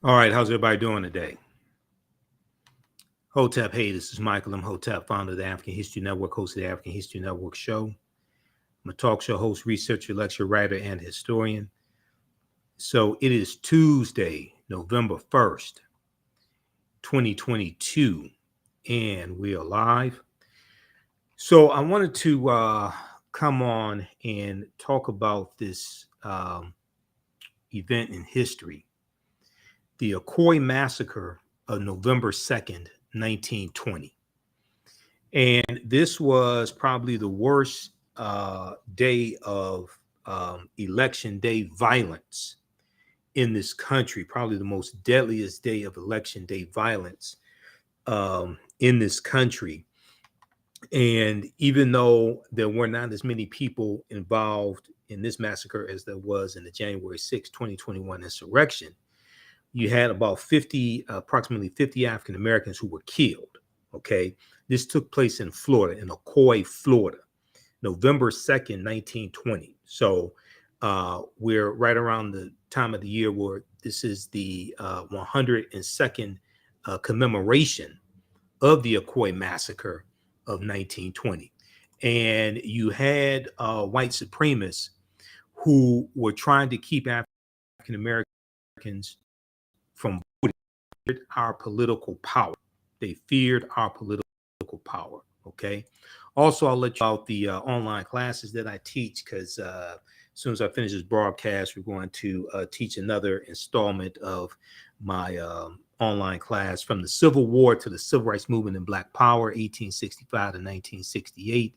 All right, how's everybody doing today? Hotep, hey, this is Michael Imhotep, founder of the African History Network, host of the African History Network show. I'm a talk show host, researcher, lecturer, writer, and historian. So it is Tuesday, November 1st, 2022, and we are live. So I wanted to come on and talk about this event in history, the Ocoee Massacre of November 2nd, 1920. And this was probably the worst day of election day violence in this country, probably the most deadliest day of election day violence in this country. And even though there were not as many people involved in this massacre as there was in the January 6, 2021 insurrection, you had about approximately 50 African Americans who were killed. Okay. This took place in Florida, in Ocoee, Florida, November 2nd, 1920. So we're right around the time of the year where this is the 102nd commemoration of the Ocoee Massacre of 1920. And you had white supremacists who were trying to keep African Americans from voting, our political power. They feared our political power. Okay. Also, I'll let you about the online classes that I teach, because as soon as I finish this broadcast, we're going to teach another installment of my online class, From the Civil War to the Civil Rights Movement and Black Power, 1865 to 1968.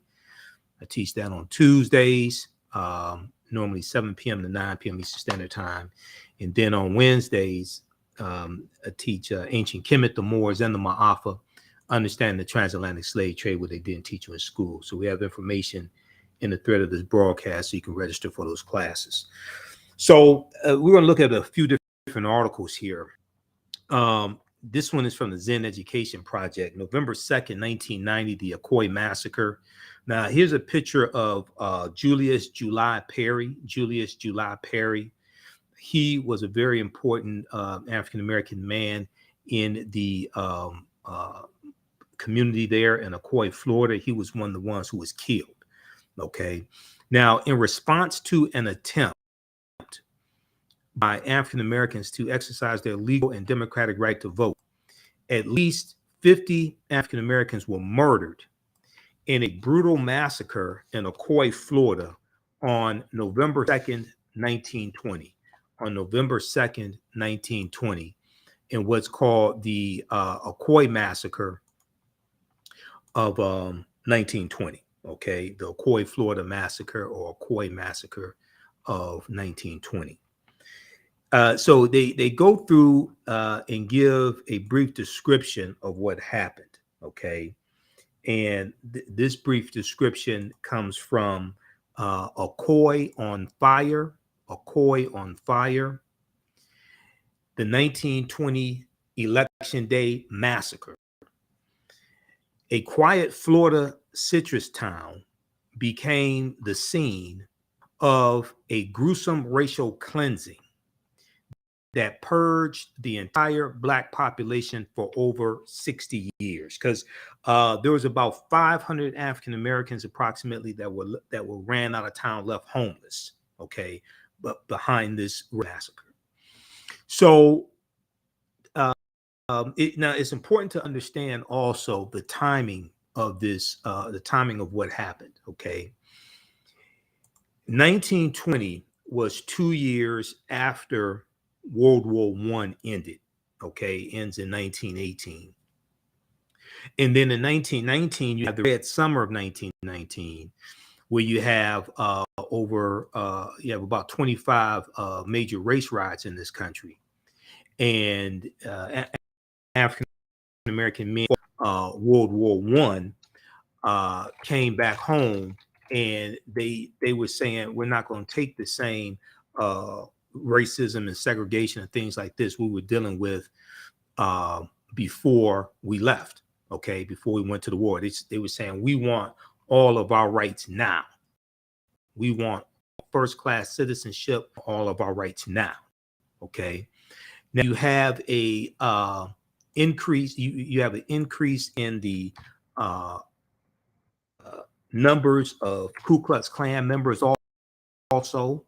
I teach that on Tuesdays, normally 7 p.m. to 9 p.m. Eastern Standard Time. And then on Wednesdays, I teach Ancient Kemet, the Moors, and the Ma'afa, understanding the transatlantic slave trade, what they didn't teach you in school. So we have information in the thread of this broadcast, so you can register for those classes. So we're going to look at a few different articles here. This one is from the Zen Education Project, November 2nd, 1990, the Ocoee Massacre. Now, here's a picture of Julius July Perry. Julius July Perry. He was a very important African-American man in the community there in Ocoee, Florida. He was one of the ones who was killed. Okay. Now, in response to an attempt by African Americans to exercise their legal and democratic right to vote, at least 50 African Americans were murdered in a brutal massacre in Ocoee, Florida on November 2nd, 1920. On November 2nd, 1920, in what's called the Ocoee Massacre of 1920. Okay, the Ocoee, Florida Massacre, or Ocoee Massacre of 1920. So they go through and give a brief description of what happened. Okay, and this brief description comes from Ocoee on Fire. Ocoee on Fire, the 1920 Election Day Massacre. A quiet Florida citrus town became the scene of a gruesome racial cleansing that purged the entire Black population for over 60 years. Because there was about 500 African Americans approximately that were ran out of town, left homeless. Okay, but behind this massacre. So now it's important to understand also the timing of this, the timing of what happened. Okay, 1920 was 2 years after World War I ended. Okay, ends in 1918. And then in 1919, you have the Red Summer of 1919, where you have you have about 25 major race riots in this country. And African American men, World War I, came back home, and they were saying, we're not going to take the same racism and segregation and things like this we were dealing with before we left. Okay, before we went to the war, they were saying, we want all of our rights now. We want first-class citizenship, all of our rights now. Okay, Now you have a increase. You have an increase in the uh, numbers of Ku Klux Klan members also,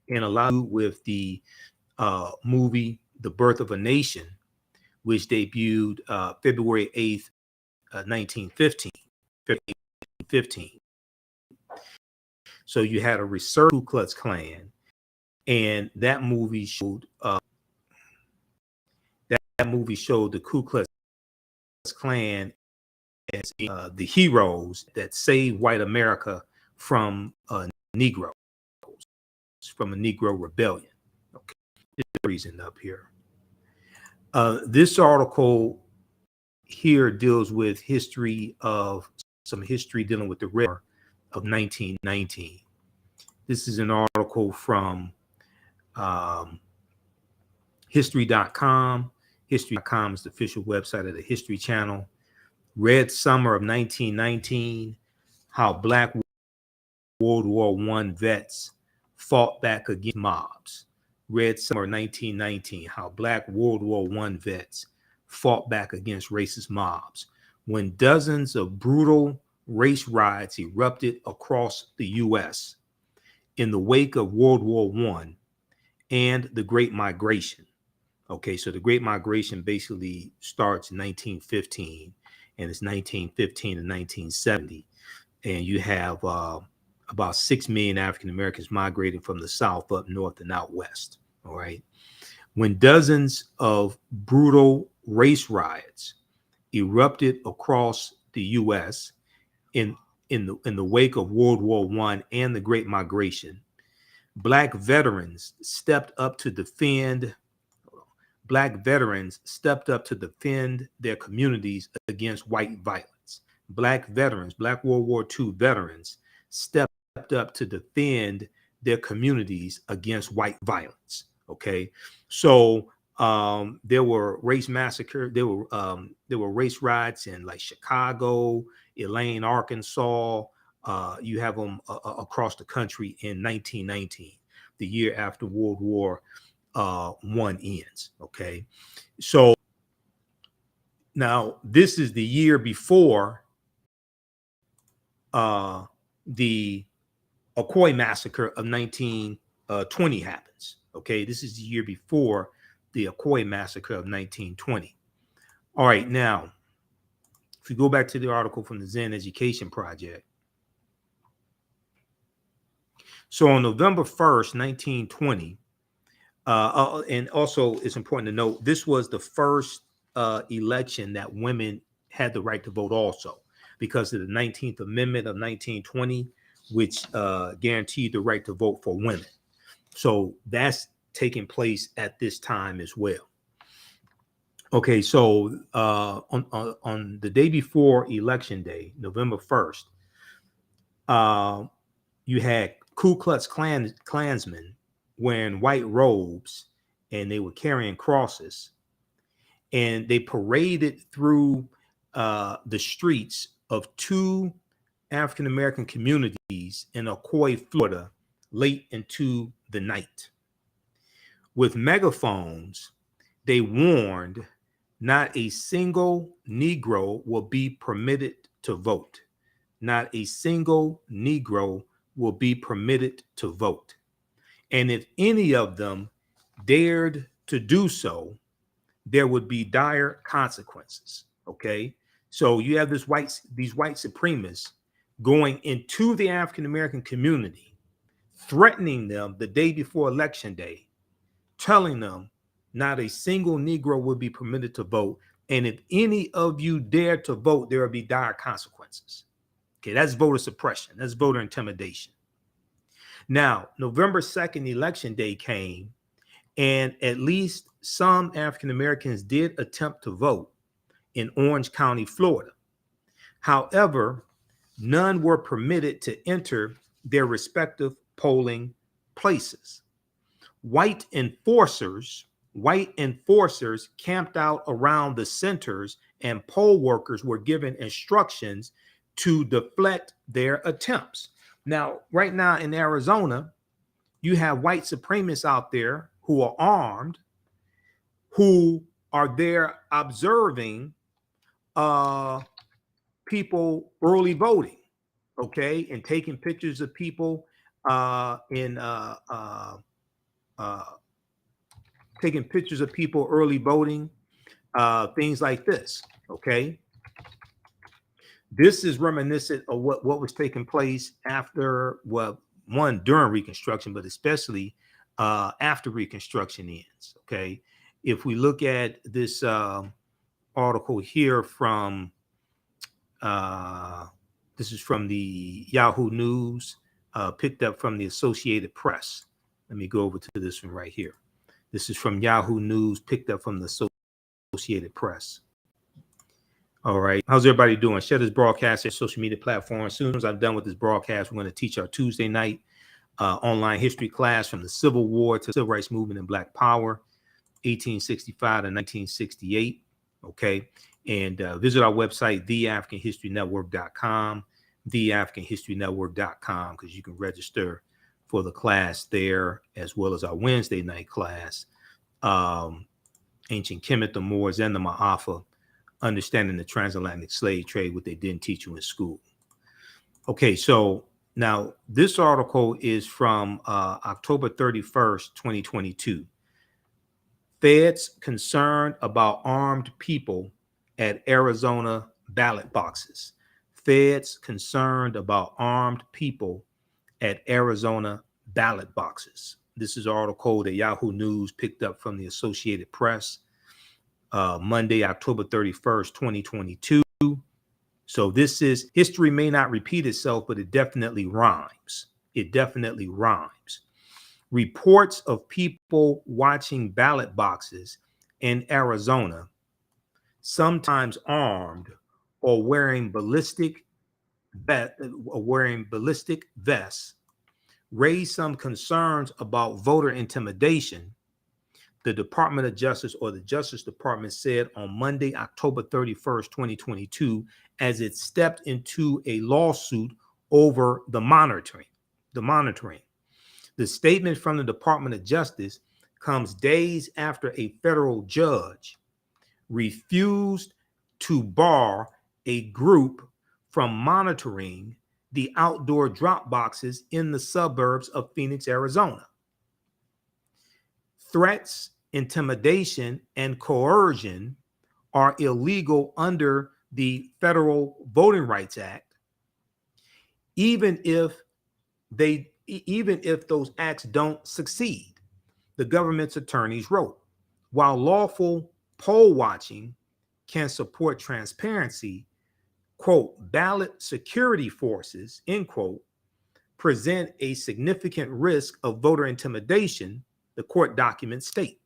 and a lot with the movie The Birth of a Nation, which debuted February 8th, 1915. So you had a resurgence of Ku Klux Klan, and that movie showed the Ku Klux Klan as the heroes that saved white America from Negroes, from a Negro rebellion. Okay, this is the reason up here. This article here deals with some history dealing with the War of 1919. This is an article from history.com. History.com is the official website of the History Channel. Red Summer of 1919, how Black World War I vets fought back against mobs. Red Summer 1919, how Black World War I vets fought back against racist mobs. When dozens of brutal race riots erupted across the U.S. in the wake of World War I and the Great Migration. Okay, so the Great Migration basically starts in 1915, and it's 1915 to 1970. And you have about 6 million African Americans migrating from the South up north and out west. All right. When dozens of brutal race riots erupted across the U.S. in the wake of World War I and the Great Migration, Black veterans stepped up to defend their communities against white violence. Black veterans, Black World War II veterans, stepped up to defend their communities against white violence. Okay, so there were race massacre. There were race riots in like Chicago, Elaine, Arkansas. You have them across the country in 1919, the year after World War I ends. Okay, so now this is the year before the Ocoee Massacre of 1920 happens. Okay, this is the year before the Ocoee Massacre of 1920. All right, now, if we go back to the article from the Zen Education Project. So on November 1st, 1920, and also it's important to note, this was the first election that women had the right to vote also, because of the 19th Amendment of 1920, which guaranteed the right to vote for women. So that's taking place at this time as well. Okay, so on the day before Election Day, November 1st, you had Ku Klux Klansmen wearing white robes, and they were carrying crosses, and they paraded through the streets of two African American communities in Ocoee, Florida, late into the night. With megaphones, they warned not a single Negro will be permitted to vote. Not a single Negro will be permitted to vote. And if any of them dared to do so, there would be dire consequences. Okay. So you have these white supremacists going into the African American community, threatening them the day before Election Day, telling them not a single Negro will be permitted to vote. And if any of you dare to vote, there will be dire consequences. Okay, that's voter suppression. That's voter intimidation. Now, November 2nd, Election Day came, and at least some African Americans did attempt to vote in Orange County, Florida. However, none were permitted to enter their respective polling places. White enforcers camped out around the centers, and poll workers were given instructions to deflect their attempts. Now, right now in Arizona, you have white supremacists out there who are armed, who are there observing people early voting, okay, and taking pictures of people taking pictures of people early voting, things like this, okay. This is reminiscent of what was taking place after, well, one, during Reconstruction, but especially after Reconstruction ends, okay. If we look at this article here from, this is from the Yahoo News, picked up from the Associated Press. Let me go over to this one right here. This is from Yahoo News, picked up from the Associated Press. All right. How's everybody doing? Share this broadcast at social media platforms. As soon as I'm done with this broadcast, we're going to teach our Tuesday night online history class from the Civil War to the Civil Rights Movement and Black Power, 1865 to 1968. Okay. And visit our website, TheAHNHistoryNetwork.com, TheAHNHistoryNetwork.com, because you can register for the class there, as well as our Wednesday night class, Ancient Kemet, the Moors, and the Ma'afa, Understanding the Transatlantic Slave Trade, what they didn't teach you in school. Okay, so now this article is from October 31st, 2022. Feds concerned about armed people at Arizona ballot boxes. Feds concerned about armed people at Arizona ballot boxes. This is an article that Yahoo News picked up from the Associated Press, Monday, October 31st, 2022. So this is, history may not repeat itself, but it definitely rhymes. It definitely rhymes. Reports of people watching ballot boxes in Arizona, sometimes armed or wearing ballistic vests, raised some concerns about voter intimidation. The Department of Justice, or the Justice Department, said on Monday, October 31st, 2022, as it stepped into a lawsuit over the monitoring. The statement from the Department of Justice comes days after a federal judge refused to bar a group from monitoring the outdoor drop boxes in the suburbs of Phoenix, Arizona. Threats, intimidation, and coercion are illegal under the Federal Voting Rights Act, even if those acts don't succeed, the government's attorneys wrote. While lawful poll watching can support transparency, quote, ballot security forces, end quote, present a significant risk of voter intimidation, the court documents state.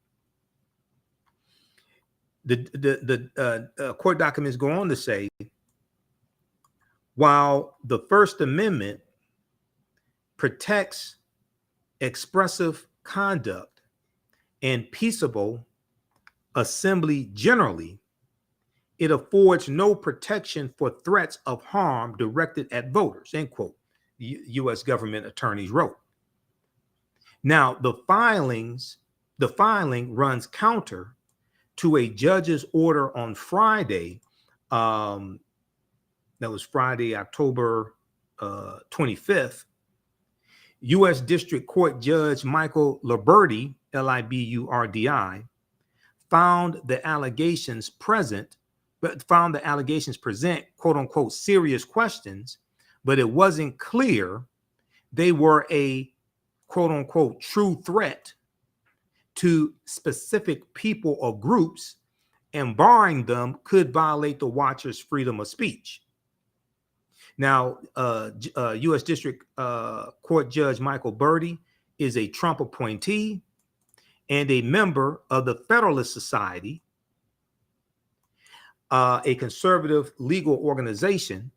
The court documents go on to say, while the First Amendment protects expressive conduct and peaceable assembly generally, it affords no protection for threats of harm directed at voters, end quote, U.S. government attorneys wrote. Now, the filing runs counter to a judge's order on Friday, that was Friday, October 25th, U.S. District Court Judge Michael Liburdi, Liburdi, found the allegations present, quote unquote, serious questions, but it wasn't clear they were a quote unquote true threat to specific people or groups, and barring them could violate the watcher's freedom of speech. Now, U.S. District Court Judge Michael Liburdi is a Trump appointee and a member of the Federalist Society, a conservative legal organization.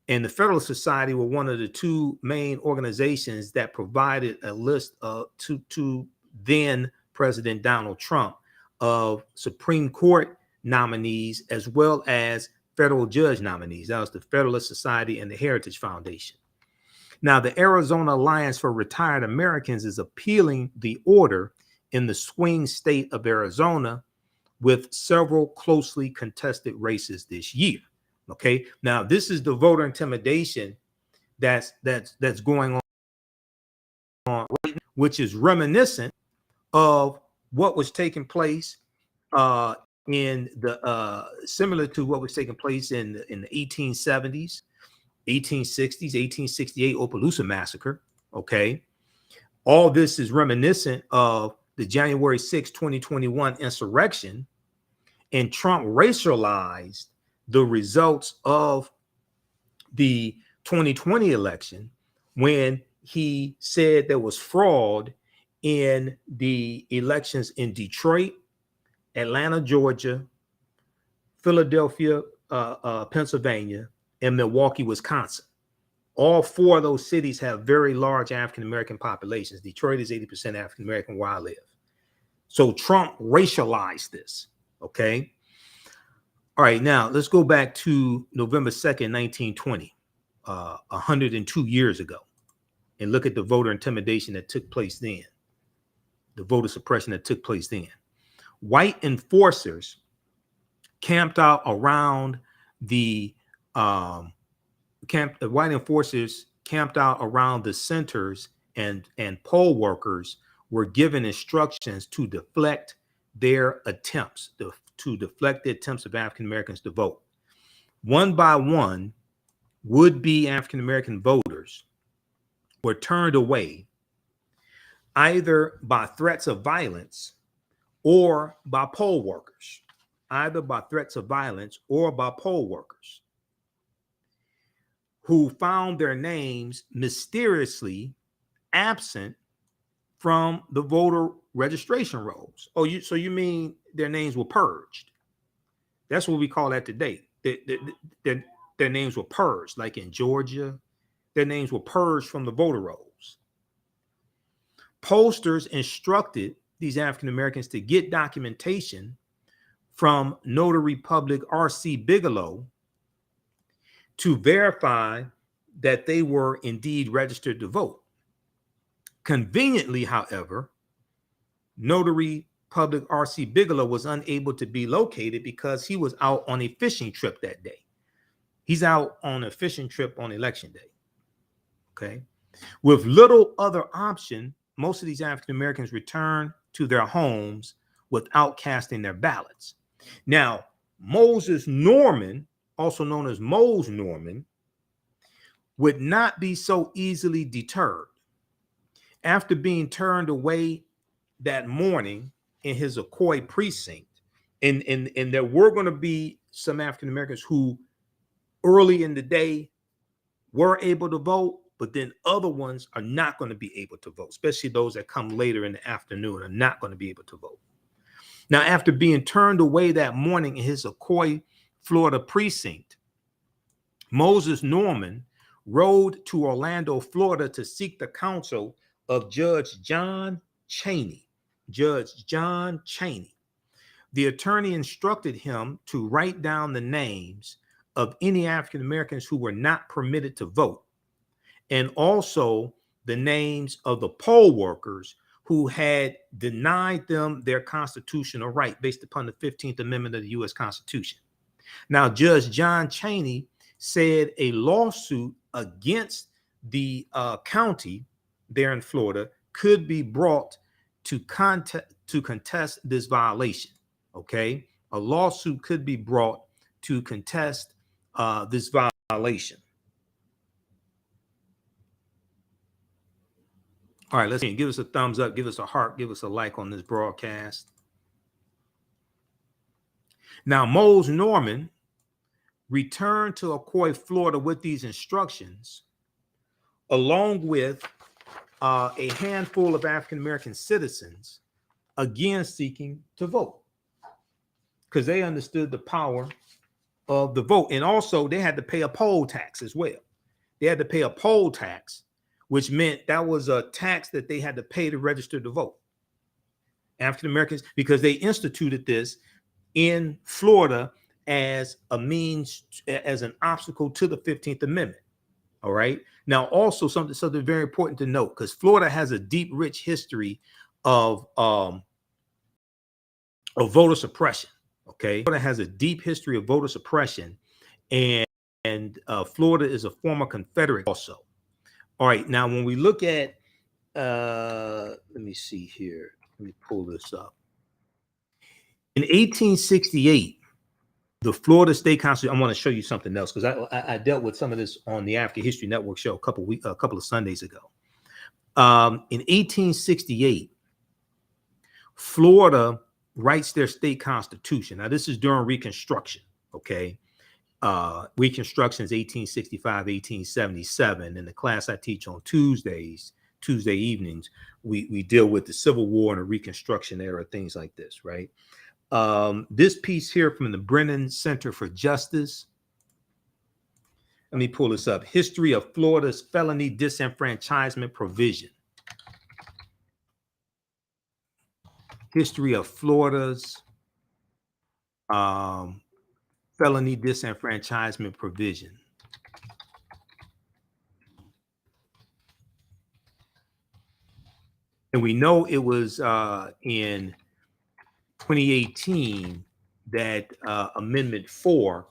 And the Federalist Society were one of the two main organizations that provided a list to then President Donald Trump of Supreme Court nominees as well as federal judge nominees. That was the Federalist Society and the Heritage Foundation. Now, the Arizona Alliance for Retired Americans is appealing the order in the swing state of Arizona, with several closely contested races this year. Okay, now this is the voter intimidation that's going on right now, which is reminiscent of what was taking place in the similar to what was taking place in the 1870s, 1860s, 1868 Opelousas Massacre. Okay, all this is reminiscent of the January 6, 2021 insurrection, and Trump racialized the results of the 2020 election when he said there was fraud in the elections in Detroit, Atlanta, Georgia, Philadelphia, Pennsylvania, and Milwaukee, Wisconsin. All four of those cities have very large African-American populations. Detroit is 80% African-American where I live. So Trump racialized this, okay? All right, now let's go back to November 2nd, 1920, 102 years ago, and look at the voter intimidation that took place then, the voter suppression that took place then. White enforcers camped out around the centers, and poll workers were given instructions to deflect their attempts, to deflect the attempts of African Americans to vote. One by one, would-be African American voters were turned away either by threats of violence or by poll workers, who found their names mysteriously absent from the voter registration rolls. Oh, so you mean their names were purged? That's what we call that today. Their names were purged, like in Georgia, their names were purged from the voter rolls. Pollsters instructed these African Americans to get documentation from Notary Public R.C. Bigelow to verify that they were indeed registered to vote. Conveniently, however, Notary Public R.C. Bigelow was unable to be located because he was out on a fishing trip that day. He's out on a fishing trip on election day. Okay. With little other option, most of these African Americans returned to their homes without casting their ballots. Now, Moses Norman, also known as Mose Norman, would not be so easily deterred. After being turned away that morning in his Ocoee precinct, and there were going to be some African Americans who early in the day were able to vote, but then other ones are not going to be able to vote, especially those that come later in the afternoon are not going to be able to vote. Now, after being turned away that morning in his Ocoee, Florida precinct, Moses Norman rode to Orlando, Florida to seek the counsel of Judge John Chaney. Judge John Chaney. The attorney instructed him to write down the names of any African Americans who were not permitted to vote, and also the names of the poll workers who had denied them their constitutional right based upon the 15th Amendment of the U.S. Constitution. Now, Judge John Chaney said a lawsuit against the county there in Florida could be brought to contest this violation. Okay, a lawsuit could be brought to contest this violation. All right, let's see. Give us a thumbs up, give us a heart, give us a like on this broadcast. Now, Mose Norman returned to Ocoee, Florida with these instructions, along with a handful of African American citizens, again seeking to vote, because they understood the power of the vote. And also they had to pay a poll tax as well. They had to pay a poll tax, which meant that was a tax that they had to pay to register to vote. African Americans, because they instituted this in Florida as a means, as an obstacle to the 15th Amendment. All right. Now, also something very important to note, because Florida has a deep, rich history of voter suppression. Okay, Florida has a deep history of voter suppression, and Florida is a former Confederate also. All right, now when we look at, let me see here. Let me pull this up. In 1868, the Florida State Constitution. I want to show you something else because I dealt with some of this on the African History Network show a couple of Sundays ago. In 1868, Florida writes their state constitution. Now, this is during Reconstruction. Okay, Reconstruction is 1865, 1877. In the class I teach on Tuesday evenings, we deal with the Civil War and the Reconstruction era, things like this, right? This piece here from the Brennan Center for Justice. Let me pull this up. History of Florida's felony disenfranchisement provision. History of Florida's felony disenfranchisement provision. And we know it was in 2018 that Amendment 4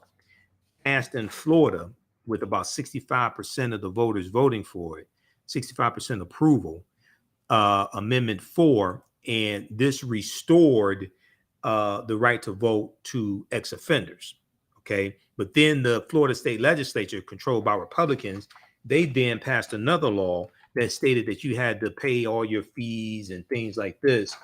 passed in Florida with about 65% of the voters voting for it, 65% approval, Amendment 4, and this restored the right to vote to ex-offenders, okay? But then the Florida State Legislature, controlled by Republicans, they then passed another law that stated that you had to pay all your fees and things like this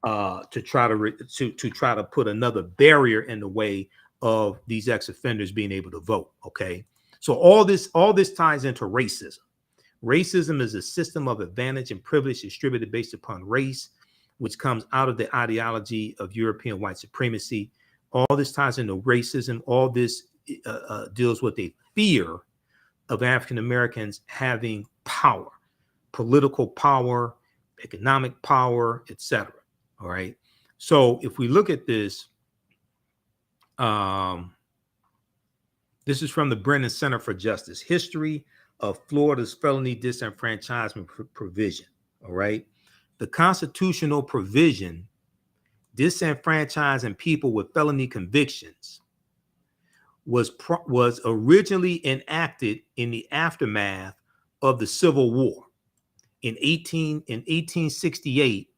to try to put another barrier in the way of these ex-offenders being able to vote, okay? So all this ties into racism. Racism is a system of advantage and privilege distributed based upon race, which comes out of the ideology of European white supremacy. All this ties into racism. All this deals with a fear of African Americans having power, political power, economic power, etc. All right. So if we look at this, this is from the Brennan Center for Justice, History of Florida's Felony Disenfranchisement Provision. All right. The constitutional provision disenfranchising people with felony convictions was originally enacted in the aftermath of the Civil War in 1868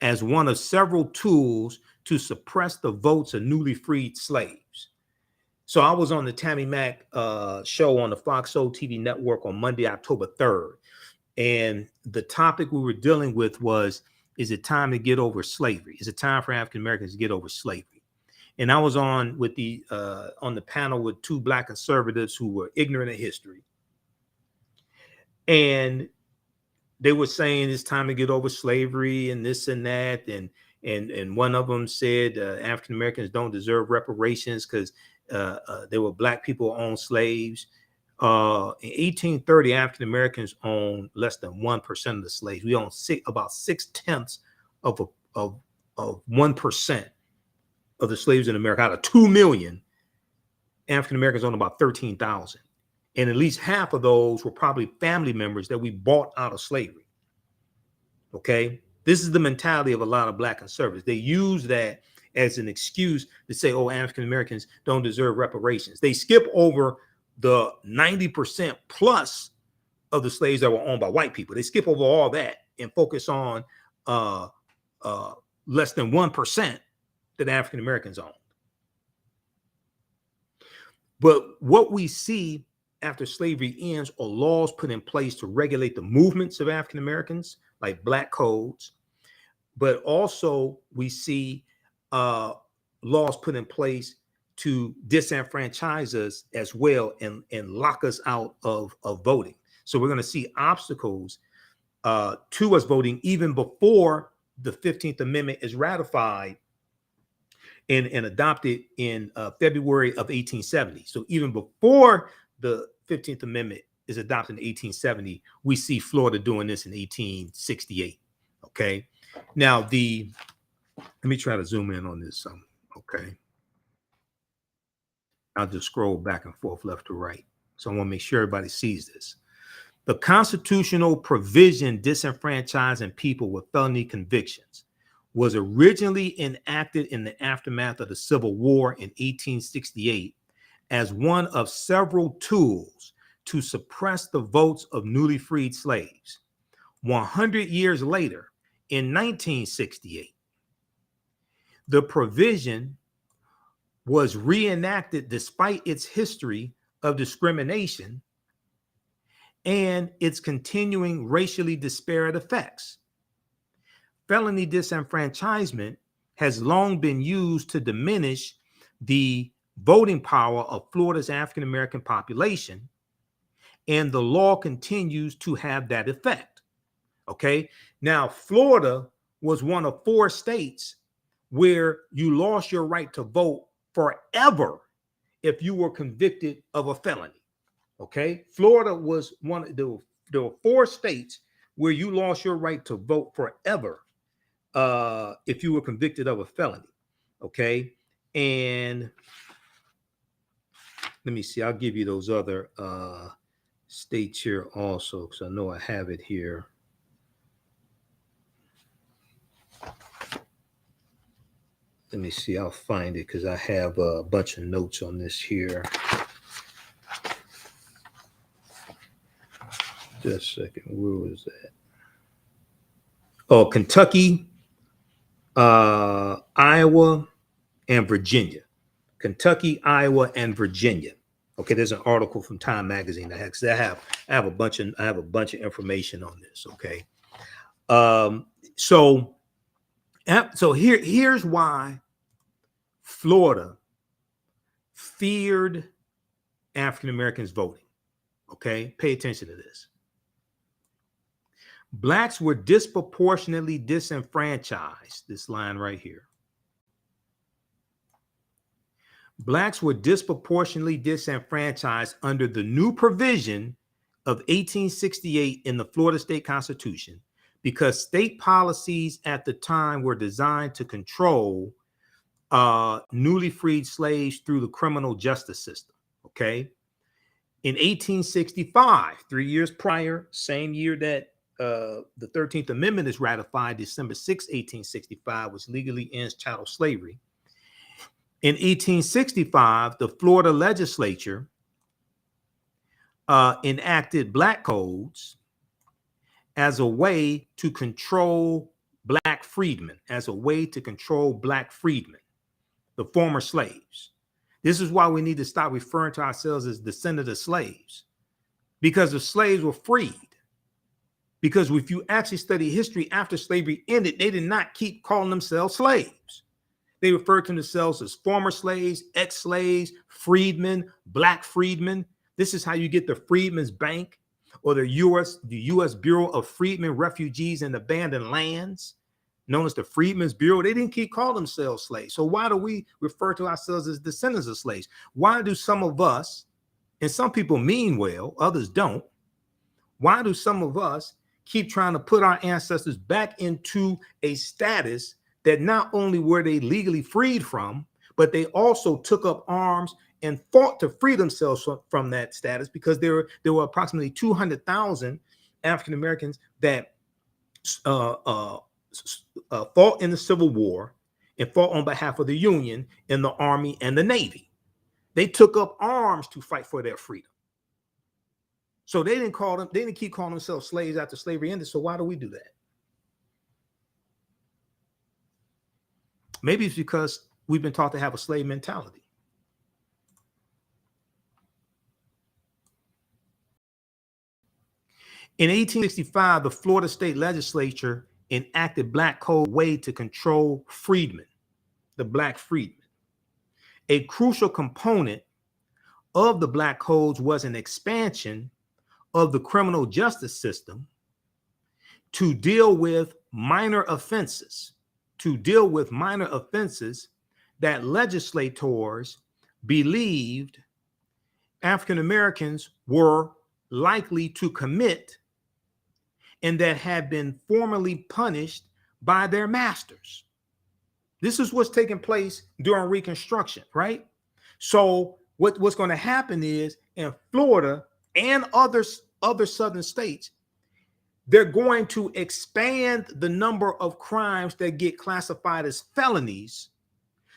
as one of several tools to suppress the votes of newly freed slaves. So I was on the Tammy Mack show on the Fox Soul TV network on Monday, October 3rd. And the topic we were dealing with was, is it time to get over slavery? Is it time for African Americans to get over slavery? And I was on the panel with two Black conservatives who were ignorant of history. And they were saying it's time to get over slavery and this and that. And one of them said African Americans don't deserve reparations because there were Black people who owned slaves. In 1830, African Americans owned less than 1% of the slaves. We own about 6/10 of 1% of the slaves in America. Out of 2 million, African Americans own about 13,000. And at least half of those were probably family members that we bought out of slavery. Okay. This is the mentality of a lot of Black conservatives. They use that as an excuse to say, oh, African Americans don't deserve reparations. They skip over the 90% plus of the slaves that were owned by white people. They skip over all that and focus on less than 1% that African Americans owned. But what we see after slavery ends are laws put in place to regulate the movements of African Americans, like Black codes. But also we see laws put in place to disenfranchise us as well and lock us out of voting. So we're going to see obstacles to us voting even before the 15th Amendment is ratified and adopted in February of 1870. So even before the 15th Amendment is adopted in 1870, we see Florida doing this in 1868. Okay. Now let me try to zoom in on this. Okay. I'll just scroll back and forth, left to right. So I want to make sure everybody sees this. The constitutional provision disenfranchising people with felony convictions was originally enacted in the aftermath of the Civil War in 1868 as one of several tools to suppress the votes of newly freed slaves. 100 years later, in 1968, the provision was reenacted despite its history of discrimination and its continuing racially disparate effects. Felony disenfranchisement has long been used to diminish the voting power of Florida's African American population, and the law continues to have that effect. Okay, now Florida was one of 4 states where you lost your right to vote forever if you were convicted of a felony. Okay, Florida was one. There were 4 states where you lost your right to vote forever if you were convicted of a felony. Okay, and let me see. I'll give you those other states here also, because I know I have it here. Let me see. I'll find it because I have a bunch of notes on this here. Just a second. Where was that? Oh, Kentucky, Iowa, and Virginia. Kentucky, Iowa, and Virginia. Okay, there's an article from Time Magazine that has. I have a bunch of information on this. Okay, so here's why Florida feared African Americans voting. Okay, pay attention to this. Blacks were disproportionately disenfranchised. This line right here. Blacks were disproportionately disenfranchised under the new provision of 1868 in the Florida State Constitution because state policies at the time were designed to control newly freed slaves through the criminal justice system. Okay. In 1865, 3 years prior, same year that the 13th Amendment is ratified, December 6, 1865, which legally ends chattel slavery. In 1865, the Florida legislature enacted black codes as a way to control black freedmen, the former slaves. This is why we need to stop referring to ourselves as descendants of slaves, because the slaves were freed. Because if you actually study history after slavery ended, they did not keep calling themselves slaves. They referred to themselves as former slaves, ex-slaves, freedmen, black freedmen. This is how you get the Freedmen's Bank or the U.S. Bureau of Freedmen, Refugees, and Abandoned Lands, known as the Freedmen's Bureau. They didn't keep calling themselves slaves. So why do we refer to ourselves as descendants of slaves? Why do some of us, and some people mean well, others don't, why do some of us keep trying to put our ancestors back into a status that not only were they legally freed from, but they also took up arms and fought to free themselves from that status, because there were approximately 200,000 African Americans that fought in the Civil War and fought on behalf of the Union in the Army and the Navy. They took up arms to fight for their freedom. So they didn't keep calling themselves slaves after slavery ended. So why do we do that? Maybe it's because we've been taught to have a slave mentality. In 1865, the Florida State Legislature enacted Black Code way to control freedmen, the Black freedmen. A crucial component of the Black Codes was an expansion of the criminal justice system to deal with minor offenses, that legislators believed African Americans were likely to commit and that had been formally punished by their masters. This is what's taking place during Reconstruction, right? So what's going to happen is, in Florida and other other southern states, they're going to expand the number of crimes that get classified as felonies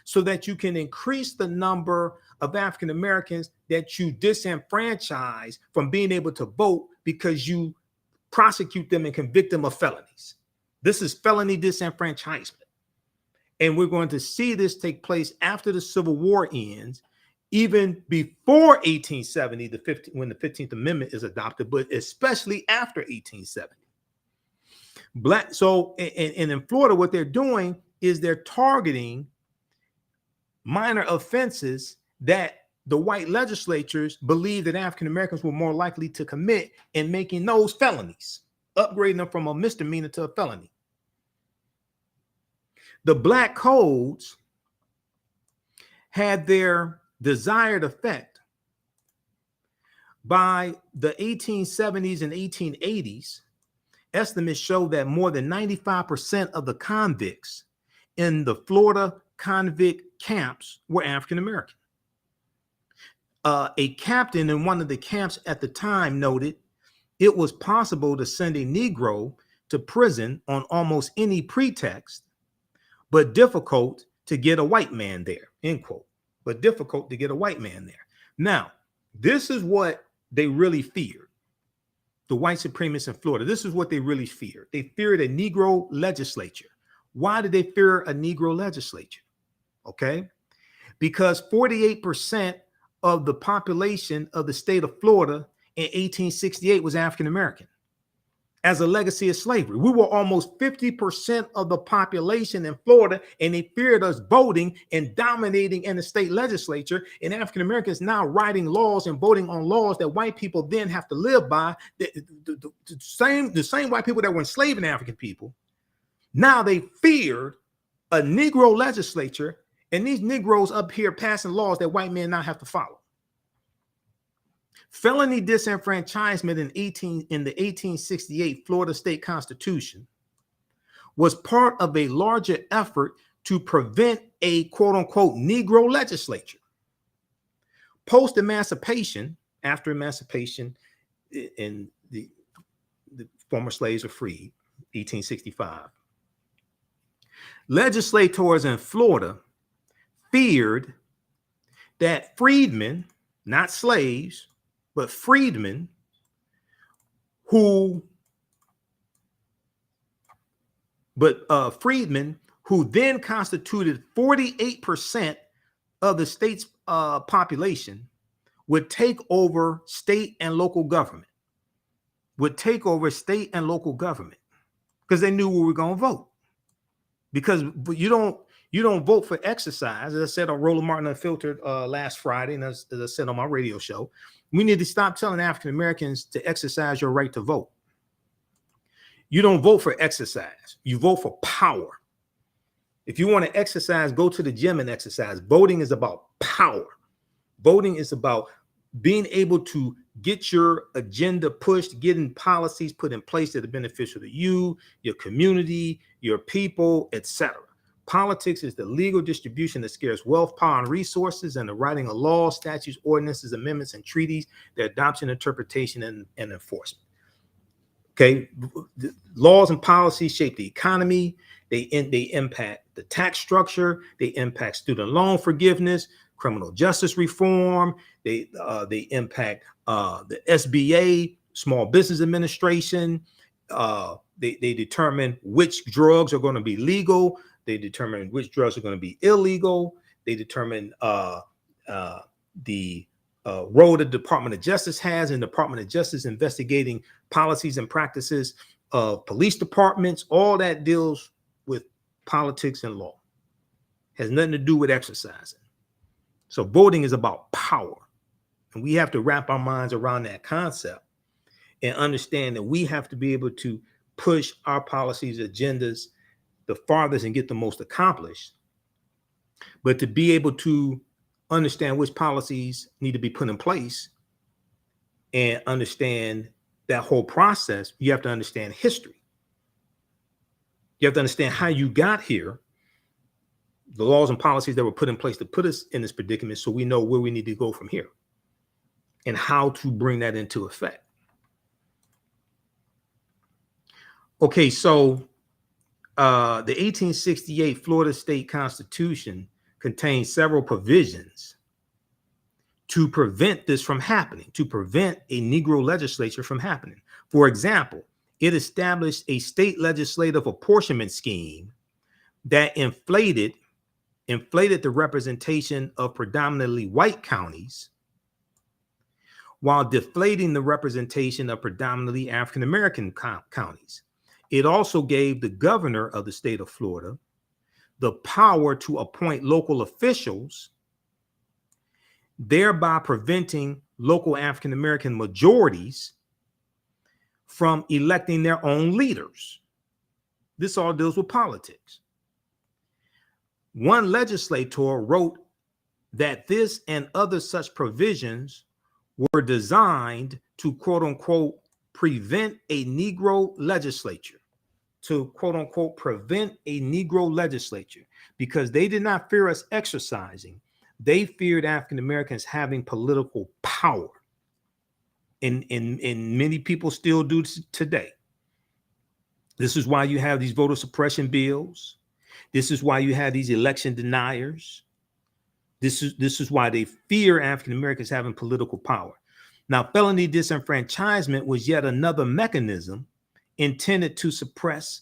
so that you can increase the number of African Americans that you disenfranchise from being able to vote because you prosecute them and convict them of felonies. This is felony disenfranchisement. And we're going to see this take place after the Civil War ends, even before 1870, when the 15th Amendment is adopted, but especially after 1870. So in Florida, what they're doing is they're targeting minor offenses that the white legislatures believe that African Americans were more likely to commit, and making those felonies, upgrading them from a misdemeanor to a felony. The black codes had their desired effect by the 1870s and 1880s. Estimates show that more than 95% of the convicts in the Florida convict camps were African American. A captain in one of the camps at the time noted it was possible to send a Negro to prison on almost any pretext, but difficult to get a white man there, end quote. But difficult to get a white man there. Now, this is what they really feared. The white supremacists in Florida, this is what they really feared. They feared a Negro legislature. Why did they fear a Negro legislature? Okay, because 48% of the population of the state of Florida in 1868 was African American. As a legacy of slavery, we were almost 50% of the population in Florida, and they feared us voting and dominating in the state legislature. And African Americans now writing laws and voting on laws that white people then have to live by. The same white people that were enslaving African people. Now they feared a Negro legislature, and these Negroes up here passing laws that white men now have to follow. Felony disenfranchisement in the 1868 Florida State Constitution was part of a larger effort to prevent a quote unquote Negro legislature. Post emancipation, after emancipation, and the former slaves were freed, 1865. Legislators in Florida feared that freedmen, not slaves, but freedmen who then constituted 48% of the state's population would take over state and local government, because they knew we were going to vote. Because you don't vote for exercise. As I said on Roland Martin Unfiltered last Friday, and as I said on my radio show, we need to stop telling African Americans to exercise your right to vote. You don't vote for exercise. You vote for power. If you want to exercise, go to the gym and exercise. Voting is about power. Voting is about being able to get your agenda pushed, getting policies put in place that are beneficial to you, your community, your people, etc. Politics is the legal distribution that scarce wealth, power, and resources, and the writing of laws, statutes, ordinances, amendments, and treaties, their adoption, interpretation, and enforcement. Okay, the laws and policies shape the economy. They impact the tax structure. They impact student loan forgiveness, criminal justice reform. They impact the SBA, Small Business Administration. They determine which drugs are going to be legal. They determine which drugs are going to be illegal. They determine the role the Department of Justice has, and the Department of Justice investigating policies and practices of police departments. All that deals with politics and law. Has nothing to do with exercising. So voting is about power. And we have to wrap our minds around that concept and understand that we have to be able to push our policies, agendas the farthest and get the most accomplished. But to be able to understand which policies need to be put in place and understand that whole process, you have to understand history. You have to understand how you got here, the laws and policies that were put in place to put us in this predicament, so we know where we need to go from here and how to bring that into effect. Okay, so the 1868 Florida State Constitution contains several provisions to prevent this from happening, to prevent a Negro legislature from happening. For example, it established a state legislative apportionment scheme that inflated the representation of predominantly white counties while deflating the representation of predominantly African American counties. It also gave the governor of the state of Florida the power to appoint local officials, thereby preventing local African American majorities from electing their own leaders. This all deals with politics. One legislator wrote that this and other such provisions were designed to, quote unquote, prevent a Negro legislature, because they did not fear us exercising. They feared African Americans having political power. And many people still do today. This is why you have these voter suppression bills. This is why you have these election deniers. This is why they fear African Americans having political power. Now, felony disenfranchisement was yet another mechanism intended to suppress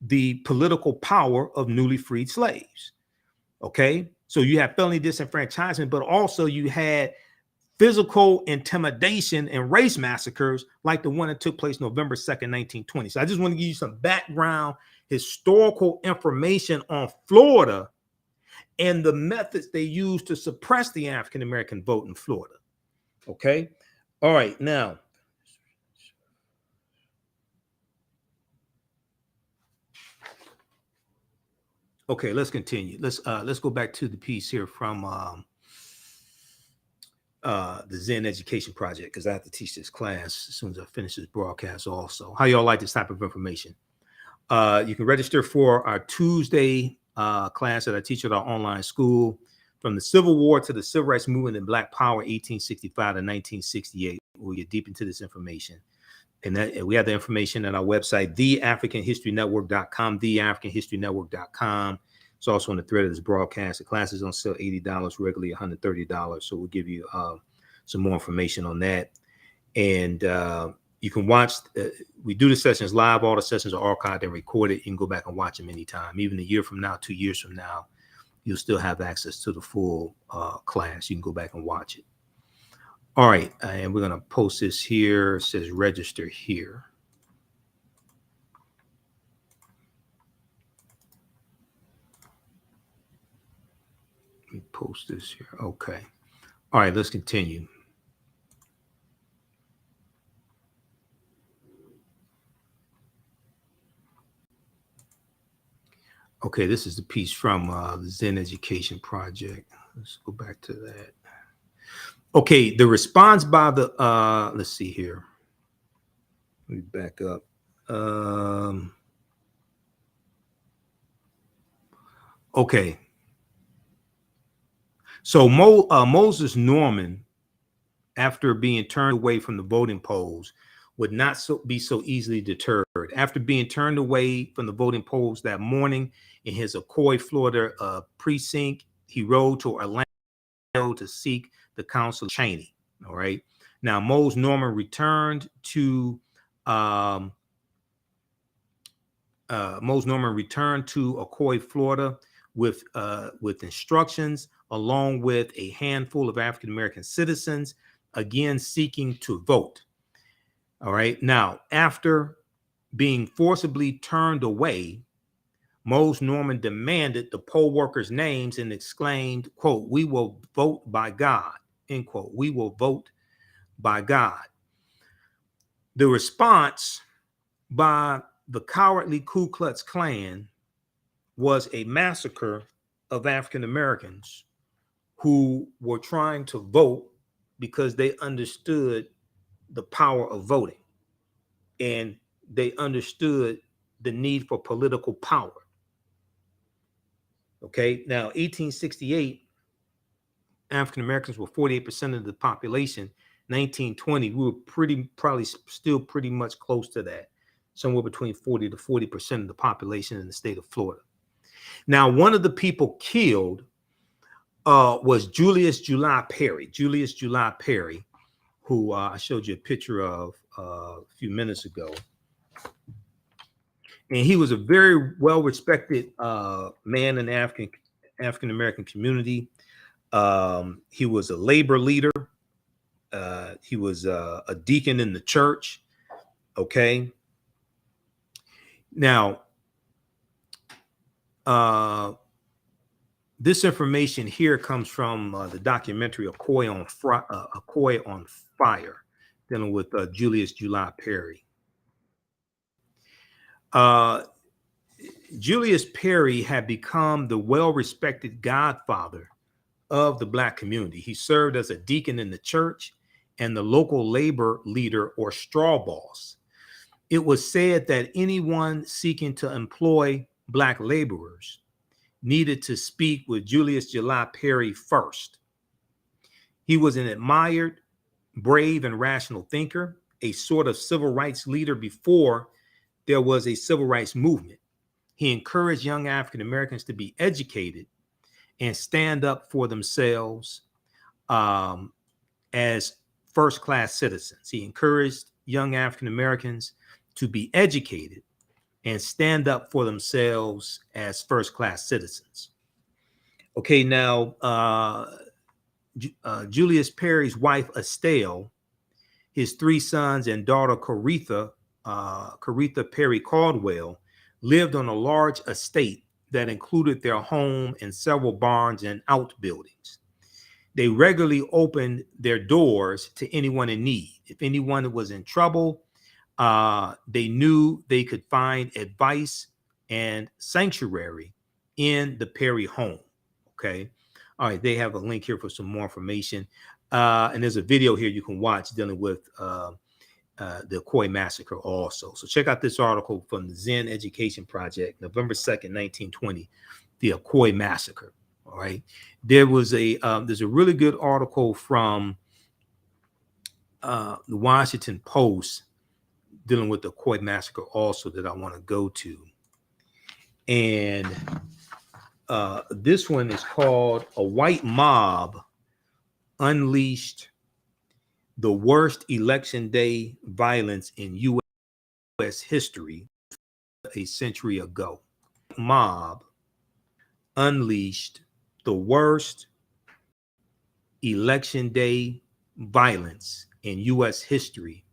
the political power of newly freed slaves. Okay, so you have felony disenfranchisement, but also you had physical intimidation and race massacres like the one that took place November 2nd, 1920. So I just want to give you some background historical information on Florida and the methods they used to suppress the African American vote in Florida. Okay. All right. Now, okay, let's continue. Let's go back to the piece here from the Zen Education Project, because I have to teach this class as soon as I finish this broadcast also. How y'all like this type of information? You can register for our Tuesday class that I teach at our online school, from the Civil War to the Civil Rights Movement and Black Power, 1865 to 1968. We'll get deep into this information. And we have the information at our website, TheAfricanHistoryNetwork.com, TheAfricanHistoryNetwork.com. It's also on the thread of this broadcast. The class is on sale $80, regularly $130. So we'll give you some more information on that. And you can watch, we do the sessions live. All the sessions are archived and recorded. You can go back and watch them anytime. Even a year from now, 2 years from now, you'll still have access to the full class. You can go back and watch it. All right, and we're going to post this here. It says register here. Let me post this here. Okay. All right, let's continue. Okay, this is the piece from the Zen Education Project. Let's go back to that. Okay, the response by the, let's see here. Let me back up. Okay. So Moses Norman, after being turned away from the voting polls, would not be so easily deterred. After being turned away from the voting polls that morning in his Ocoee, Florida precinct, he rode to Orlando to seek the counsel of Cheney. All right. Now, Moses Norman returned to Ocoee, Florida, with instructions, along with a handful of African American citizens, again seeking to vote. All right. Now, after being forcibly turned away, Moses Norman demanded the poll workers' names and exclaimed, quote, "We will vote by God," end quote. "We will vote by God." The response by the cowardly Ku Klux Klan was a massacre of African Americans who were trying to vote because they understood the power of voting and they understood the need for political power. Okay, now 1868, African Americans were 48% of the population. 1920, we were probably still pretty much close to that. somewhere between 40 to 40% of the population in the state of Florida. Now, one of the people killed was Julius July Perry. Julius July Perry, who I showed you a picture of a few minutes ago. And he was a very well-respected man in the African-American community. He was a labor leader. He was a deacon in the church. Okay. Now, this information here comes from the documentary Ocoee on Fire, dealing with Julius July Perry. Julius Perry had become the well-respected godfather of the Black community. He served as a deacon in the church and the local labor leader or straw boss. It was said that anyone seeking to employ Black laborers needed to speak with Julius July Perry first. He was an admired, brave, and rational thinker, a sort of civil rights leader before there was a civil rights movement. He encouraged young African Americans to be educated and stand up for themselves as first-class citizens. He encouraged young African Americans to be educated and stand up for themselves as first-class citizens. Okay, now, Julius Perry's wife, Estelle, his 3 sons, and daughter, Coretha Perry Caldwell, lived on a large estate that included their home and several barns and outbuildings. They regularly opened their doors to anyone in need. If anyone was in trouble, they knew they could find advice and sanctuary in the Perry home. Okay. All right. They have a link here for some more information. And there's a video here you can watch dealing with the Ocoee Massacre also. So check out this article from the Zen Education Project, November 2nd, 1920, the Ocoee Massacre. All right. There's a really good article from the Washington Post dealing with the Ocoee Massacre also that I want to go to. And this one is called "A White Mob Unleashed the Worst Election Day Violence in U.S. History a Century Ago." Mob unleashed the worst election day violence in U.S. history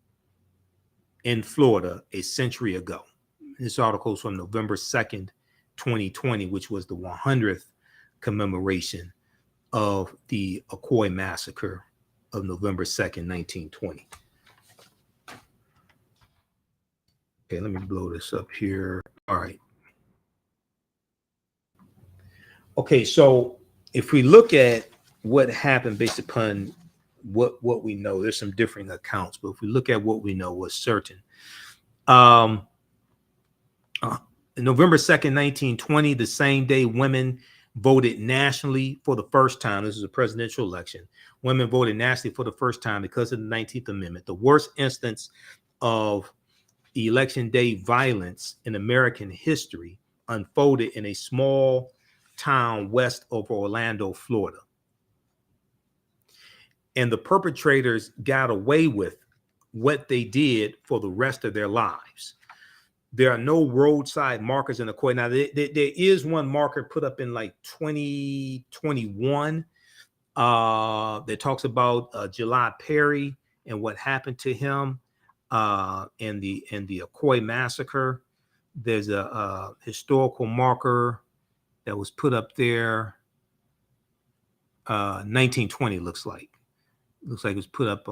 in Florida a century ago. This article is from November 2nd, 2020, which was the 100th commemoration of the Ocoee Massacre of November 2nd, 1920. Okay, let me blow this up here. All right. Okay, so if we look at what happened based upon what we know, there's some differing accounts, but if we look at what we know was certain. November 2nd, 1920, the same day women voted nationally for the first time. This is a presidential election. Women voted nationally for the first time because of the 19th Amendment. The worst instance of election day violence in American history unfolded in a small town west of Orlando, Florida. And the perpetrators got away with what they did for the rest of their lives. There are no roadside markers in Ocoee. Now, there is one marker put up in like 2021 that talks about July Perry and what happened to him in the Ocoee Massacre. There's a historical marker that was put up there. 1920 looks like it was put up.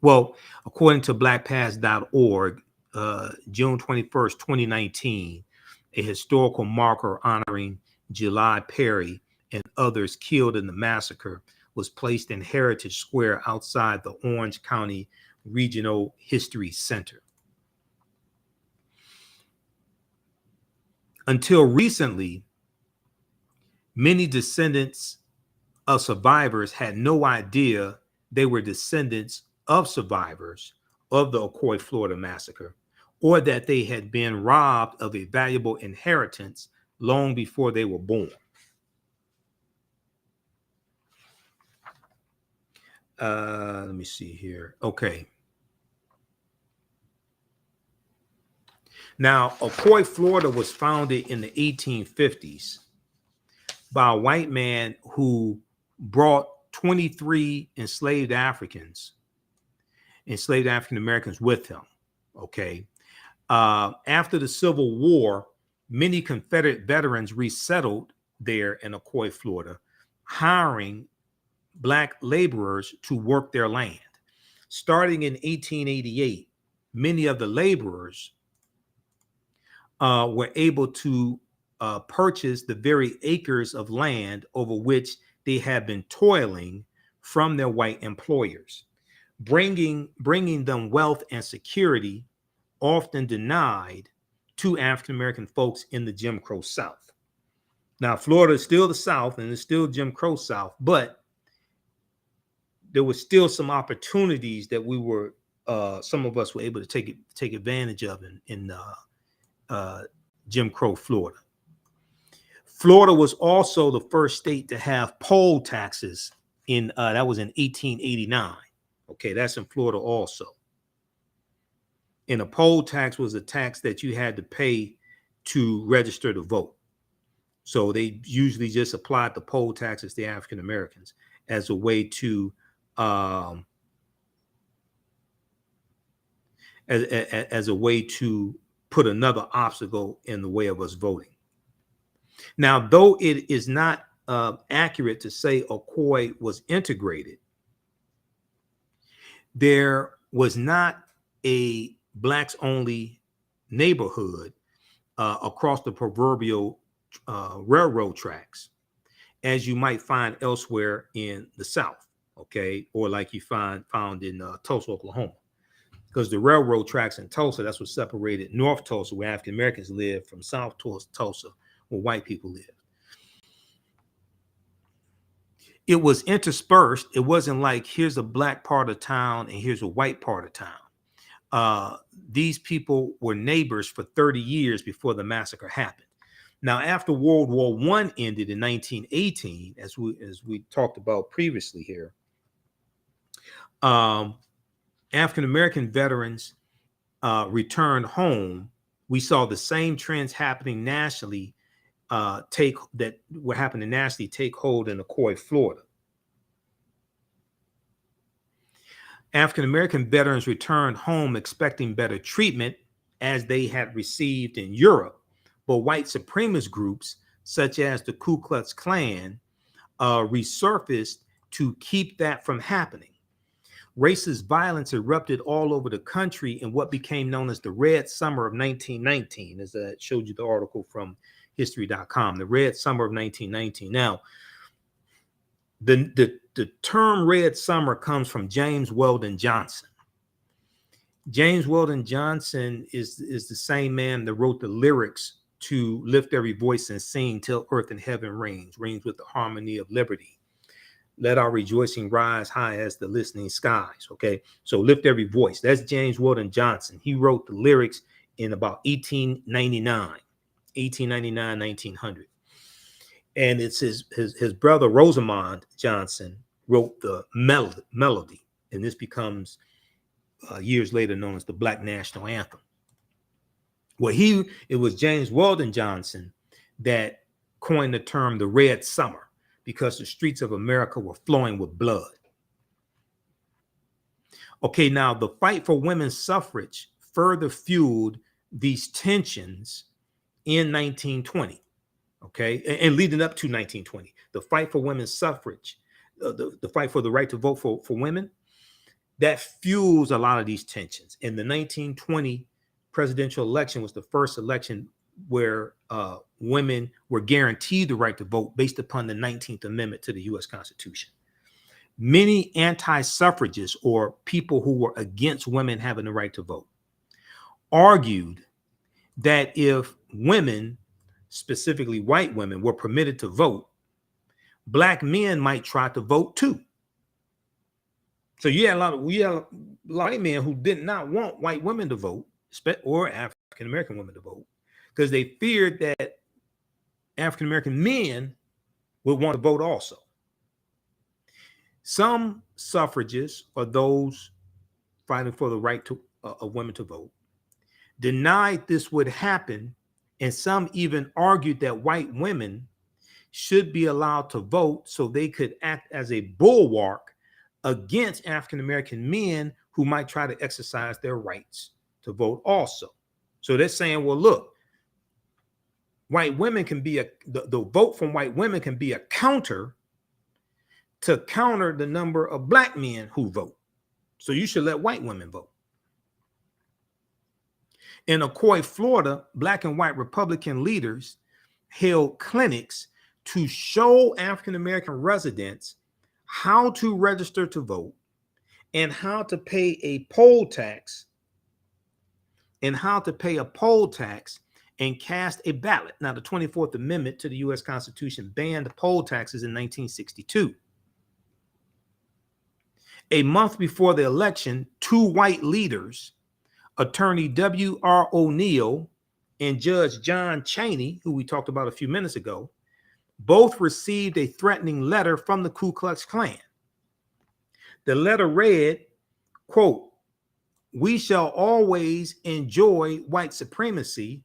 Well, according to blackpast.org, June 21st, 2019, a historical marker honoring July Perry and others killed in the massacre was placed in Heritage Square outside the Orange County Regional History Center. Until recently, many descendants of survivors had no idea they were descendants of survivors of the Ocoee, Florida massacre, or that they had been robbed of a valuable inheritance long before they were born. Let me see here. Okay. Now, Ocoee, Florida was founded in the 1850s by a white man who brought 23 enslaved African Americans with him. Okay. After the Civil War, many Confederate veterans resettled there in Ocoee, Florida, hiring Black laborers to work their land. Starting in 1888, many of the laborers were able to purchase the very acres of land over which they had been toiling from their white employers, bringing them wealth and security often denied to African American folks in the Jim Crow South. Now, Florida is still the South and it's still Jim Crow South, but there was still some opportunities that we were, some of us were able to take advantage of in Jim Crow Florida. Florida was also the first state to have poll taxes that was in 1889. Okay, that's in Florida also. And a poll tax was a tax that you had to pay to register to vote. So they usually just applied the poll taxes to African Americans as a way to as a way to put another obstacle in the way of us voting. Now, though it is not accurate to say Ocoee was integrated, there was not a Blacks only neighborhood across the proverbial railroad tracks, as you might find elsewhere in the South, okay, or like you found in Tulsa, Oklahoma, because the railroad tracks in Tulsa, that's what separated North Tulsa, where African Americans live, from South Tulsa, where white people live. It was interspersed. It wasn't like here's a Black part of town and here's a white part of town. These people were neighbors for 30 years before the massacre happened. Now, after World War I ended in 1918, as we talked about previously here, African American veterans returned home. We saw the same trends happening nationally, take hold in Ocoee, Florida. African American veterans returned home expecting better treatment as they had received in Europe, but white supremacist groups such as the Ku Klux Klan resurfaced to keep that from happening. Racist violence erupted all over the country in what became known as the Red Summer of 1919, as I showed you the article from history.com, the Red Summer of 1919. Now, the term Red Summer comes from James Weldon Johnson. James Weldon Johnson is the same man that wrote the lyrics to Lift Every Voice and Sing Till Earth and Heaven Reigns with the harmony of liberty. Let our rejoicing rise high as the listening skies. Okay, so Lift Every Voice. That's James Weldon Johnson. He wrote the lyrics in about 1899, 1900. And it's his brother Rosamond Johnson wrote the melody. And this becomes years later known as the Black National Anthem. Well, it was James Weldon Johnson that coined the term the Red Summer, because the streets of America were flowing with blood. Okay, now the fight for women's suffrage further fueled these tensions in 1920. Okay, and leading up to 1920, the fight for women's suffrage, the fight for the right to vote for women, that fuels a lot of these tensions. And the 1920 presidential election was the first election where women were guaranteed the right to vote based upon the 19th Amendment to the U.S. Constitution. Many anti-suffragists, or people who were against women having the right to vote, argued that if women, specifically white women, were permitted to vote, Black men might try to vote too. So you had a lot of white men who did not want white women to vote, or African American women to vote, because they feared that African American men would want to vote also. Some suffragists, or those fighting for the right of women to vote, denied this would happen, and some even argued that white women should be allowed to vote so they could act as a bulwark against African American men who might try to exercise their rights to vote also. So they're saying, well, look, white women can be the vote from white women can be a counter to counter the number of black men who vote. So you should let white women vote. In Ocoee, Florida, black and white Republican leaders held clinics to show African American residents how to register to vote and how to pay a poll tax and cast a ballot. Now, the 24th Amendment to the U.S. Constitution banned poll taxes in 1962. A month before the election, two white leaders, Attorney W.R. O'Neill and Judge John Chaney, who we talked about a few minutes ago, both received a threatening letter from the Ku Klux Klan. The letter read, quote, "We shall always enjoy white supremacy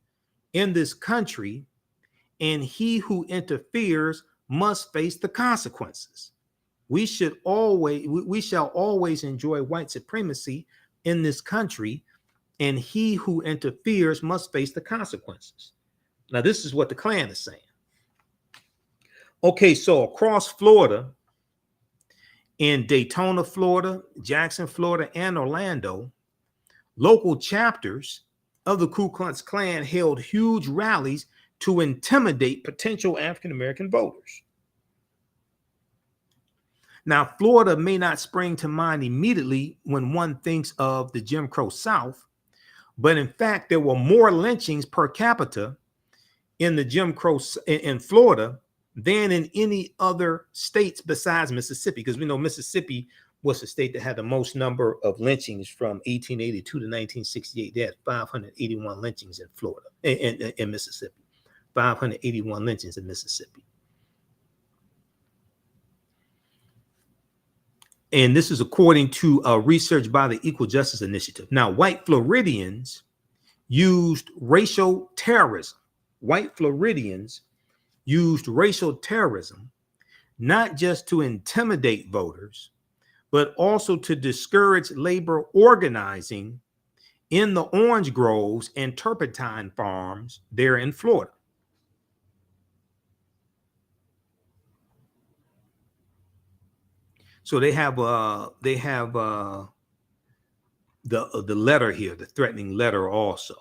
in this country, and he who interferes must face the consequences. We shall always enjoy white supremacy in this country, and he who interferes must face the consequences." Now, this is what the Klan is saying. Okay, so across Florida, in Daytona, Florida, Jackson, Florida, and Orlando, local chapters of the Ku Klux Klan held huge rallies to intimidate potential African-American voters. Now, Florida may not spring to mind immediately when one thinks of the Jim Crow South, but in fact, there were more lynchings per capita in the Jim Crow in Florida than in any other states besides Mississippi, because we know Mississippi was the state that had the most number of lynchings from 1882 to 1968. They had 581 lynchings in Florida, in Mississippi. 581 lynchings in Mississippi. And this is according to research by the Equal Justice Initiative. Now, white Floridians used racial terrorism. White Floridians used racial terrorism not just to intimidate voters, but also to discourage labor organizing in the orange groves and turpentine farms there in Florida. So they have the letter here, the threatening letter also.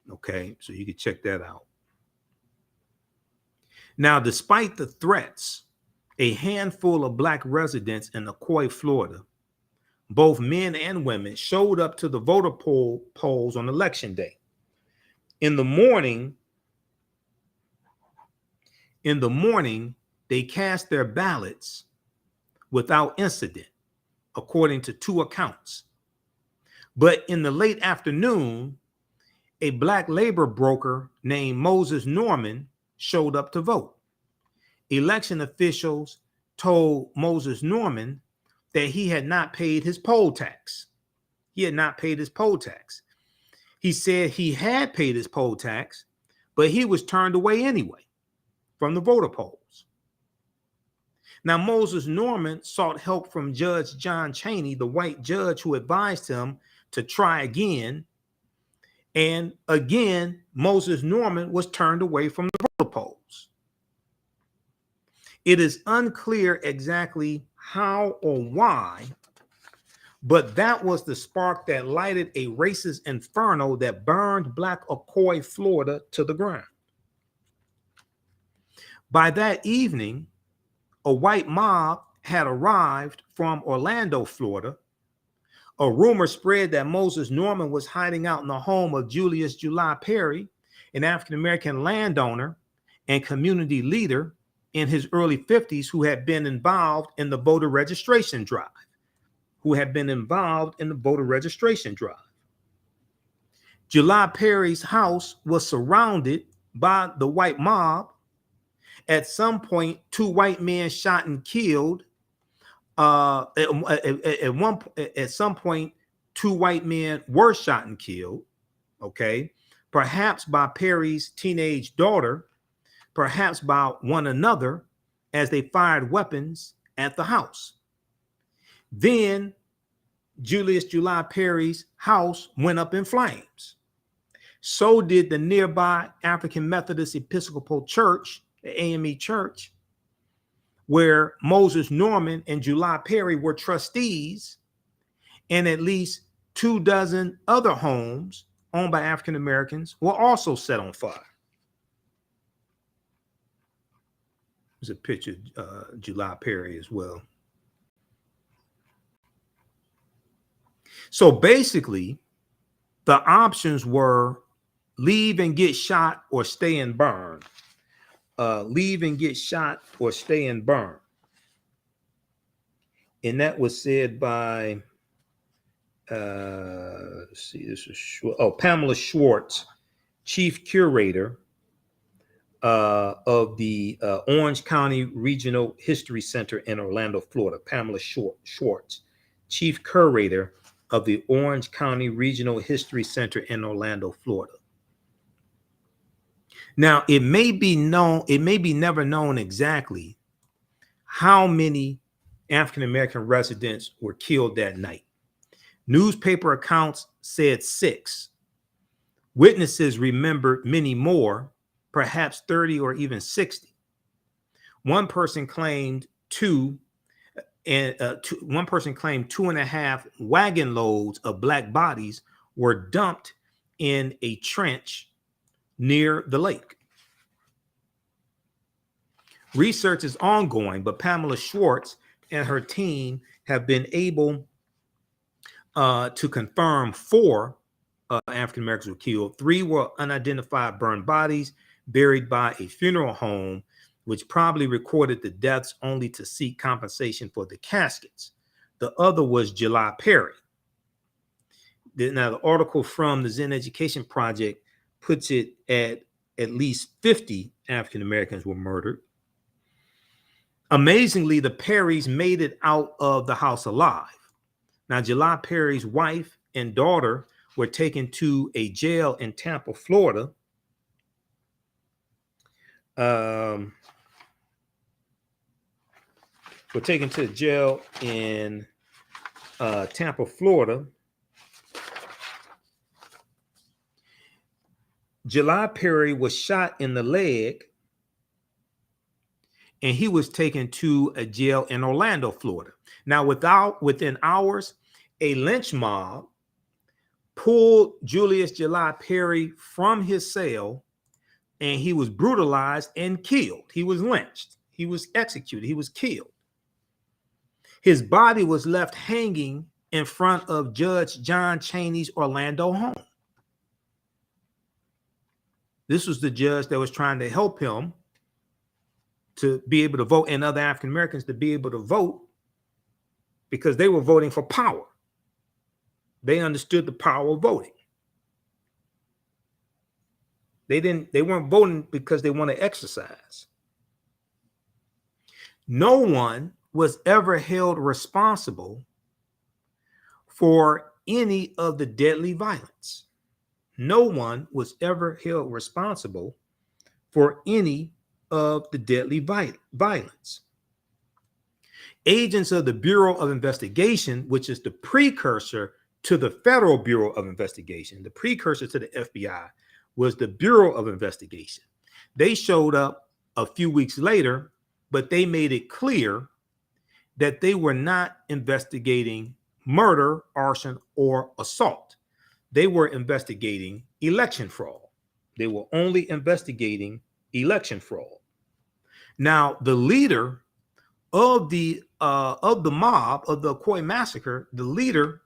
Okay, so you can check that out. Now, despite the threats, a handful of black residents in Ocoee, Florida, both men and women, showed up to the voter polls on election day. In the morning, they cast their ballots without incident, according to two accounts. But in the late afternoon, a black labor broker named Moses Norman showed up to vote. Election officials told Moses Norman that he had not paid his poll tax. He said he had paid his poll tax, but he was turned away anyway from the voter polls. Now, Moses Norman sought help from Judge John Chaney, the white judge who advised him to try again. And again, Moses Norman was turned away from the voter polls. It is unclear exactly how or why, but that was the spark that lighted a racist inferno that burned black Ocoee, Florida to the ground. By that evening, a white mob had arrived from Orlando, Florida. A rumor spread that Moses Norman was hiding out in the home of Julius July Perry, an African-American landowner and community leader in his early 50s who had been involved in the voter registration drive. July Perry's house was surrounded by the white mob. At some point, two white men shot and killed. At some point, two white men were shot and killed. Okay, perhaps by Perry's teenage daughter, perhaps by one another, as they fired weapons at the house. Then Julius July Perry's house went up in flames. So did the nearby African Methodist Episcopal Church, the AME Church, where Moses Norman and July Perry were trustees, and at least 24 other homes owned by African Americans were also set on fire. There's a picture of July Perry as well. So basically, the options were leave and get shot or stay and burn. Leave and get shot or stay and burn. And that was said by, let's see, this is Pamela Schwartz, chief curator of the Orange County Regional History Center in Orlando, Florida. Pamela Schwartz, chief curator of the Orange County Regional History Center in Orlando, Florida. Now, it may be never known exactly how many African American residents were killed that night. Newspaper accounts said 6. Witnesses remembered many more, perhaps 30 or even 60. One person claimed 2, and one person claimed 2.5 wagon loads of black bodies were dumped in a trench near the lake. Research is ongoing, but Pamela Schwartz and her team have been able to confirm 4 African Americans were killed. 3 were unidentified burned bodies buried by a funeral home, which probably recorded the deaths only to seek compensation for the caskets. The other was July Perry. Now, the article from the Zen Education Project puts it at least 50 African Americans were murdered. Amazingly, the Perrys made it out of the house alive. Now, July Perry's wife and daughter were taken to a jail in Tampa, Florida. Were taken to the jail in Tampa, Florida. July Perry was shot in the leg, and he was taken to a jail in Orlando, Florida. Now, within hours, a lynch mob pulled Julius July Perry from his cell, and he was brutalized and killed. He was lynched. He was executed. He was killed. His body was left hanging in front of Judge John Chaney's Orlando home. This was the judge that was trying to help him to be able to vote, and other African Americans to be able to vote, because they were voting for power. They understood the power of voting. They weren't voting because they want to exercise. No one was ever held responsible for any of the deadly violence. No one was ever held responsible for any of the deadly violence. Agents of the Bureau of Investigation, which is the precursor to the Federal Bureau of Investigation, the precursor to the FBI, was the Bureau of Investigation. They showed up a few weeks later, but they made it clear that they were not investigating murder, arson, or assault. They were investigating election fraud. They were only investigating election fraud. Now, the leader of the mob of the Ocoee Massacre, the leader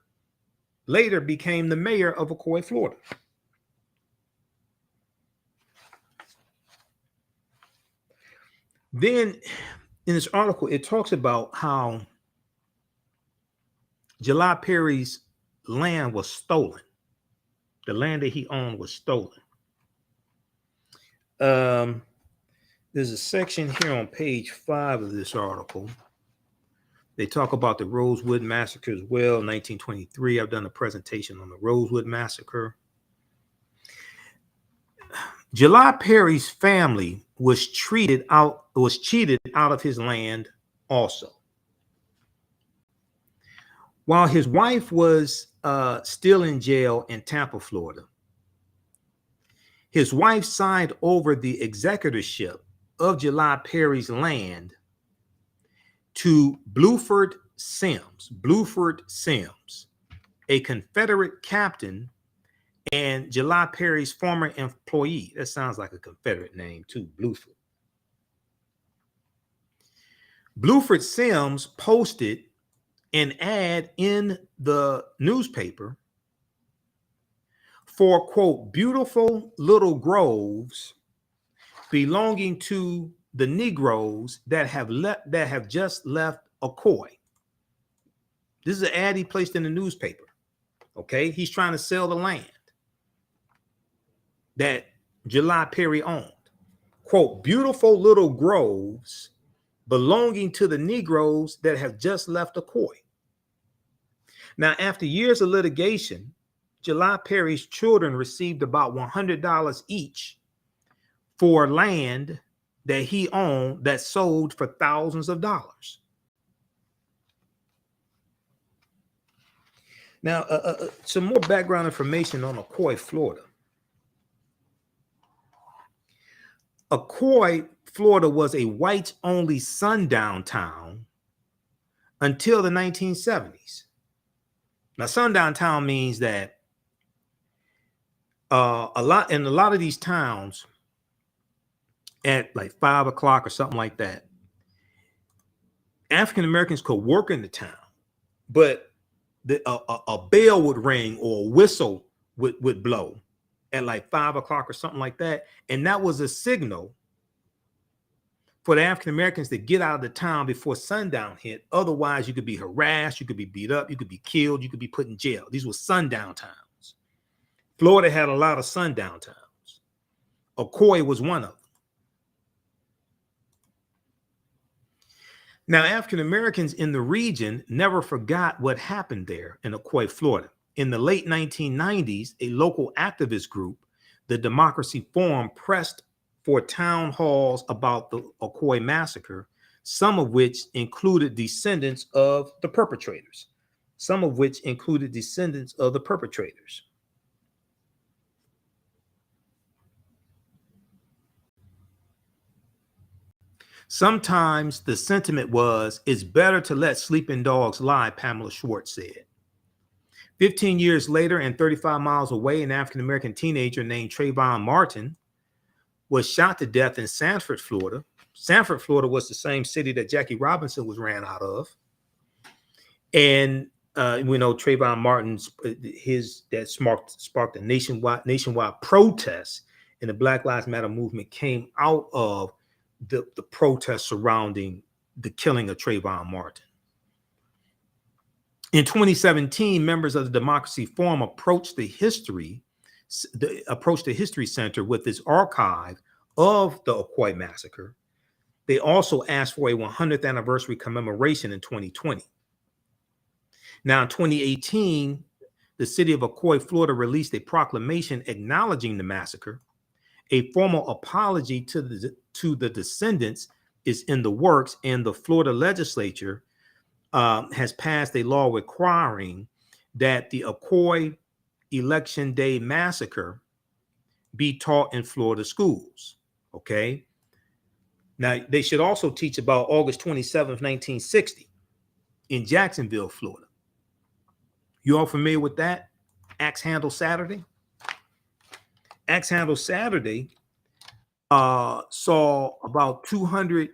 later became the mayor of Ocoee, Florida. Then in this article, it talks about how July Perry's land was stolen. The land that he owned was stolen. There's a section here on page 5 of this article. They talk about the Rosewood Massacre as well, 1923. I've done a presentation on the Rosewood Massacre. July Perry's family was cheated out of his land also. While his wife was still in jail in Tampa, Florida, his wife signed over the executorship of July Perry's land to Bluford Sims, a Confederate captain and July Perry's former employee. That sounds like a Confederate name too, Bluford. Bluford Sims posted an ad in the newspaper for, quote, beautiful little groves belonging to the Negroes that have just left Ocoee. This is an ad he placed in the newspaper. Okay, he's trying to sell the land that July Perry owned. Quote, beautiful little groves belonging to the Negroes that have just left Ocoee. Now, after years of litigation, July Perry's children received about $100 each for land that he owned that sold for thousands of dollars. Now, some more background information on Ocoee, Florida. Ocoee, Florida was a whites-only sundown town until the 1970s. Now, sundown town means that a lot of these towns at like 5 o'clock or something like that, African Americans could work in the town, but a bell would ring or a whistle would blow at like 5 o'clock or something like that. And that was a signal for the African Americans to get out of the town before sundown hit. Otherwise, you could be harassed, you could be beat up, you could be killed, you could be put in jail. These were sundown towns. Florida had a lot of sundown towns. Ocoee was one of them. Now, African Americans in the region never forgot what happened there in Ocoee, Florida. In the late 1990s, a local activist group, the Democracy Forum, pressed for town halls about the Ocoee massacre, some of which included descendants of the perpetrators. Sometimes the sentiment was, it's better to let sleeping dogs lie, Pamela Schwartz said. 15 years later and 35 miles away, an African-American teenager named Trayvon Martin was shot to death in Sanford, Florida. Sanford, Florida was the same city that Jackie Robinson was ran out of. And we know Trayvon Martin's, sparked a nationwide protest, and the Black Lives Matter movement came out of the protests surrounding the killing of Trayvon Martin. In 2017, members of the Democracy Forum approached the History Center with its archive of the Ocoee massacre. They also asked for a 100th anniversary commemoration in 2020. Now, in 2018, the city of Ocoee, Florida, released a proclamation acknowledging the massacre. A formal apology to the descendants is in the works, and the Florida legislature has passed a law requiring that the Ocoee Election Day massacre be taught in Florida schools. Okay. Now, they should also teach about August 27th, 1960 in Jacksonville, Florida. You all familiar with that? Axe Handle Saturday? Axe Handle Saturday saw about 200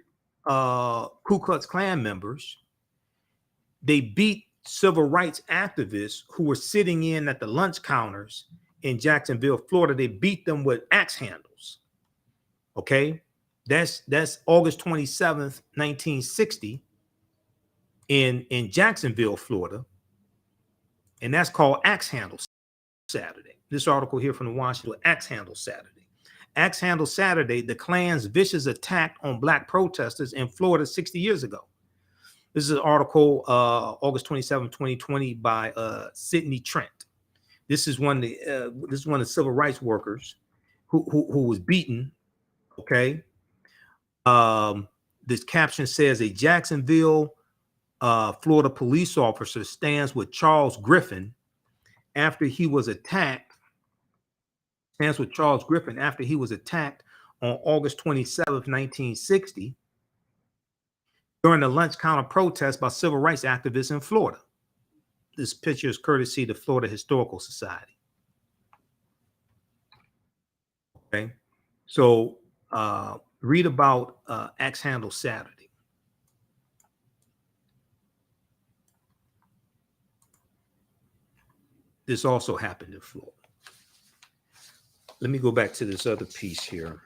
Ku Klux Klan members. They beat civil rights activists who were sitting in at the lunch counters in Jacksonville, Florida. They beat them with axe handles. Okay, that's August 27th, 1960 in Jacksonville, Florida, and that's called Axe Handle Saturday. This article here from the Washington, Axe Handle Saturday. Axe Handle Saturday, the Klan's vicious attack on black protesters in Florida 60 years ago. This is an article, August 27, 2020, by Sidney Trent. This is one of the civil rights workers who was beaten. Okay. This caption says a Jacksonville, Florida police officer stands with Charles Griffin after he was attacked. Stands with Charles Griffin after he was attacked on August 27th, 1960, during the lunch counter protest by civil rights activists in Florida. This picture is courtesy of the Florida Historical Society. Okay, so read about Axe Handle Saturday. This also happened in Florida. Let me go back to this other piece here.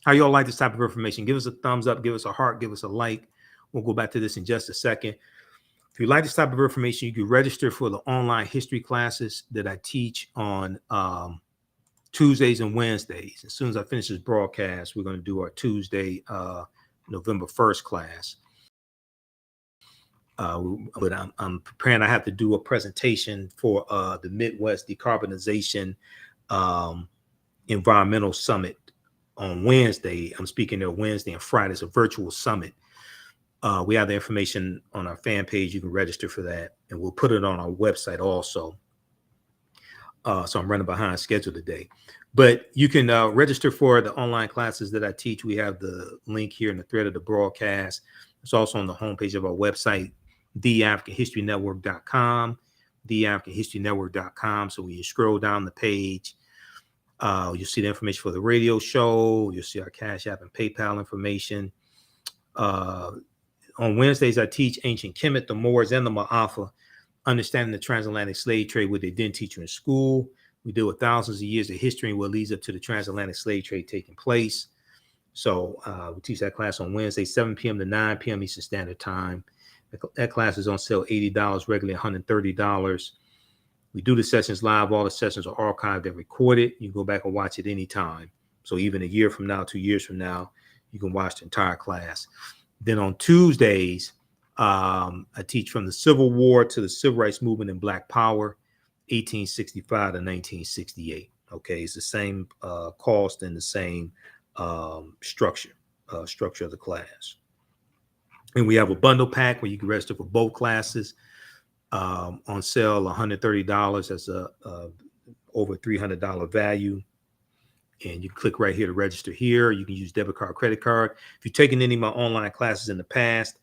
How y'all like this type of information? Give us a thumbs up, give us a heart, give us a like. We'll go back to this in just a second. If you like this type of information, you can register for the online history classes that I teach on Tuesdays and Wednesdays. As soon as I finish this broadcast, we're going to do our Tuesday, November 1st class. But I'm preparing. I have to do a presentation for the Midwest Decarbonization Environmental Summit on Wednesday. I'm speaking there Wednesday and Friday. It's a virtual summit. We have the information on our fan page. You can register for that, and we'll put it on our website also. So I'm running behind schedule today, but you can register for the online classes that I teach. We have the link here in the thread of the broadcast. It's also on the homepage of our website, TheAHNShow.com, TheAHNShow.com. So when you scroll down the page, you'll see the information for the radio show. You'll see our Cash App and PayPal information. On Wednesdays, I teach ancient Kemet, the Moors, and the Ma'afa, understanding the transatlantic slave trade, what they didn't teach you in school. We deal with thousands of years of history and what leads up to the transatlantic slave trade taking place. So we teach that class on Wednesday, 7 p.m. to 9 p.m. Eastern Standard Time. That class is on sale $80, regularly $130. We do the sessions live. All the sessions are archived and recorded. You can go back and watch it anytime. So even a year from now, 2 years from now, you can watch the entire class. Then on Tuesdays, I teach from the Civil War to the Civil Rights Movement and Black Power, 1865 to 1968. Okay, it's the same cost and the same structure of the class. And we have a bundle pack where you can register for both classes. On sale, $130. That's a over $300 value. And you click right here to register here. You can use debit card, credit card. If you've taken any of my online classes in the past,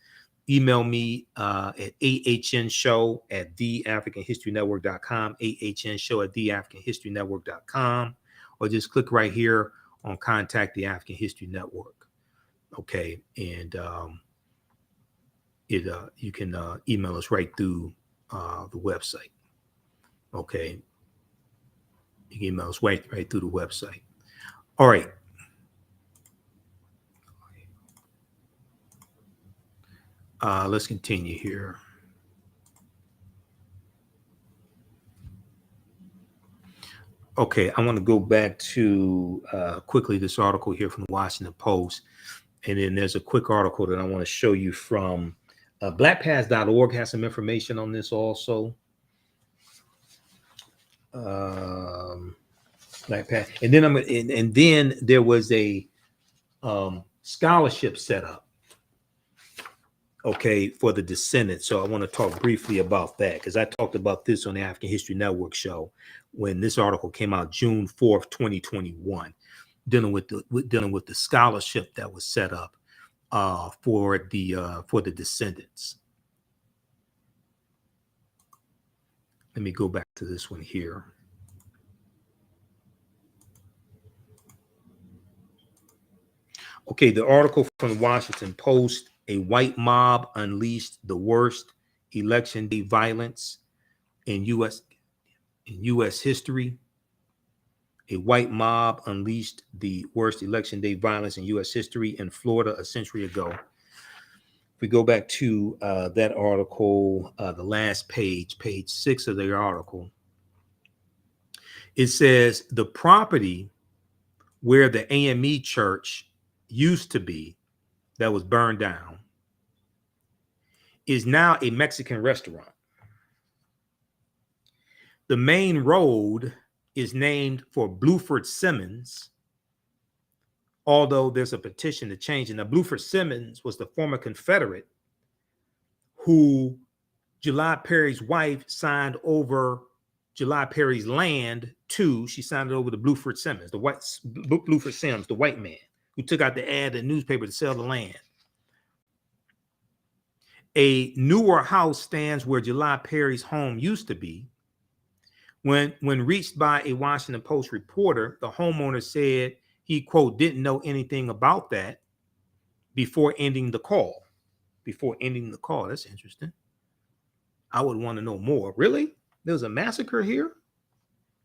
email me at TheAHNShow@TheAfricanHistoryNetwork.com, TheAHNShow@TheAfricanHistoryNetwork.com, or just click right here on Contact the African History Network. Okay, and you can email us right through the website. Okay, you can email us right through the website. All right. Let's continue here. Okay, I want to go back to quickly this article here from the Washington Post. And then there's a quick article that I want to show you from blackpast.org has some information on this also. Blackpast. And then and then there was a scholarship set up, okay, for the descendants. So I want to talk briefly about that because I talked about this on the African History Network show when this article came out June 4th, 2021, dealing with the scholarship that was set up for the descendants. Let me go back to this one here. Okay, the article from the Washington Post, a white mob unleashed the worst election day violence in U.S. history. A white mob unleashed the worst election day violence in U.S. history in Florida a century ago. If we go back to that article, the last page 6 of the article, It says the property where the AME church used to be that was burned down is now a Mexican restaurant. The main road is named for Bluford Simmons, although there's a petition to change it. Now, Bluford Simmons was the former Confederate who July Perry's wife signed over July Perry's land to. She signed it over to Bluford Simmons, Bluford Sims, the white man who took out the ad in the newspaper to sell the land. A newer house stands where July Perry's home used to be. When reached by a Washington Post reporter, the homeowner said he, quote, didn't know anything about that before ending the call. That's interesting. I would want to know more. Really? There was a massacre here?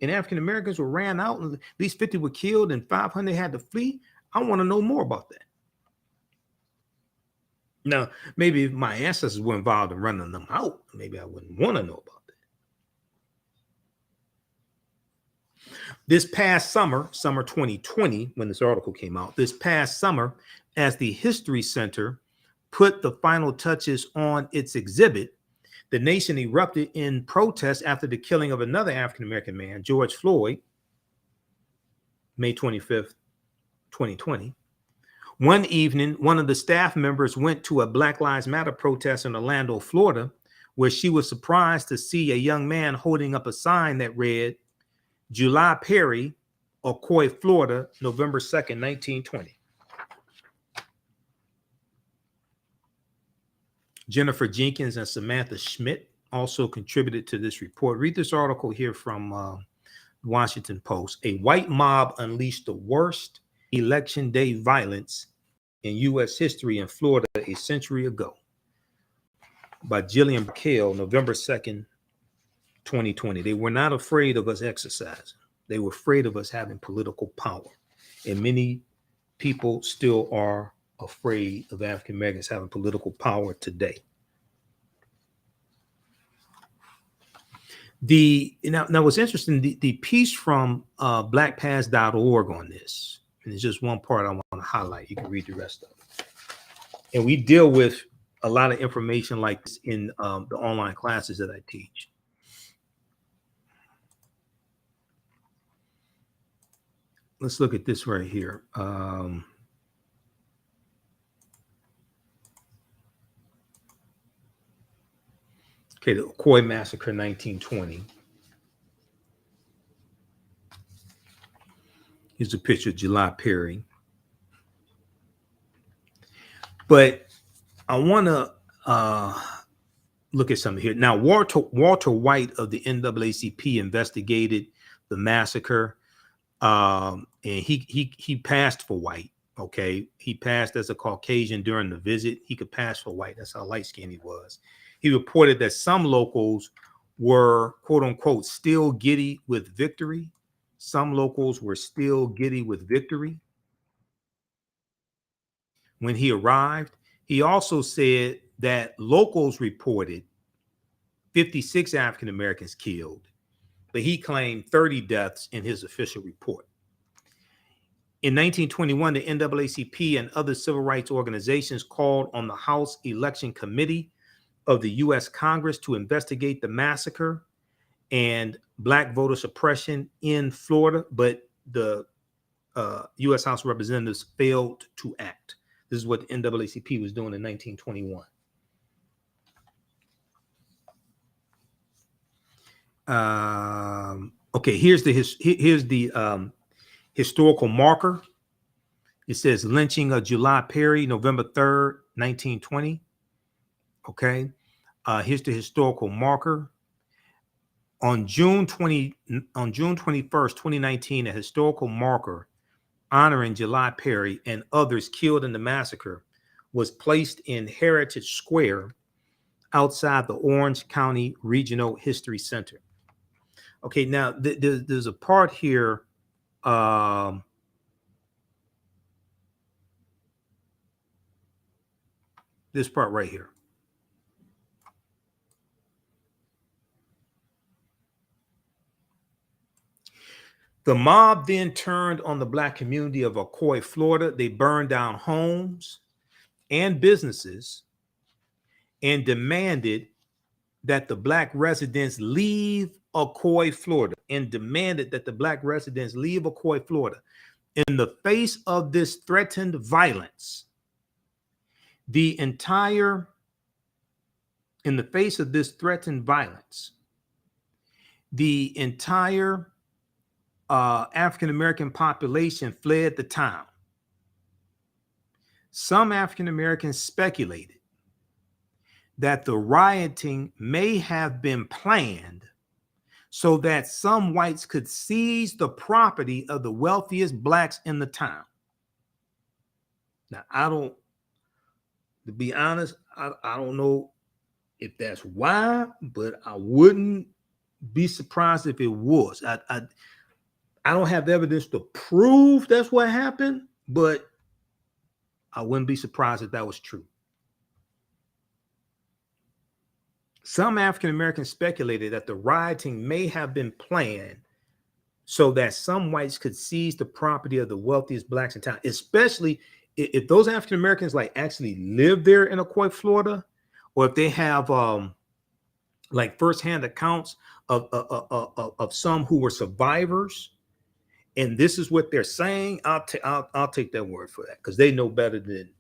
And African Americans were ran out, and at least 50 were killed, and 500 had to flee? I want to know more about that. Now, maybe if my ancestors were involved in running them out, maybe I wouldn't want to know about that. This past summer 2020, when this article came out, this past summer, as the History Center put the final touches on its exhibit, the nation erupted in protest after the killing of another African-American man, George Floyd, May 25th, 2020. One evening, one of the staff members went to a Black Lives Matter protest in Orlando, Florida, where she was surprised to see a young man holding up a sign that read, July Perry, Ocoee, Florida, November 2nd, 1920. Jennifer Jenkins and Samantha Schmidt also contributed to this report. Read this article here from Washington Post. A white mob unleashed the worst election day violence in U.S. history in Florida a century ago, by Jillian Burkell, November 2nd, 2020. They were not afraid of us exercising. They were afraid of us having political power. And many people still are afraid of African Americans having political power today. Now what's interesting, the piece from blackpast.org on this, and it's just one part I want to highlight. You can read the rest of it. And we deal with a lot of information like this in the online classes that I teach. Let's look at this right here. Okay, the Ocoee Massacre, 1920. Here's a picture of July Perry. But I want to look at something here. Now, Walter White of the NAACP investigated the massacre, and he passed for white. Okay, he passed as a Caucasian during the visit. He could pass for white. That's how light-skinned he was. He reported that some locals were, quote unquote, still giddy with victory. Some locals were still giddy with victory when he arrived. He also said that locals reported 56 African Americans killed, but he claimed 30 deaths in his official report. In 1921, the NAACP and other civil rights organizations called on the House Election Committee of the U.S. Congress to investigate the massacre and Black voter suppression in Florida, but the U.S. House of Representatives failed to act. This is what the NAACP was doing in 1921. Okay, here's the historical marker. It says lynching of July Perry, November 3rd, 1920. Okay, here's the historical marker. On June 21st, 2019, a historical marker honoring July Perry and others killed in the massacre was placed in Heritage Square outside the Orange County Regional History Center. Okay, now there's a part here. This part right here. The mob then turned on the Black community of Ocoee, Florida. They burned down homes and businesses and demanded that the Black residents leave Ocoee, Florida, In the face of this threatened violence, the entire African-American population fled the town. Some African-Americans speculated that the rioting may have been planned so that some whites could seize the property of the wealthiest Blacks in the town. Now, to be honest, I don't know if that's why, but I wouldn't be surprised if it was. I don't have evidence to prove that's what happened, but I wouldn't be surprised if that was true. Some African Americans speculated that the rioting may have been planned so that some whites could seize the property of the wealthiest Blacks in town, especially if those African Americans like actually live there in Ocoee, Florida, or if they have like firsthand accounts of some who were survivors, and this is what they're saying. I'll take that word for that, because they know better than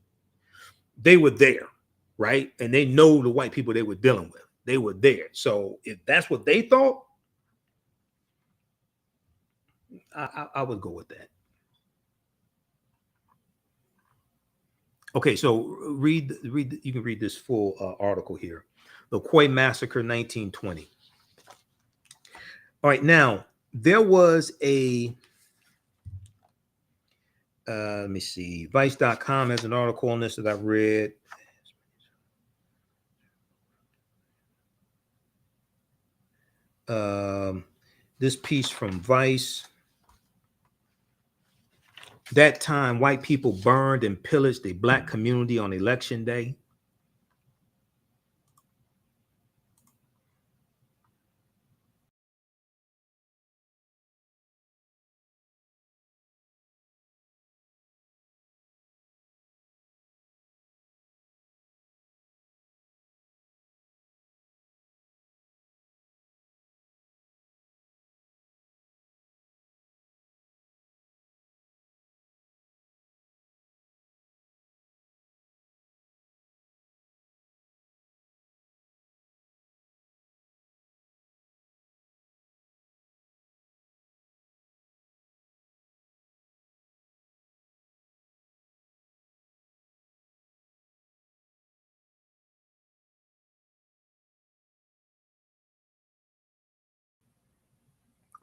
they were there, right? And they know the white people they were dealing with. They were there. So if that's what they thought, I would go with that. Okay, so you can read this full article here. The Ocoee Massacre, 1920. All right, now there was a let me see, Vice.com has an article on this that I read. This piece from Vice. That time, white people burned and pillaged a Black community on Election Day.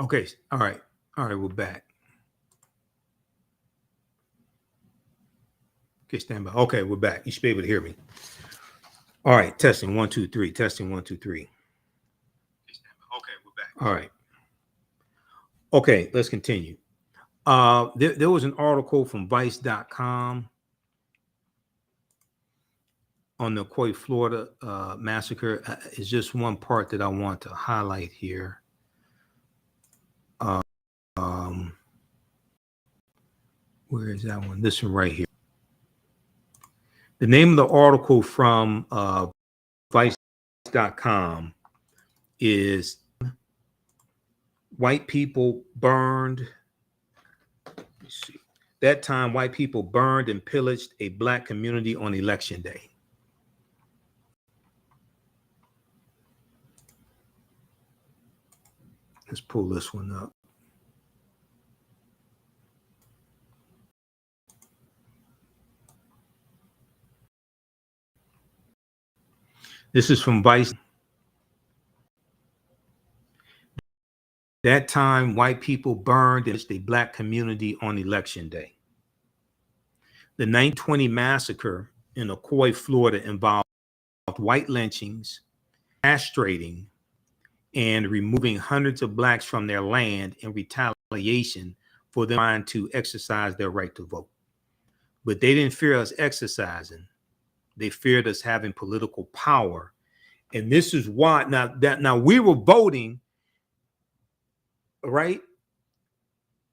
Okay, all right, we're back. Okay, stand by. Okay, we're back. You should be able to hear me. All right, testing 1 2 3. Testing 1 2 3. Okay, we're back. All right. Okay, let's continue. There was an article from Vice.com on the Ocoee, Florida massacre. It's just one part that I want to highlight here. Where is that one? This one right here. The name of the article from Vice.com is White People Burned. Let me see. That time, white people burned and pillaged a Black community on Election Day. Let's pull this one up. This is from Vice. That time, white people burned and pillaged a Black community on Election Day. The 1920 massacre in Ocoee, Florida involved white lynchings, castrating, and removing hundreds of Blacks from their land in retaliation for them trying to exercise their right to vote. But they didn't fear us exercising. They feared us having political power. And this is why now we were voting, right?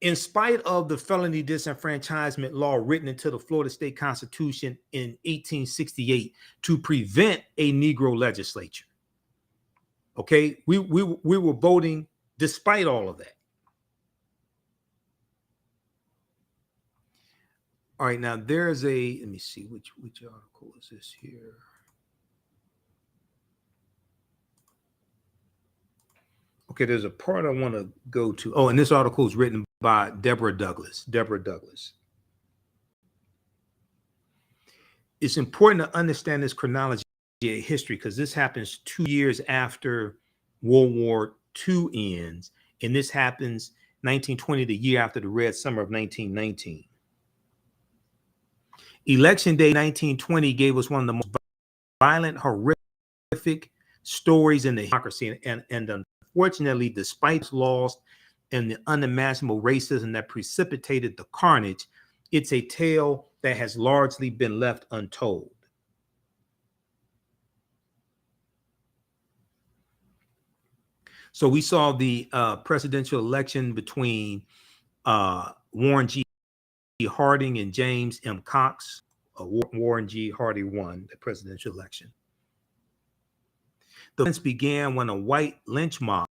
In spite of the felony disenfranchisement law written into the Florida State Constitution in 1868 to prevent a Negro legislature. Okay, we were voting despite all of that. All right, now there's a, let me see, which article is this here? Okay, there's a part I want to go to. Oh, and this article is written by Deborah Douglas. It's important to understand this chronology of history because this happens 2 years after World War II ends, and this happens 1920, the year after the Red Summer of 1919. Election Day 1920 gave us one of the most violent, horrific stories in the democracy, and unfortunately, despite laws and the unimaginable racism that precipitated the carnage, it's a tale that has largely been left untold. So we saw the presidential election between Warren G. Harding and James M. Cox. Warren G. Harding won the presidential election. The events began when a white lynch mob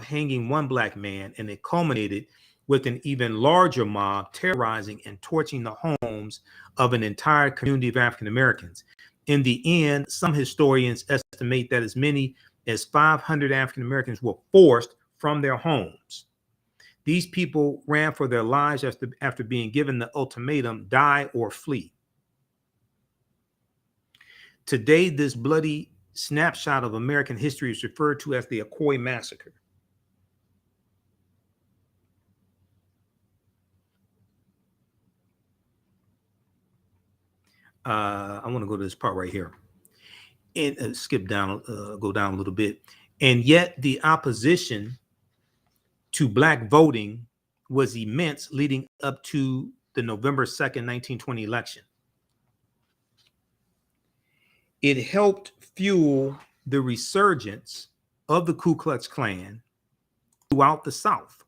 hanging one black man, and it culminated with an even larger mob terrorizing and torching the homes of an entire community of African Americans. In the end, some historians estimate that as many as 500 African Americans were forced from their homes. These people ran for their lives after being given the ultimatum, die or flee. Today, this bloody snapshot of American history is referred to as the Ocoee Massacre. I want to go to this part right here and go down a little bit. And yet the opposition to black voting was immense leading up to the November 2nd, 1920 election. It helped fuel the resurgence of the Ku Klux Klan throughout the South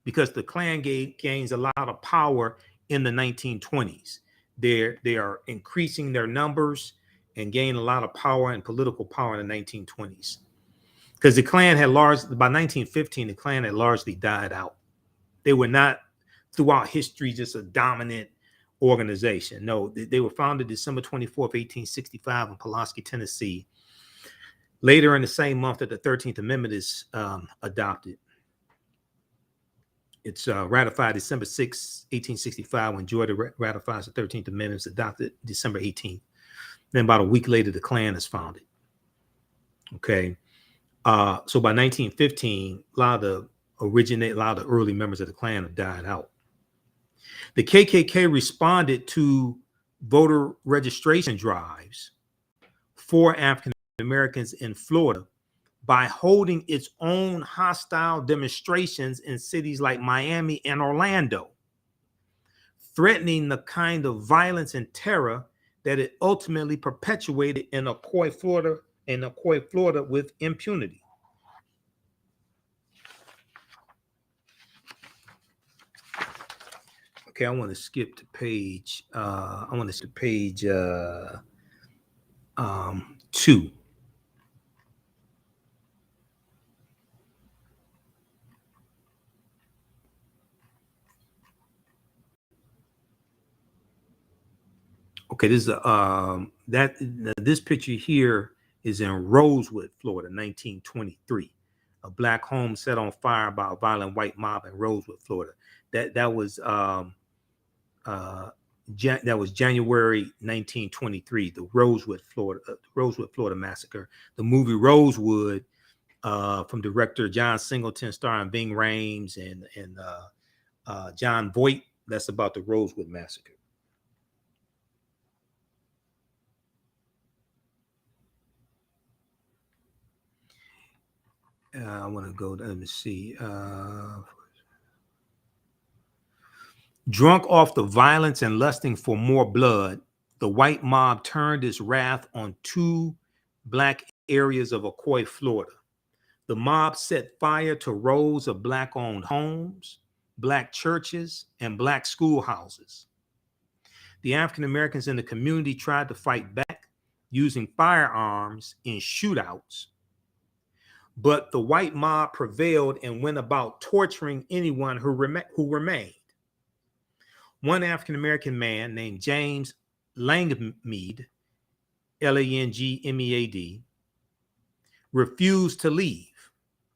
because the Klan gains a lot of power in the 1920s. They are increasing their numbers and gain a lot of power and political power in the 1920s. Because the Klan had by 1915, the Klan had largely died out. They were not throughout history just a dominant organization. No, they were founded December 24th, 1865 in Pulaski, Tennessee. Later in the same month that the 13th Amendment is adopted. It's ratified December 6, 1865, when Georgia ratifies the 13th Amendment. It's adopted December 18th. Then about a week later, the Klan is founded. Okay. So by 1915, a lot of the early members of the Klan have died out. The KKK responded to voter registration drives for African Americans in Florida by holding its own hostile demonstrations in cities like Miami and Orlando, threatening the kind of violence and terror that it ultimately perpetuated in Ocoee, Florida, with impunity. Okay, I want to skip to page. Page 2. Okay, this picture here is in Rosewood, Florida, 1923. A black home set on fire by a violent white mob in Rosewood, Florida. That was January 1923. The Rosewood, Florida massacre. The movie Rosewood, from director John Singleton, starring Ving Rhames and John Voight. That's about the Rosewood massacre. I want to go, let me see. Drunk off the violence and lusting for more blood, the white mob turned its wrath on 2 black areas of Ocoee, Florida. The mob set fire to rows of Black-owned homes, Black churches, and Black schoolhouses. The African Americans in the community tried to fight back using firearms in shootouts, but the white mob prevailed and went about torturing anyone who remained. One African American man named James Langmead, Langmead, refused to leave.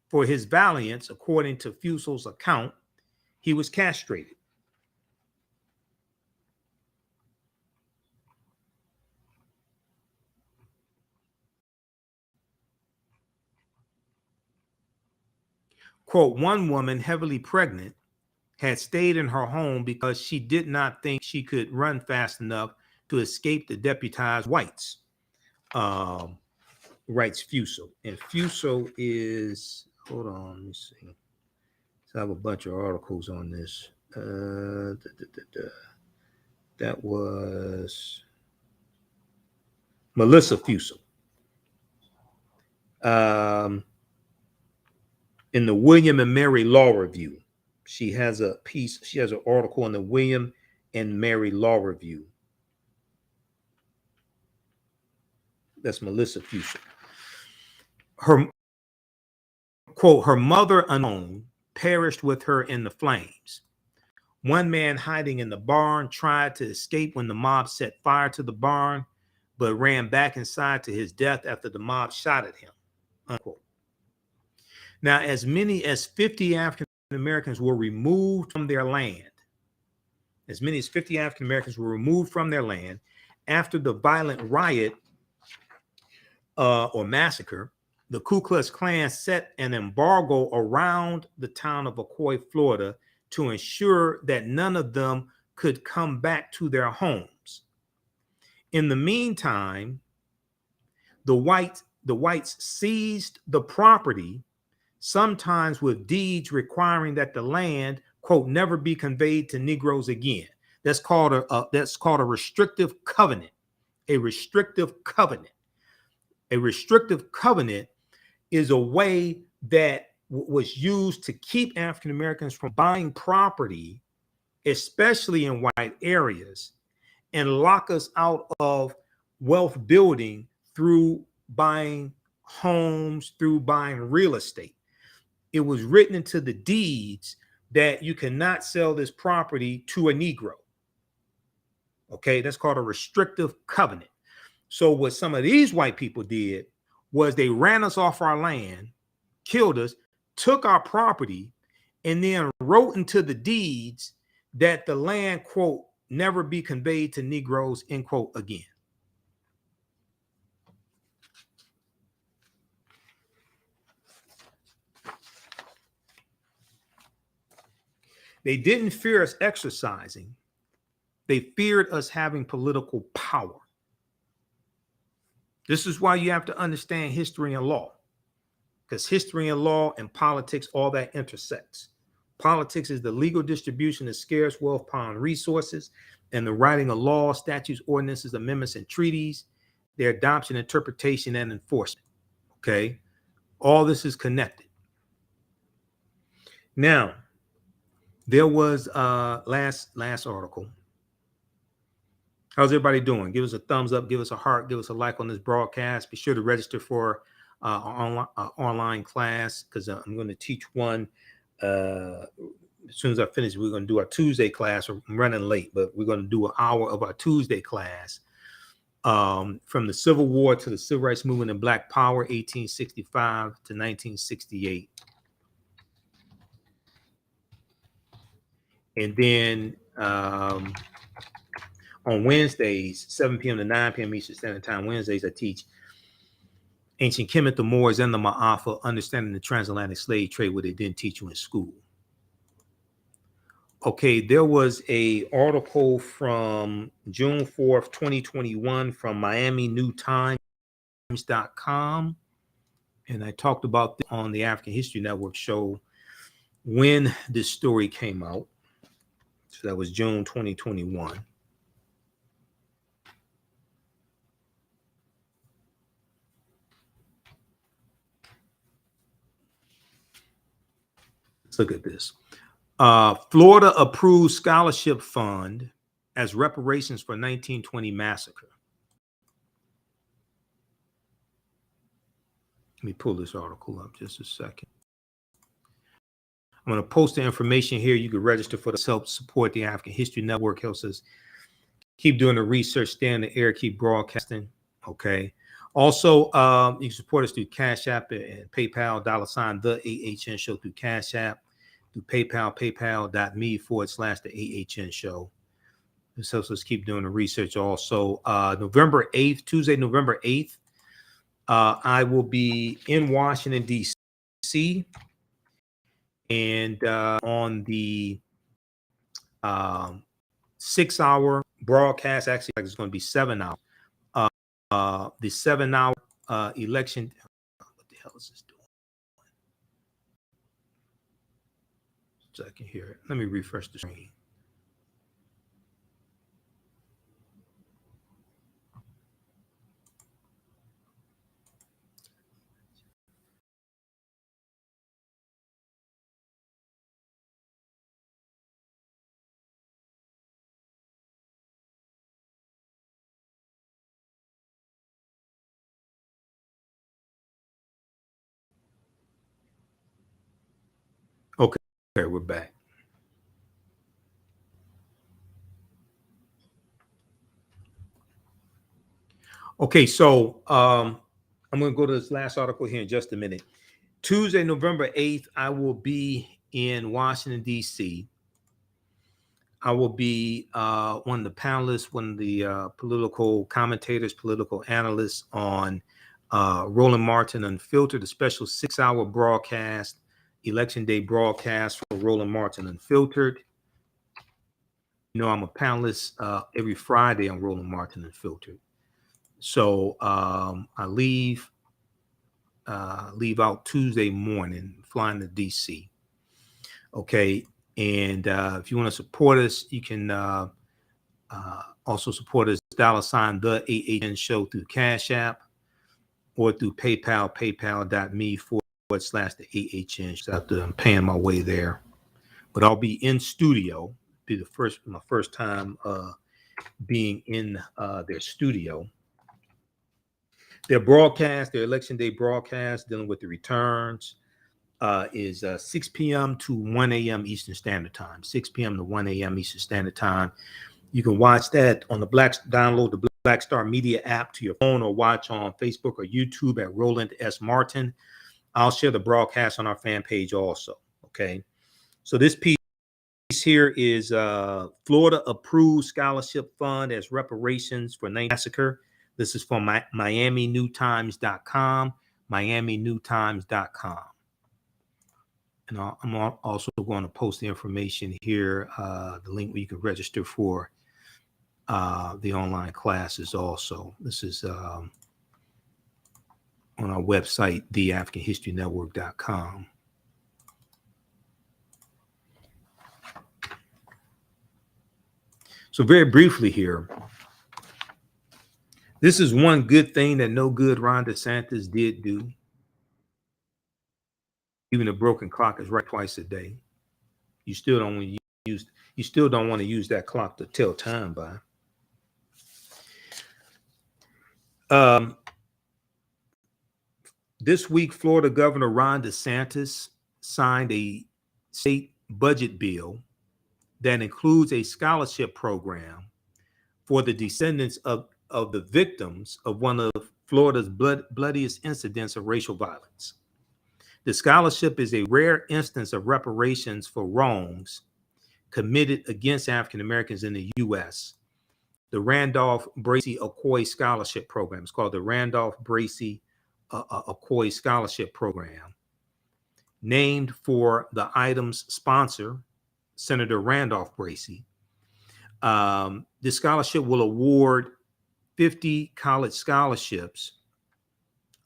For his valiance, according to Fusel's account, he was castrated. Quote, one woman, heavily pregnant, had stayed in her home because she did not think she could run fast enough to escape the deputized whites, writes Fusel. And Fusel is, hold on, let me see. So I have a bunch of articles on this. That was Melissa Fusel. In the William and Mary Law Review. She has a piece, she has an article in the William and Mary Law Review. That's Melissa Fusel. Her, quote, her mother unknown perished with her in the flames. One man hiding in the barn tried to escape when the mob set fire to the barn, but ran back inside to his death after the mob shot at him, unquote. Now, as many as 50 African Americans were removed from their land. As many as 50 African Americans were removed from their land after the violent riot or massacre. The Ku Klux Klan set an embargo around the town of Ocoee, Florida, to ensure that none of them could come back to their homes. In the meantime, the whites seized the property, sometimes with deeds requiring that the land, quote, never be conveyed to Negroes again. That's called a restrictive covenant. A restrictive covenant. A restrictive covenant is a way that was used to keep African Americans from buying property, especially in white areas, and lock us out of wealth building through buying homes, through buying real estate. It was written into the deeds that you cannot sell this property to a Negro. Okay, that's called a restrictive covenant. So what some of these white people did was they ran us off our land, killed us, took our property, and then wrote into the deeds that the land, quote, never be conveyed to Negroes, end quote, again. They didn't fear us exercising. They feared us having political power. This is why you have to understand history and law, because history and law and politics, all that intersects. Politics is the legal distribution of scarce wealth, power, and resources, and the writing of laws, statutes, ordinances, amendments, and treaties, their adoption, interpretation, and enforcement. Okay, all this is connected. Now, there was last article. How's everybody doing? Give us a thumbs up, give us a heart, give us a like on this broadcast. Be sure to register for our online class, because I'm going to teach one. As soon as I finish, we're going to do our Tuesday class. I'm running late, but we're going to do an hour of our Tuesday class from the Civil War to the Civil Rights Movement and Black Power, 1865 to 1968. And then on Wednesdays, 7 p.m. to 9 p.m. Eastern Standard Time, Wednesdays, I teach Ancient Kemet, the Moors, and the Ma'afa, understanding the transatlantic slave trade, what they didn't teach you in school. Okay, there was a article from June 4th, 2021 from MiamiNewTimes.com, and I talked about this on the African History Network show when this story came out. So that was June 2021. Let's look at this. Florida approved scholarship fund as reparations for 1920 massacre. Let me pull this article up just a second. I'm going to post the information here. You can register for the help support the African History Network. Helps us keep doing the research, stay in the air, keep broadcasting. Okay. Also, you can support us through Cash App and PayPal, $ TheAHNShow through Cash App, through PayPal, paypal.me/TheAHNShow. This helps us keep doing the research. Also, November 8th, Tuesday, November 8th, I will be in Washington, D.C. and on the 6-hour broadcast, actually, it's going to be 7 hours. The 7-hour election. What the hell is this doing? So I can hear it. Let me refresh the screen. Okay, we're back. Okay, so I'm going to go to this last article here in just a minute. Tuesday, November 8th, I will be in Washington, D.C. I will be one of the panelists, one of the political commentators, political analysts on Roland Martin Unfiltered, a special 6-hour broadcast, Election Day broadcast for Roland Martin Unfiltered. You know, I'm a panelist every Friday on Roland Martin Unfiltered. So I leave out Tuesday morning, flying to DC. Okay, and if you want to support us, you can also support us $ TheAHNShow through Cash App or through PayPal, paypal.me/TheAHN. After I'm paying my way there, but I'll be in studio. Be my first time being in their studio. Their broadcast, their election day broadcast, dealing with the returns, is 6 p.m. to 1 a.m. Eastern Standard Time. 6 p.m. to 1 a.m. Eastern Standard Time. You can watch that on download the Black Star Media app to your phone, or watch on Facebook or YouTube at Roland S. Martin. I'll share the broadcast on our fan page also. Okay. So this piece here is Florida approved scholarship fund as reparations for Massacre. This is from MiamiNewTimes.com, MiamiNewTimes.com. And I'm also going to post the information here, the link where you can register for the online classes also. This is on our website, TheAfricanHistoryNetwork.com. So very briefly here, this is one good thing that no good Ron DeSantis did do. Even a broken clock is right twice a day. You still don't want to use that clock to tell time by. This week, Florida Governor Ron DeSantis signed a state budget bill that includes a scholarship program for the descendants of the victims of one of Florida's bloodiest incidents of racial violence. The scholarship is a rare instance of reparations for wrongs committed against African Americans in the U.S. The Randolph Bracy Ocoee Scholarship Program. It's called the Randolph Bracy Ocoee Scholarship Program, named for the item's sponsor, Senator Randolph Bracy. This scholarship will award 50 college scholarships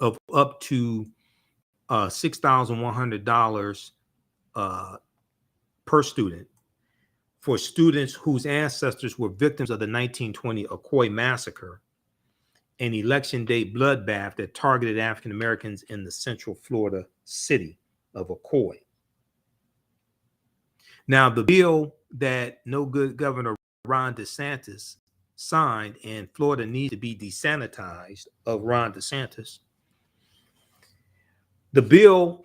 of up to $6,100 per student for students whose ancestors were victims of the 1920 Ocoee Massacre, an election day bloodbath that targeted African Americans in the central Florida city of Ocoee. Now, the bill that no good Governor Ron DeSantis signed, and Florida needs to be desanitized of Ron DeSantis. The bill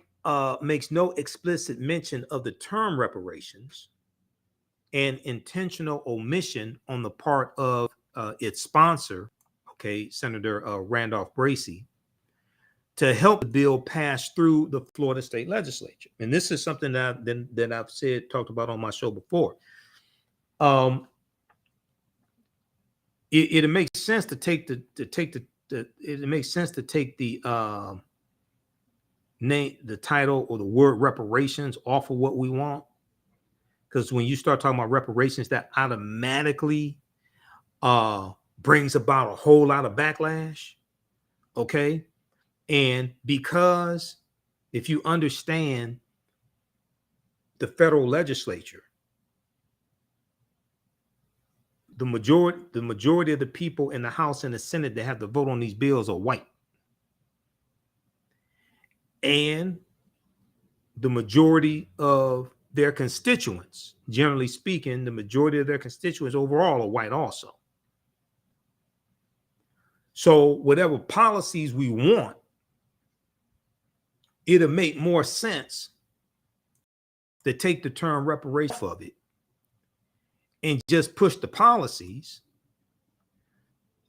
makes no explicit mention of the term reparations and intentional omission on the part of its sponsor, okay, Senator Randolph Bracey, to help the bill pass through the Florida state legislature. And this is something that I've talked about on my show before. It makes sense to take the name, the title, or the word reparations off of what we want, because when you start talking about reparations, that automatically brings about a whole lot of backlash. Okay. And because if you understand the federal legislature, the majority of the people in the House and the Senate that have to vote on these bills are white. And the majority of their constituents, generally speaking, the majority of their constituents overall are white also. So whatever policies we want, it'll make more sense to take the term reparations of it and just push the policies,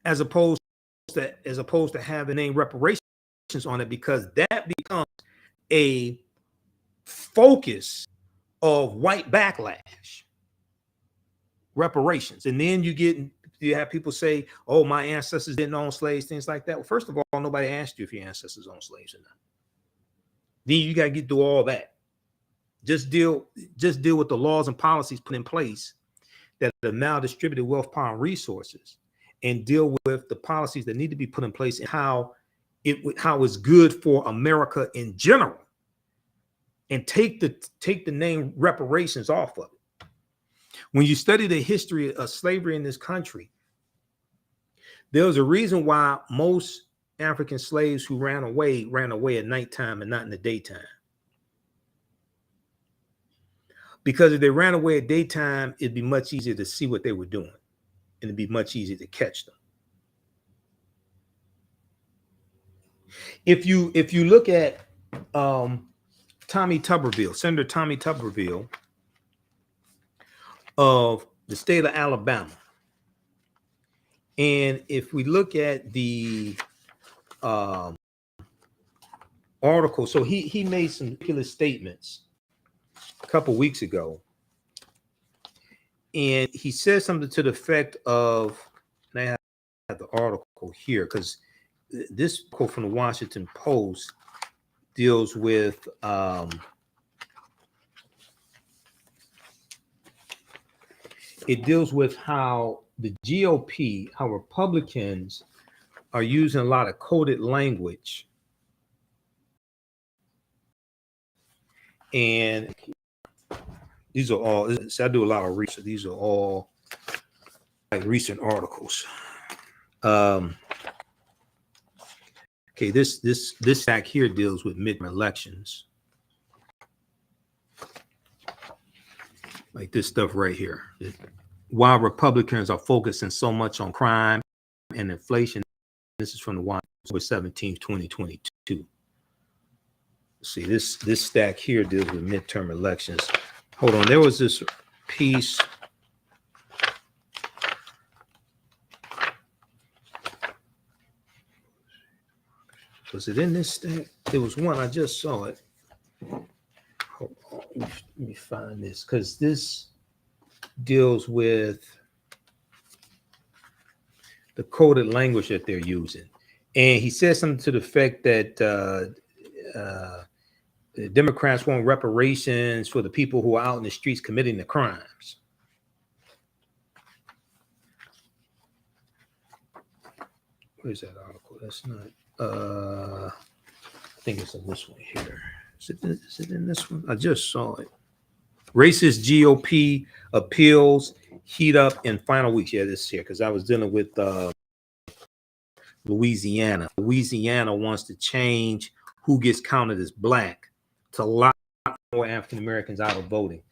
as opposed to having the name reparations on it, because that becomes a focus of white backlash. Reparations. And then you have people say, oh, my ancestors didn't own slaves, things like that. Well, first of all, nobody asked you if your ancestors owned slaves or not. Then you got to get through all that. Just deal with the laws and policies put in place that have now distributed wealth, power, and resources, and deal with the policies that need to be put in place and how it's good for America in general, and take the name reparations off of it. When you study the history of slavery in this country, there was a reason why most African slaves who ran away at nighttime and not in the daytime. Because if they ran away at daytime, it'd be much easier to see what they were doing, and it'd be much easier to catch them. If you look at Tommy Tuberville, Senator Tommy Tuberville of the state of Alabama, and if we look at the article, so he made some ridiculous statements a couple weeks ago, and he said something to the effect of, and I have the article here because this quote from the Washington Post deals with it deals with how the GOP, how Republicans are using a lot of coded language, and these are all, I do a lot of research. These are all like recent articles. Okay, this stack here deals with midterm elections. Like this stuff right here. Why Republicans are focusing so much on crime and inflation. This is from the October 17th, 2022. See, this stack here deals with midterm elections. Hold on, there was this piece. Was it in this stack? There was one, I just saw it. Hold on, let me find this, because this deals with the coded language that they're using. And he said something to the effect that the Democrats want reparations for the people who are out in the streets committing the crimes. Where's that article? That's not, I think it's in this one here. Is it in this one? I just saw it. Racist GOP appeals heat up in final weeks. Yeah, this here, because I was dealing with Louisiana. Louisiana wants to change who gets counted as black to lock more African Americans out of voting.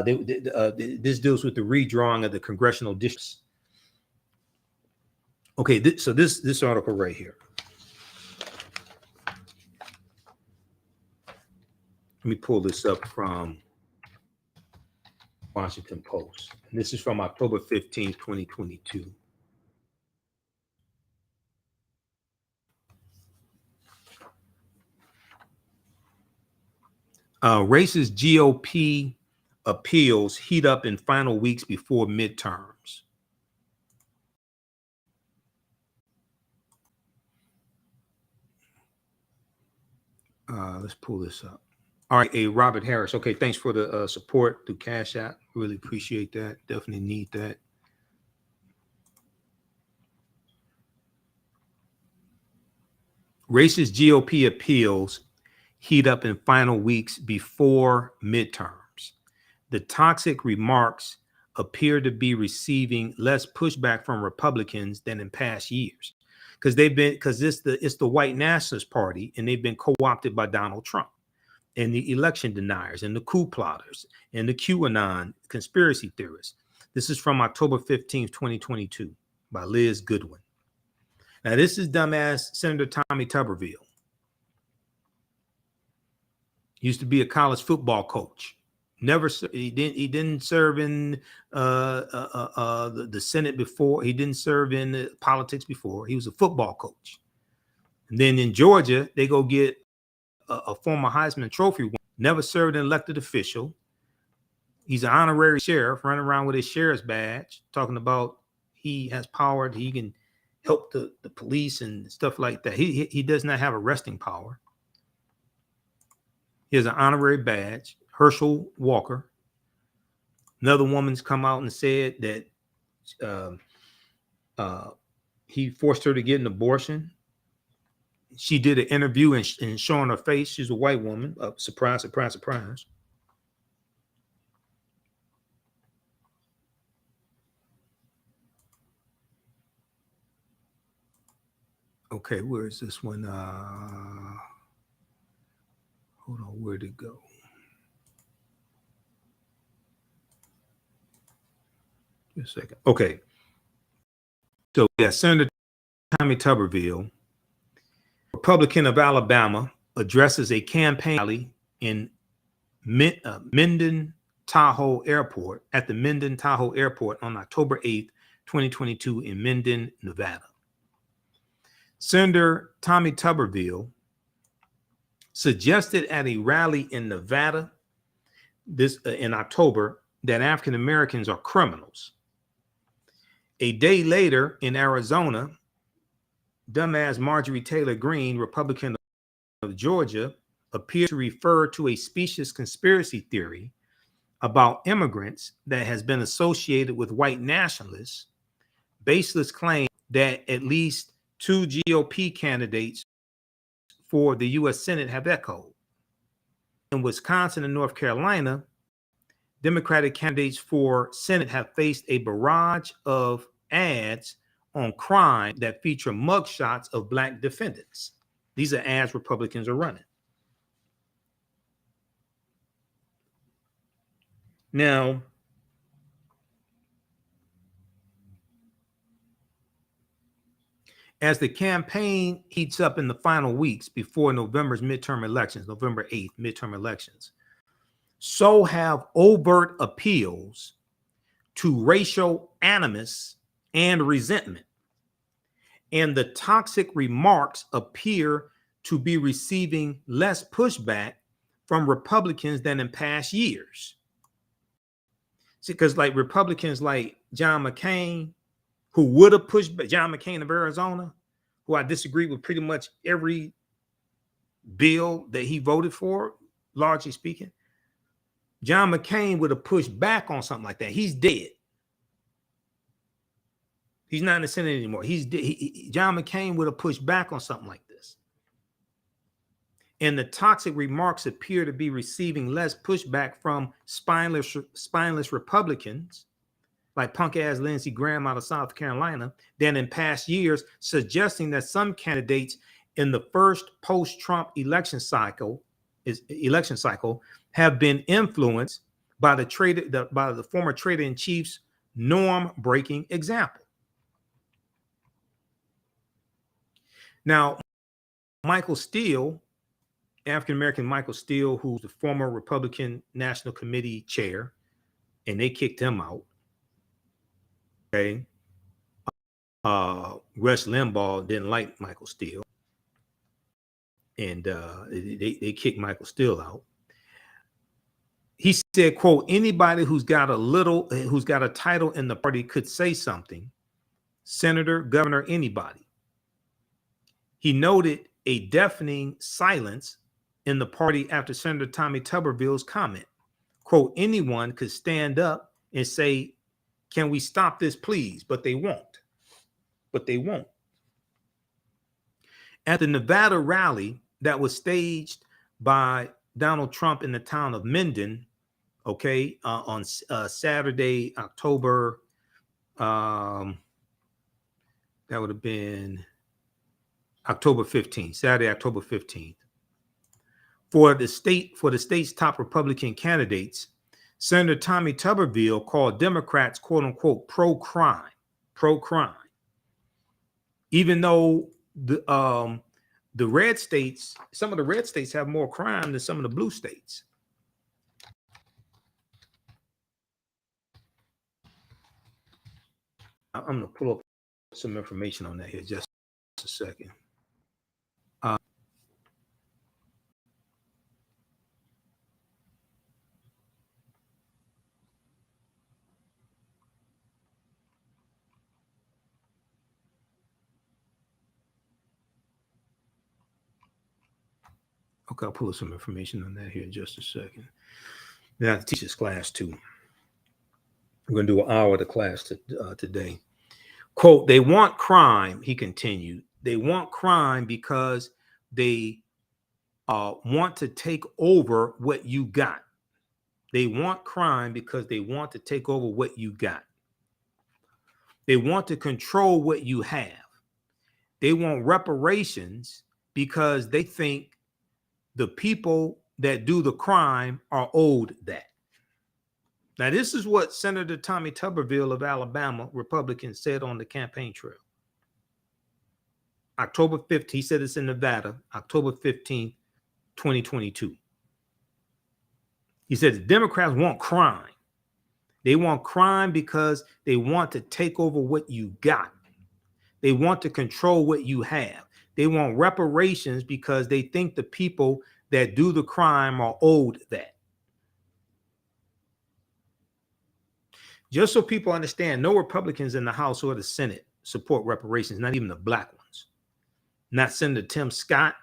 This deals with the redrawing of the congressional districts. Okay, so this article right here. Let me pull this up from Washington Post. And this is from October 15th, 2022. Racist GOP appeals heat up in final weeks before midterms. Let's pull this up. All right, Robert Harris. Okay, thanks for the support through Cash App. Really appreciate that. Definitely need that. Racist GOP appeals heat up in final weeks before midterms. The toxic remarks appear to be receiving less pushback from Republicans than in past years, because it's the white nationalist party, and they've been co-opted by Donald Trump and the election deniers and the coup plotters and the QAnon conspiracy theorists. This is from October 15th, 2022 by Liz Goodwin. Now, this is dumbass Senator Tommy Tuberville. Used to be a college football coach. He didn't serve in the Senate before. He didn't serve in politics before. He was a football coach. And then in Georgia, they go get a former Heisman Trophy winner, never served an elected official. He's an honorary sheriff running around with his sheriff's badge, talking about he has power, he can help the police and stuff like that. He does not have arresting power. He has an honorary badge. Herschel Walker. Another woman's come out and said that he forced her to get an abortion. She did an interview and showing her face. She's a white woman. Surprise, surprise, surprise. Okay, where is this one? Hold on, where'd it go? Just a second. Okay. So, yeah, Senator Tommy Tuberville, Republican of Alabama, addresses a campaign rally in Minden Tahoe Airport, at the Minden Tahoe Airport on October 8th, 2022 in Minden, Nevada. Senator Tommy Tuberville suggested at a rally in Nevada in October that African Americans are criminals. A day later in Arizona, dumbass Marjorie Taylor Greene, Republican of Georgia, appeared to refer to a specious conspiracy theory about immigrants that has been associated with white nationalists, baseless claim that at least 2 GOP candidates for the U.S. Senate have echoed. In Wisconsin and North Carolina, Democratic candidates for Senate have faced a barrage of ads on crime that feature mugshots of Black defendants. These are ads Republicans are running. Now, as the campaign heats up in the final weeks before November's midterm elections, November 8th, midterm elections, so have overt appeals to racial animus and resentment. And the toxic remarks appear to be receiving less pushback from Republicans than in past years. See, because like Republicans like John McCain, who would have pushed back, John McCain of Arizona, who I disagree with pretty much every bill that he voted for, largely speaking. John McCain would have pushed back on something like that. He's dead. He's not in the Senate anymore. He's dead. John McCain would have pushed back on something like this. And the toxic remarks appear to be receiving less pushback from spineless Republicans like punk-ass Lindsey Graham out of South Carolina than in past years, suggesting that some candidates in the first post-Trump election cycle have been influenced by the former trader-in-chief's norm-breaking example. Now, Michael Steele, African-American Michael Steele, who's the former Republican National Committee chair, and they kicked him out. Okay. Rush Limbaugh didn't like Michael Steele, and they kicked Michael Steele out. He said, quote, anybody who's got a title in the party could say something. Senator, governor, anybody. He noted a deafening silence in the party after Senator Tommy Tuberville's comment. Quote, anyone could stand up and say, can we stop this, please? But they won't. At the Nevada rally that was staged by Donald Trump in the town of Minden, okay, on Saturday, October, that would have been October 15th, Saturday, October 15th. For the state's top Republican candidates, Senator Tommy Tuberville called Democrats, quote unquote, pro-crime, even though the red states, some of the red states have more crime than some of the blue states. I'm going to pull up some information on that here just a second. Okay, I'll pull up some information on that here in just a second. Then I have to teach this class too. I'm going to do an hour of the class today. Quote, they want crime, he continued. They want crime because they want to take over what you got. They want crime because they want to take over what you got. They want to control what you have. They want reparations because they think the people that do the crime are owed that. Now, this is what Senator Tommy Tuberville of Alabama, Republican, said on the campaign trail. October 15th, he said it's in Nevada, October 15th, 2022. He said the Democrats want crime. They want crime because they want to take over what you got. They want to control what you have. They want reparations because they think the people that do the crime are owed that. Just so people understand, no Republicans in the House or the Senate support reparations, not even the black ones. Not Senator Tim Scott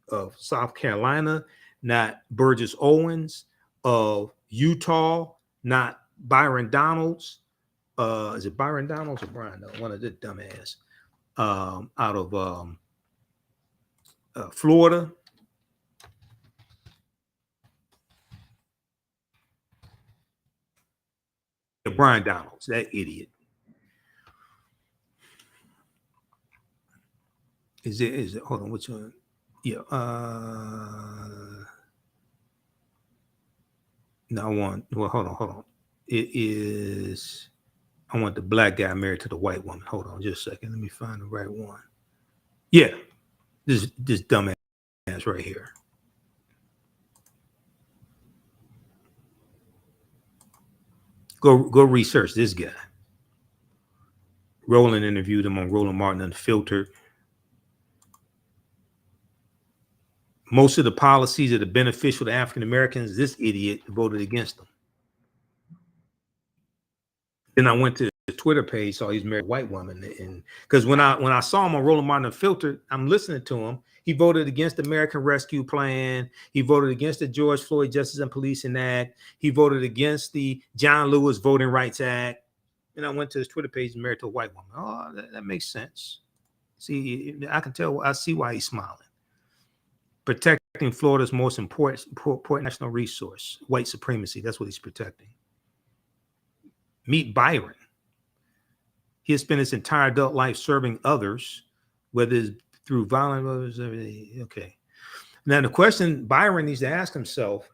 of South Carolina, not Burgess Owens of Utah, not Byron Donalds. Is it Byron Donalds or Brian? No, one of the dumbass out of Florida. Brian Donalds, that idiot. Is it hold on, which one? Yeah. No, hold on. It is, I want the black guy married to the white woman. Hold on just a second. Let me find the right one. Yeah. This dumbass right here. Go research this guy. Roland interviewed him on Roland Martin Unfiltered. Most of the policies that are beneficial to African Americans, this idiot voted against them. Then I went to his Twitter page, saw he's married a white woman, and because when I saw him on Roland Martin Unfiltered, I'm listening to him. He voted against the American Rescue Plan. He voted against the George Floyd Justice and Policing Act. He voted against the John Lewis Voting Rights Act. And I went to his Twitter page, married to a white woman. Oh, that makes sense. See, I can tell. I see why he's smiling. Protecting Florida's most important national resource, white supremacy. That's what he's protecting. Meet Byron. He has spent his entire adult life serving others, whether it's through violence. Okay. Now the question Byron needs to ask himself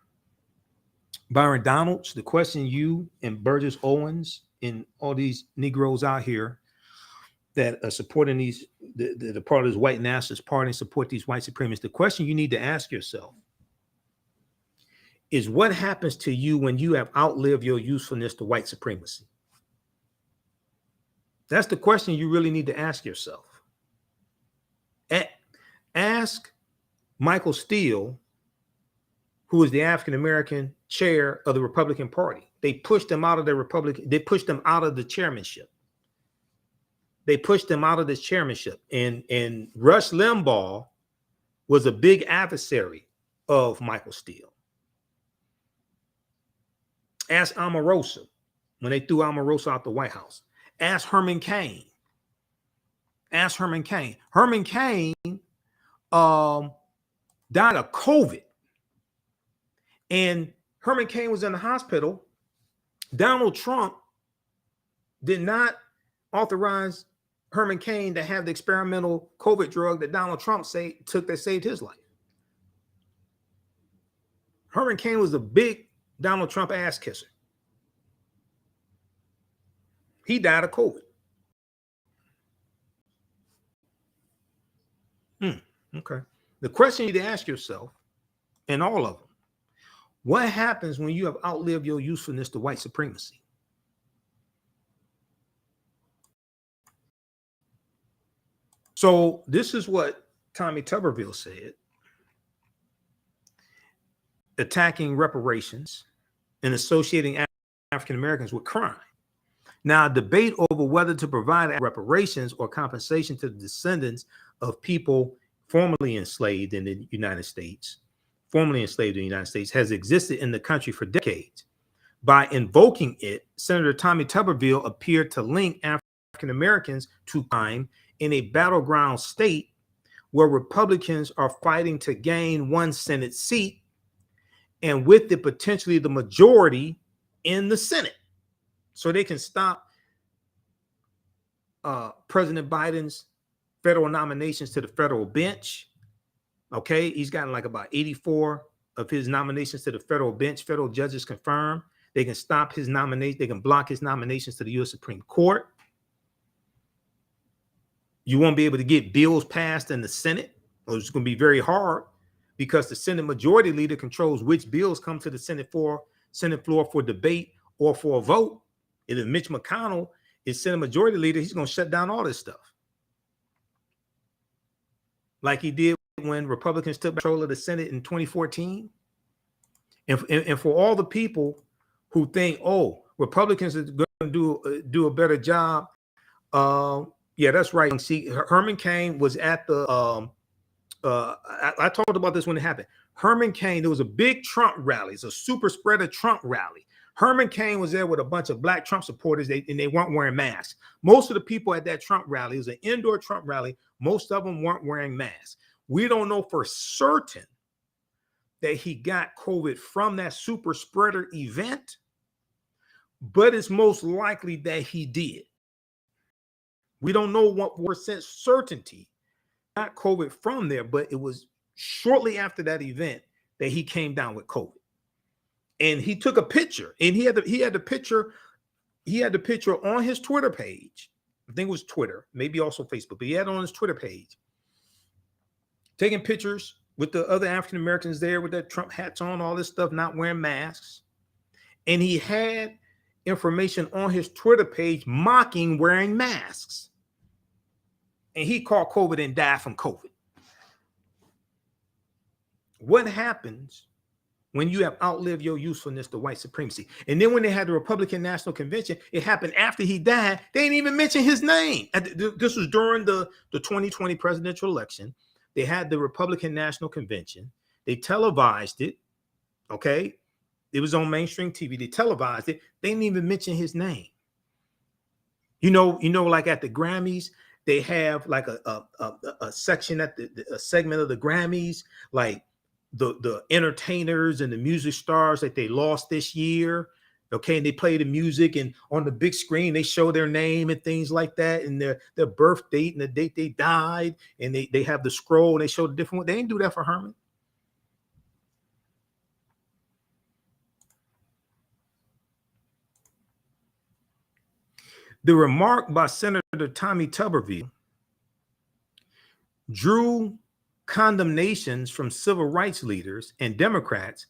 Byron Donalds, the question you and Burgess Owens and all these Negroes out here that are supporting these, the part of this white nationalist party and support these white supremacists, the question you need to ask yourself is what happens to you when you have outlived your usefulness to white supremacy? That's the question you really need to ask yourself. Ask Michael Steele, who is the African-American chair of the Republican Party. They pushed him out of the Republican, they pushed him out of the chairmanship. They pushed him out of this chairmanship. And Rush Limbaugh was a big adversary of Michael Steele. Ask Omarosa when they threw Omarosa out the White House. Ask Herman Cain. Ask Herman Cain. Herman Cain died of COVID. And Herman Cain was in the hospital. Donald Trump did not authorize Herman Cain to have the experimental COVID drug that Donald Trump took that saved his life. Herman Cain was a big Donald Trump ass kisser. He died of COVID. Okay. The question you need to ask yourself, and all of them, what happens when you have outlived your usefulness to white supremacy? So this is what Tommy Tuberville said, attacking reparations and associating African Americans with crime. Now, a debate over whether to provide reparations or compensation to the descendants of people formerly enslaved in the United States, has existed in the country for decades. By invoking it, Senator Tommy Tuberville appeared to link African Americans to crime in a battleground state where Republicans are fighting to gain one Senate seat, and with it potentially the majority in the Senate, so they can stop President Biden's federal nominations to the federal bench. Okay, he's gotten like about 84 of his nominations to the federal bench. Federal judges confirm. They can stop his nomination. They can block his nominations to the U.S. Supreme Court. You won't be able to get bills passed in the Senate. It's going to be very hard because the Senate majority leader controls which bills come to the Senate floor for debate or for a vote. And if Mitch McConnell is Senate majority leader, he's going to shut down all this stuff, like he did when Republicans took control of the Senate in 2014. And for all the people who think, oh, Republicans are going to do a better job, yeah, that's right. See, Herman Cain was at the I talked about this when it happened. Herman Cain, there was a big Trump rally. It's a super spreader Trump rally. Herman Cain was there with a bunch of black Trump supporters, and they weren't wearing masks. Most of the people at that Trump rally, it was an indoor Trump rally, most of them weren't wearing masks. We don't know for certain that he got COVID from that super spreader event, but it's most likely that he did. We don't know what percent certainty got COVID from there, but it was shortly after that event that he came down with COVID. And he took a picture, and he had the picture on his Twitter page. I think it was Twitter, maybe also Facebook, but he had it on his Twitter page, taking pictures with the other African Americans there with their Trump hats on, all this stuff, not wearing masks. And he had information on his Twitter page mocking wearing masks. And he caught COVID and died from COVID. What happens when you have outlived your usefulness to white supremacy? And then when they had the Republican National Convention, it happened after he died. They didn't even mention his name. This was during the 2020 presidential election. They had the Republican National Convention. They televised it. Okay. It was on mainstream TV. They televised it. They didn't even mention his name. You know, like at the Grammys, they have like a section at a segment of the Grammys, like the entertainers and the music stars that they lost this year. Okay, and they play the music, and on the big screen they show their name and things like that, and their birth date and the date they died, and they have the scroll and they show the different one. They didn't do that for Herman. The remark by Senator Tommy Tuberville drew condemnations from civil rights leaders and Democrats,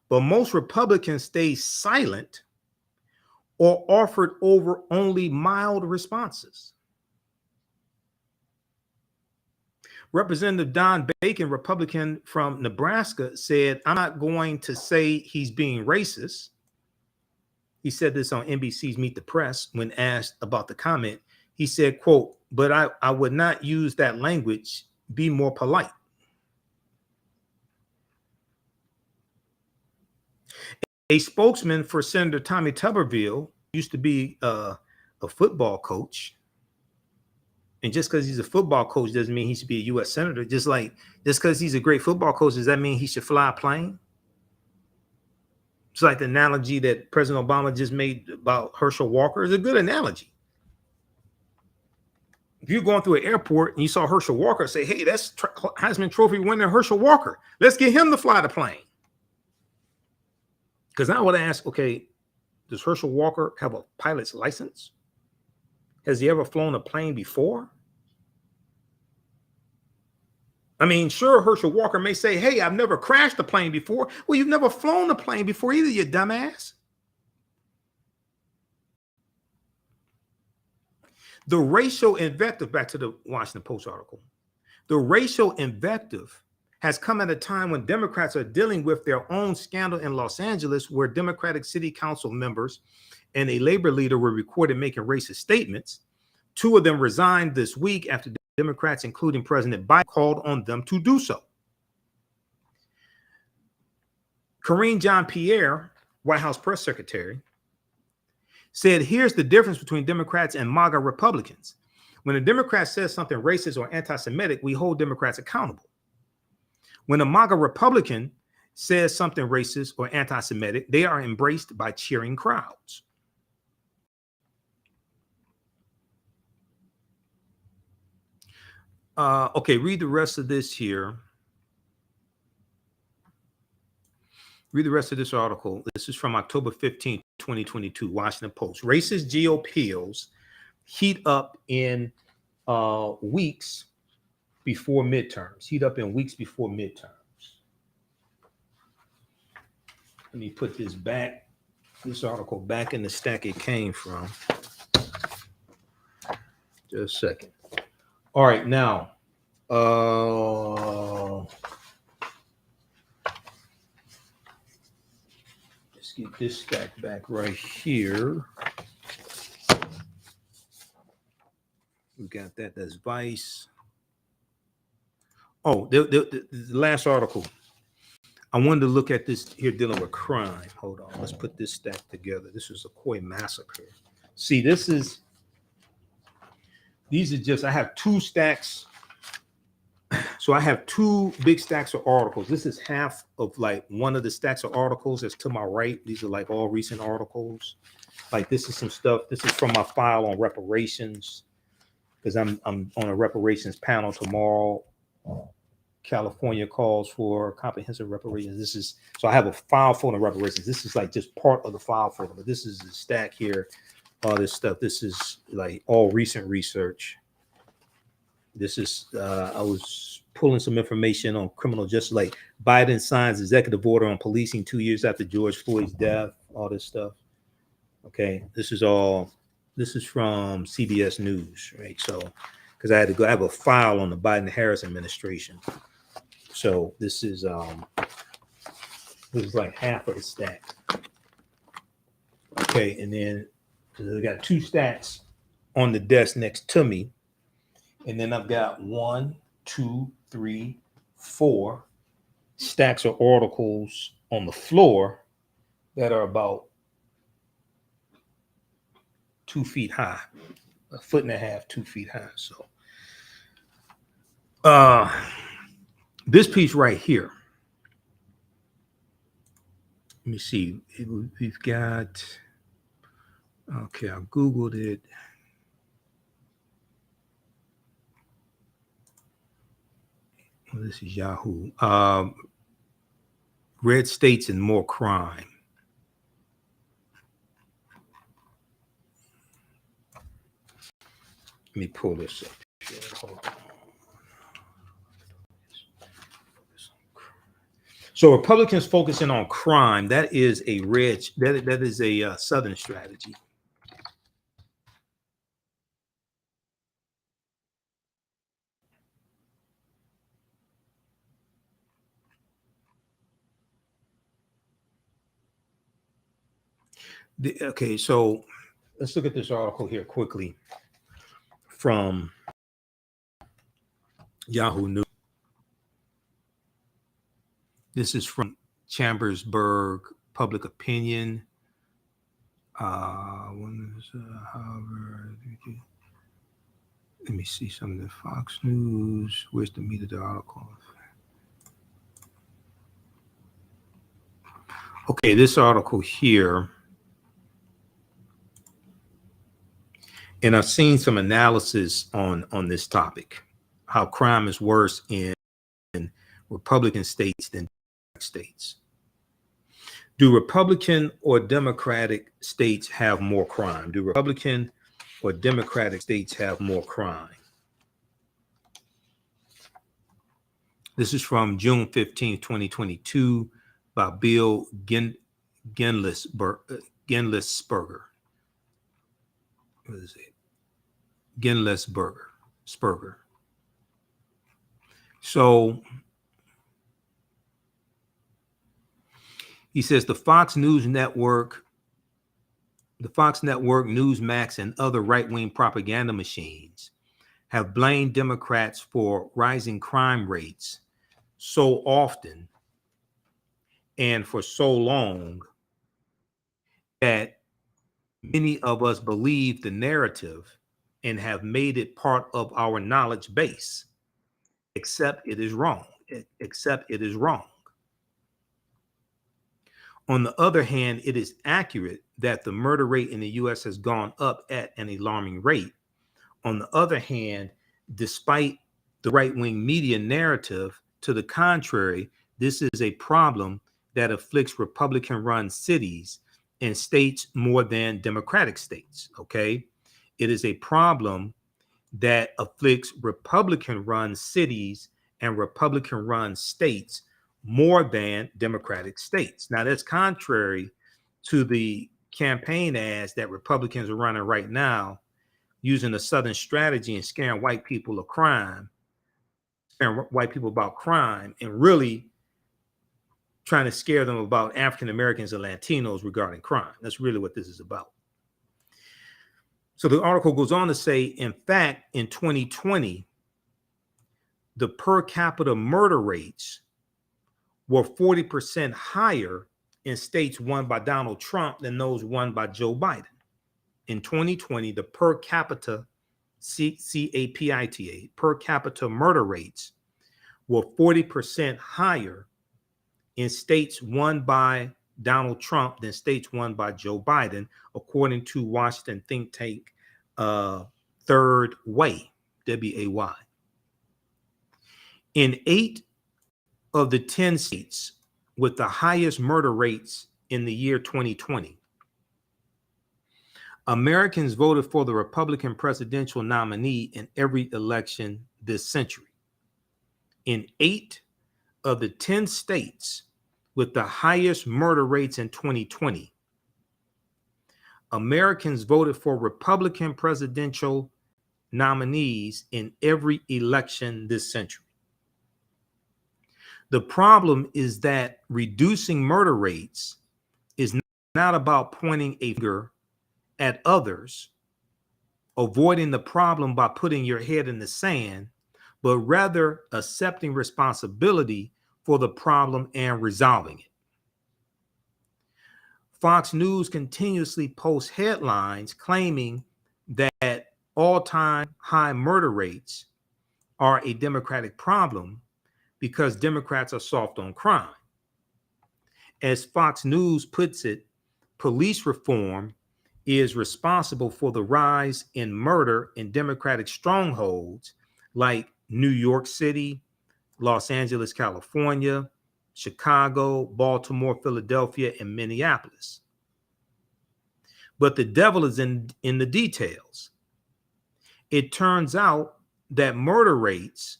but most Republicans stayed silent or offered over only mild responses. Representative Don Bacon, Republican from Nebraska, said, "I'm not going to say he's being racist." He said this on NBC's Meet the Press when asked about the comment. He said, quote, "But I would not use that language. Be more polite." A spokesman for Senator Tommy Tuberville used to be a football coach. And just because he's a football coach doesn't mean he should be a U.S. senator. Just because he's a great football coach, does that mean he should fly a plane? It's like the analogy that President Obama just made about Herschel Walker is a good analogy. If you're going through an airport and you saw Herschel Walker, say, "Hey, that's Heisman Trophy winner Herschel Walker. Let's get him to fly the plane." Because I would ask, okay, does Herschel Walker have a pilot's license? Has he ever flown a plane before? I mean, sure, Herschel Walker may say, "Hey, I've never crashed a plane before." Well, you've never flown a plane before either, you dumbass. The racial invective, back to the Washington Post article, the racial invective has come at a time when Democrats are dealing with their own scandal in Los Angeles, where Democratic city council members and a labor leader were recorded making racist statements. Two of them resigned this week after Democrats, including President Biden, called on them to do so. Karine Jean-Pierre, White House press secretary, said, "Here's the difference between Democrats and MAGA Republicans. When a Democrat says something racist or anti-Semitic, we hold Democrats accountable. When a MAGA Republican says something racist or anti-Semitic, they are embraced by cheering crowds." Okay, read the rest of this here. Read the rest of this article. This is from October 15th, 2022, Washington Post. Racist GOPs heat up in weeks before midterms. Heat up in weeks before midterms. Let me put this article back in the stack it came from. Just a second. All right, now, let's get this stack back right here. We got that. That's Vice. Oh, the last article. I wanted to look at this here dealing with crime. Hold on. Let's put this stack together. This is Ocoee Massacre. See, these are just, I have two stacks. So I have two big stacks of articles. This is half of like one of the stacks of articles that's to my right. These are like all recent articles. Like this is some stuff. This is from my file on reparations, because I'm on a reparations panel tomorrow. California calls for comprehensive reparations. So I have a file folder on reparations. This is like just part of the file folder, but this is the stack here. All this stuff. This is like all recent research. This is, I was pulling some information on criminal justice, like Biden signs executive order on policing 2 years after George Floyd's death, all this stuff. Okay, this is from CBS News, right? So, because I have a file on the Biden-Harris administration. So this is like half of the stack. Okay, and then I got two stacks on the desk next to me. And then I've got 1, 2, 3, 4 stacks of articles on the floor that are about 2 feet high, 1.5 feet, 2 feet high. So this piece right here, let me see. We've got, okay, I Googled it. This is Yahoo. Red states and more crime. Let me pull this up. Hold on. So Republicans focusing on crime, that is a Southern strategy. Okay, so let's look at this article here quickly from Yahoo News. This is from Chambersburg Public Opinion. Harvard. Let me see some of the Fox News. Where's the meat of the article? Okay, this article here. And I've seen some analysis on this topic, how crime is worse in Republican states than Democratic states. Do Republican or Democratic states have more crime? Do Republican or Democratic states have more crime? This is from June 15, 2022 by Bill Genlisberger. What is it? Genlisberger. So he says the Fox Network, Newsmax, and other right-wing propaganda machines have blamed Democrats for rising crime rates so often and for so long that many of us believe the narrative and have made it part of our knowledge base, except it is wrong. On the other hand, it is accurate that the murder rate in the U.S. has gone up at an alarming rate. On the other hand, despite the right-wing media narrative to the contrary, this is a problem that afflicts Republican-run cities and states more than Democratic states, okay? It is a problem that afflicts Republican-run cities and Republican-run states more than Democratic states. Now, that's contrary to the campaign ads that Republicans are running right now, using a Southern strategy and scaring white people of crime, scaring white people about crime, and really trying to scare them about African Americans and Latinos regarding crime. That's really what this is about. So the article goes on to say, in fact, in 2020, the per capita murder rates were 40% higher in states won by Donald Trump than those won by Joe Biden. In 2020, the per capita, CAPITA, per capita murder rates were 40% higher in states won by Donald Trump than states won by Joe Biden, according to Washington think tank Third Way, WAY. In 8 of the 10 states with the highest murder rates in the year 2020, Americans voted for the Republican presidential nominee in every election this century. In 8 of the 10 states with the highest murder rates in 2020, Americans voted for Republican presidential nominees in every election this century. The problem is that reducing murder rates is not about pointing a finger at others, avoiding the problem by putting your head in the sand, but rather accepting responsibility for the problem and resolving it. Fox News continuously posts headlines claiming that all-time high murder rates are a Democratic problem because Democrats are soft on crime. As Fox News puts it, police reform is responsible for the rise in murder in Democratic strongholds like New York City, Los Angeles, California, Chicago, Baltimore, Philadelphia, and Minneapolis. But the devil is in the details. it turns out that murder rates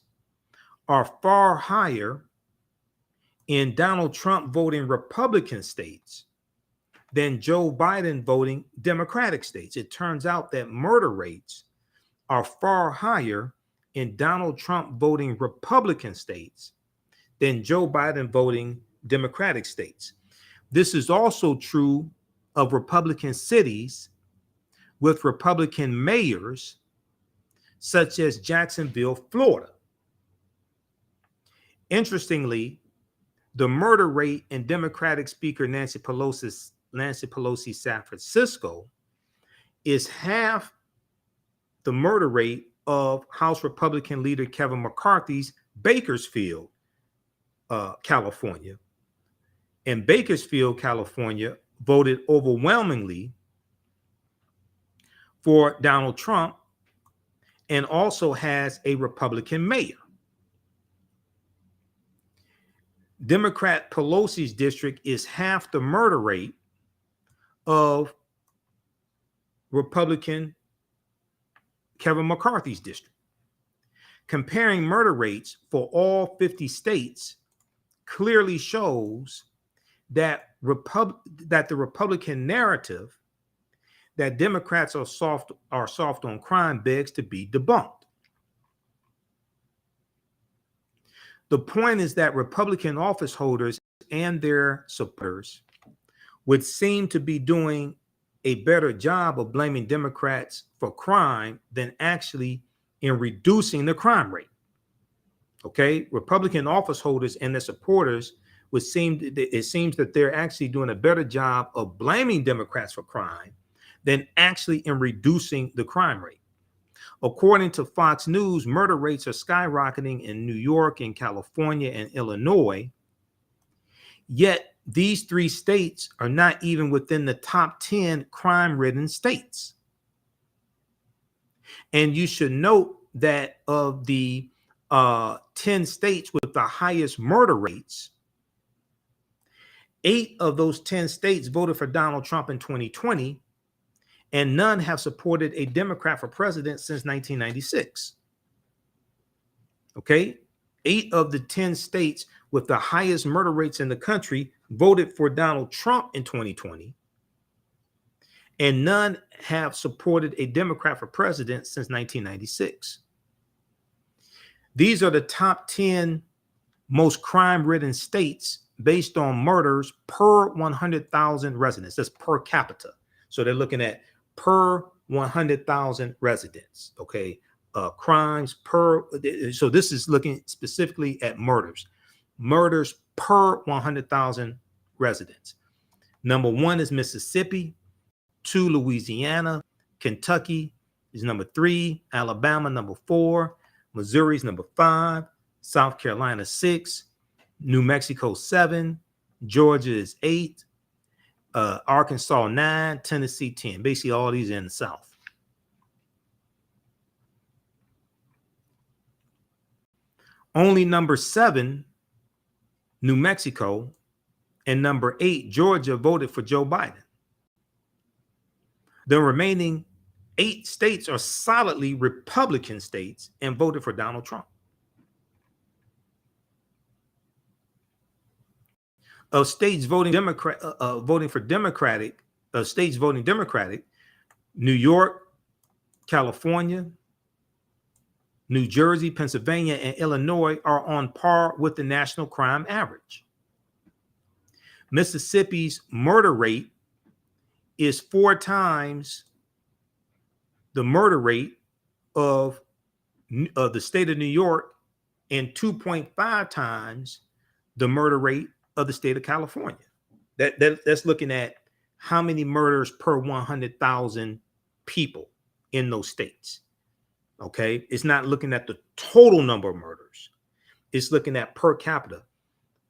are far higher in Donald Trump voting Republican states than Joe Biden voting Democratic states. It turns out that murder rates are far higher in Donald Trump voting Republican states than Joe Biden voting Democratic states. This is also true of Republican cities with Republican mayors, such as Jacksonville, Florida. Interestingly, the murder rate in Democratic Speaker Nancy Pelosi's San Francisco is half the murder rate of House Republican leader Kevin McCarthy's Bakersfield, California. And Bakersfield, California voted overwhelmingly for Donald Trump and also has a Republican mayor. Democrat Pelosi's district is half the murder rate of Republican Kevin McCarthy's district. Comparing murder rates for all 50 states clearly shows that the Republican narrative that Democrats are soft on crime begs to be debunked. The point is that Republican office holders and their supporters would seem to be doing a better job of blaming Democrats for crime than actually in reducing the crime rate. Okay, Republican office holders and their supporters it seems that they're actually doing a better job of blaming Democrats for crime than actually in reducing the crime rate. According to Fox News, murder rates are skyrocketing in New York and California and Illinois. Yet these three states are not even within the top 10 crime-ridden states. And you should note that of the 10 states with the highest murder rates, 8 of those 10 states voted for Donald Trump in 2020, and none have supported a Democrat for president since 1996. Okay? 8 of the 10 states with the highest murder rates in the country voted for Donald Trump in 2020, and none have supported a Democrat for president since 1996. These are the top 10 most crime-ridden states based on murders per 100,000 residents. That's per capita. So they're looking at per 100,000 residents. Okay, crimes per. So this is looking specifically at murders per 100,000 residents. Number 1 is Mississippi. 2, Louisiana. Kentucky is number 3. Alabama, number 4. Missouri's number 5. South Carolina, 6. New Mexico, 7. Georgia is 8. Arkansas, 9. Tennessee, 10. Basically, all these are in the South. Only number 7, New Mexico, and number 8, Georgia, voted for Joe Biden. The remaining 8 states are solidly Republican states and voted for Donald Trump. Of states voting Democratic, New York, California, New Jersey, Pennsylvania, and Illinois are on par with the national crime average. Mississippi's murder rate is 4 times the murder rate of the state of New York and 2.5 times the murder rate of the state of California. That's looking at how many murders per 100,000 people in those states. Okay, it's not looking at the total number of murders. It's looking at per capita,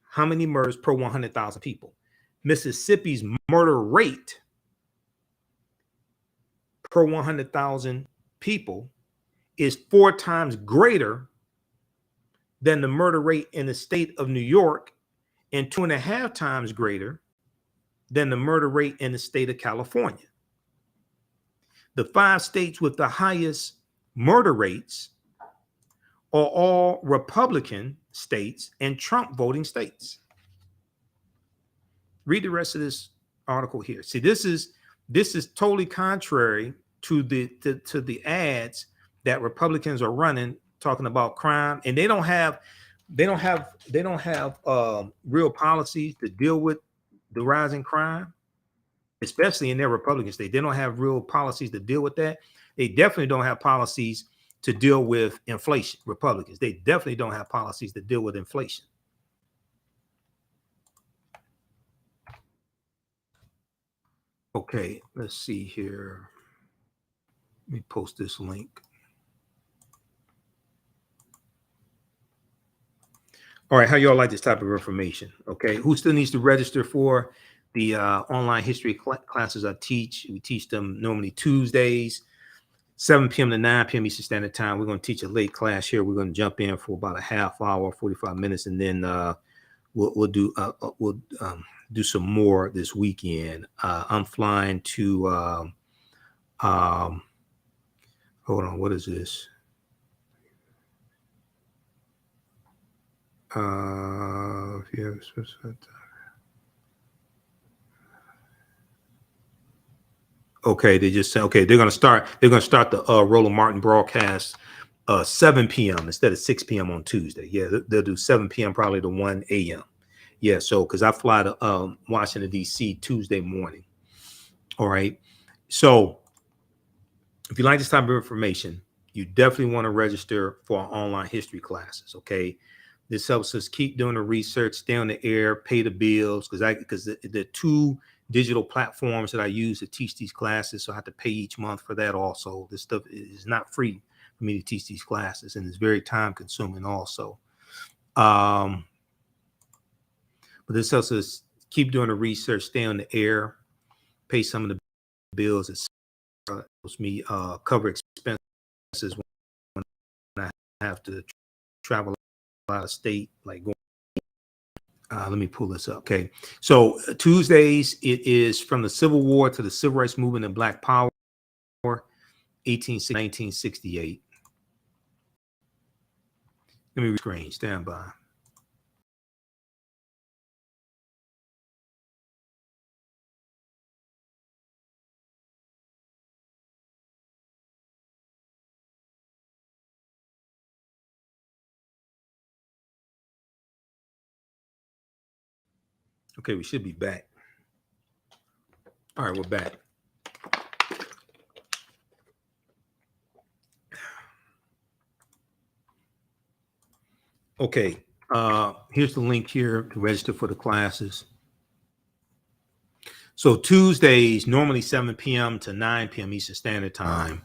how many murders per 100,000 people. Mississippi's murder rate per 100,000 people is 4 times greater than the murder rate in the state of New York and 2.5 times greater than the murder rate in the state of California. The 5 states with the highest murder rates are all Republican states and Trump voting states. Read the rest of this article here. See, this is totally contrary to the ads that Republicans are running, talking about crime, and they don't have real policies to deal with the rising crime, especially in their Republican state. They don't have real policies to deal with that. They definitely don't have policies to deal with inflation. Republicans, they definitely don't have policies to deal with inflation. Okay, let's see here. Let me post this link. All right, how y'all like this type of information? Okay, who still needs to register for the online history classes I teach? We teach them normally Tuesdays, 7 p.m. to 9 p.m. Eastern Standard Time. We're going to teach a late class here. We're going to jump in for about a half hour, 45 minutes, and then we'll do some more this weekend. I'm flying to hold on, what is this? Okay, they just said, okay, they're gonna start the Roland Martin broadcast 7 p.m. instead of 6 p.m. on Tuesday. Yeah, they'll do 7 p.m. probably to 1 a.m. Yeah, so because I fly to Washington, D.C. Tuesday morning. All right. So if you like this type of information, you definitely want to register for our online history classes. Okay. This helps us keep doing the research, stay on the air, pay the bills, because the two digital platforms that I use to teach these classes, so I have to pay each month for that also. This stuff is not free for me to teach these classes, and it's very time consuming also. But this helps us keep doing the research, stay on the air, pay some of the bills. It helps me cover expenses when I have to travel out of state, like going. Let me pull this up. Okay. So Tuesdays, it is from the Civil War to the Civil Rights Movement and Black Power, 1968. Let me screen, stand by. Okay, we should be back. All right, we're back. Okay, here's the link here to register for the classes. So Tuesdays, normally 7 p.m. to 9 p.m. Eastern Standard Time.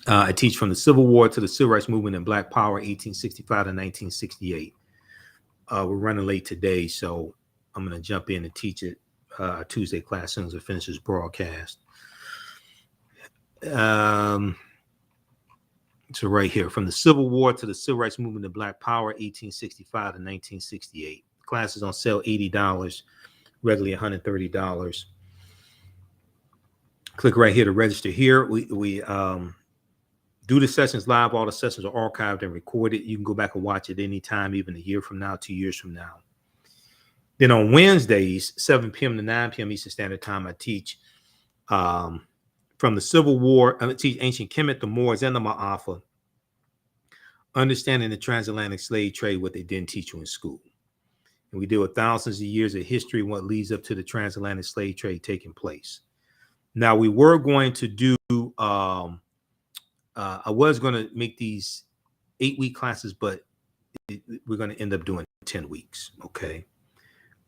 I teach from the Civil War to the Civil Rights Movement and Black Power, 1865 to 1968. We're running late today, so I'm going to jump in and teach it Tuesday class as soon as I finish this broadcast. So right here, from the Civil War to the Civil Rights Movement and Black Power, 1865 to 1968. Class is on sale, $80, regularly $130. Click right here to register here. We do the sessions live. All the sessions are archived and recorded. You can go back and watch it anytime, even a year from now, 2 years from now. Then on Wednesdays, 7 p.m. to 9 p.m. Eastern Standard Time, I teach from the Civil War. I teach ancient Kemet, the Moors, and the Ma'afa, understanding the transatlantic slave trade, what they didn't teach you in school. And we deal with thousands of years of history and what leads up to the transatlantic slave trade taking place. Now, we were going to do, I was going to make these 8-week classes, but we're going to end up doing 10 weeks. Okay.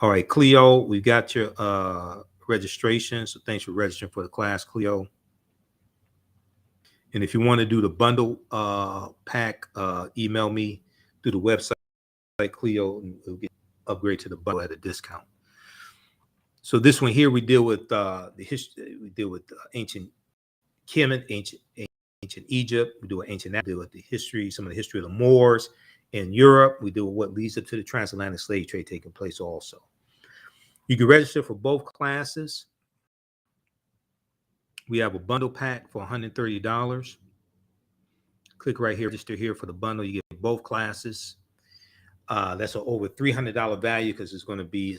All right, Cleo, we got your registration. So thanks for registering for the class, Cleo. And if you want to do the bundle pack, email me through the website, Cleo, and we'll get upgrade to the bundle at a discount. So this one here, we deal with the history. We deal with ancient Kemet, ancient Egypt. We do ancient. Deal with the history, some of the history of the Moors in Europe. We deal with what leads up to the transatlantic slave trade taking place. Also, you can register for both classes. We have a bundle pack for $130. Click right here, register here for the bundle. You get both classes. That's an over $300 value because it's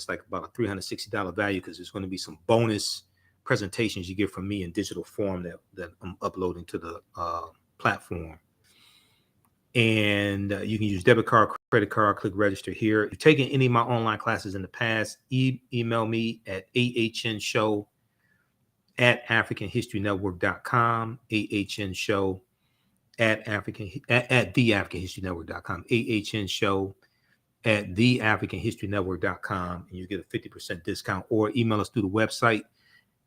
like about a $360 value because there's going to be some bonus presentations you get from me in digital form that I'm uploading to the platform. And you can use debit card, credit card, click register here. If you've taken any of my online classes in the past, email me at TheAHNShow at AfricanHistoryNetwork.com, TheAHNShow at TheAfricanHistoryNetwork.com, TheAHNShow at TheAfricanHistoryNetwork.com, and you get a 50% discount. Or email us through the website.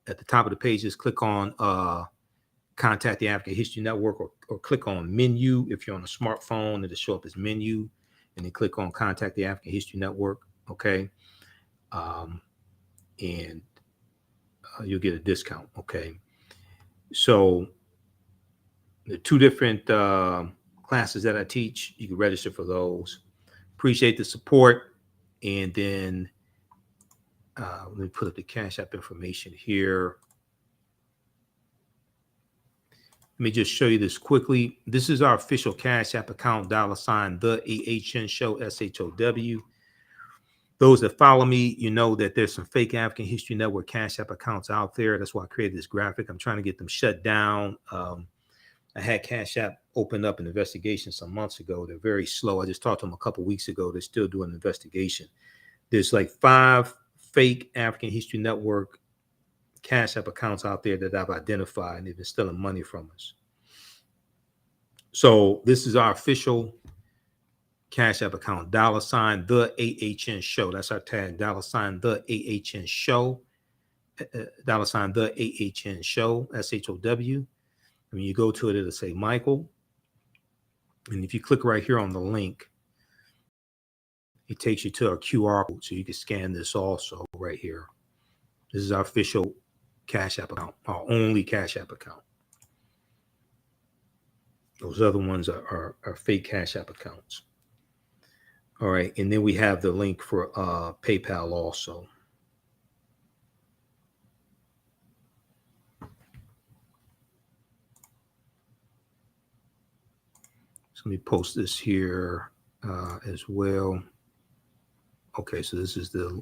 At the top of the page, just click on Contact the African History Network, or click on Menu. If you're on a smartphone, it'll show up as Menu, and then click on Contact the African History Network. Okay, and you'll get a discount. Okay, so the two different classes that I teach, you can register for those. Appreciate the support. And then let me put up the Cash App information here. Let me just show you this quickly. This is our official Cash App account, $ TheAHNShow, SHOW. Those that follow me, you know that there's some fake African History Network Cash App accounts out there. That's why I created this graphic. I'm trying to get them shut down. I had Cash App open up an investigation some months ago. They're very slow. I just talked to them a couple of weeks ago. They're still doing an investigation. There's like 5 fake African History Network Cash App accounts out there that I've identified, and they've been stealing money from us. So this is our official Cash App account, $TheAHNShow. That's our tag, $TheAHNShow, $TheAHNShow, SHOW. When you go to it, it'll say Michael. And if you click right here on the link, it takes you to a QR code, so you can scan this also right here. This is our official Cash App account, our only Cash App account. Those other ones are fake Cash App accounts. All right, and then we have the link for PayPal also. So let me post this here as well. Okay, so this is the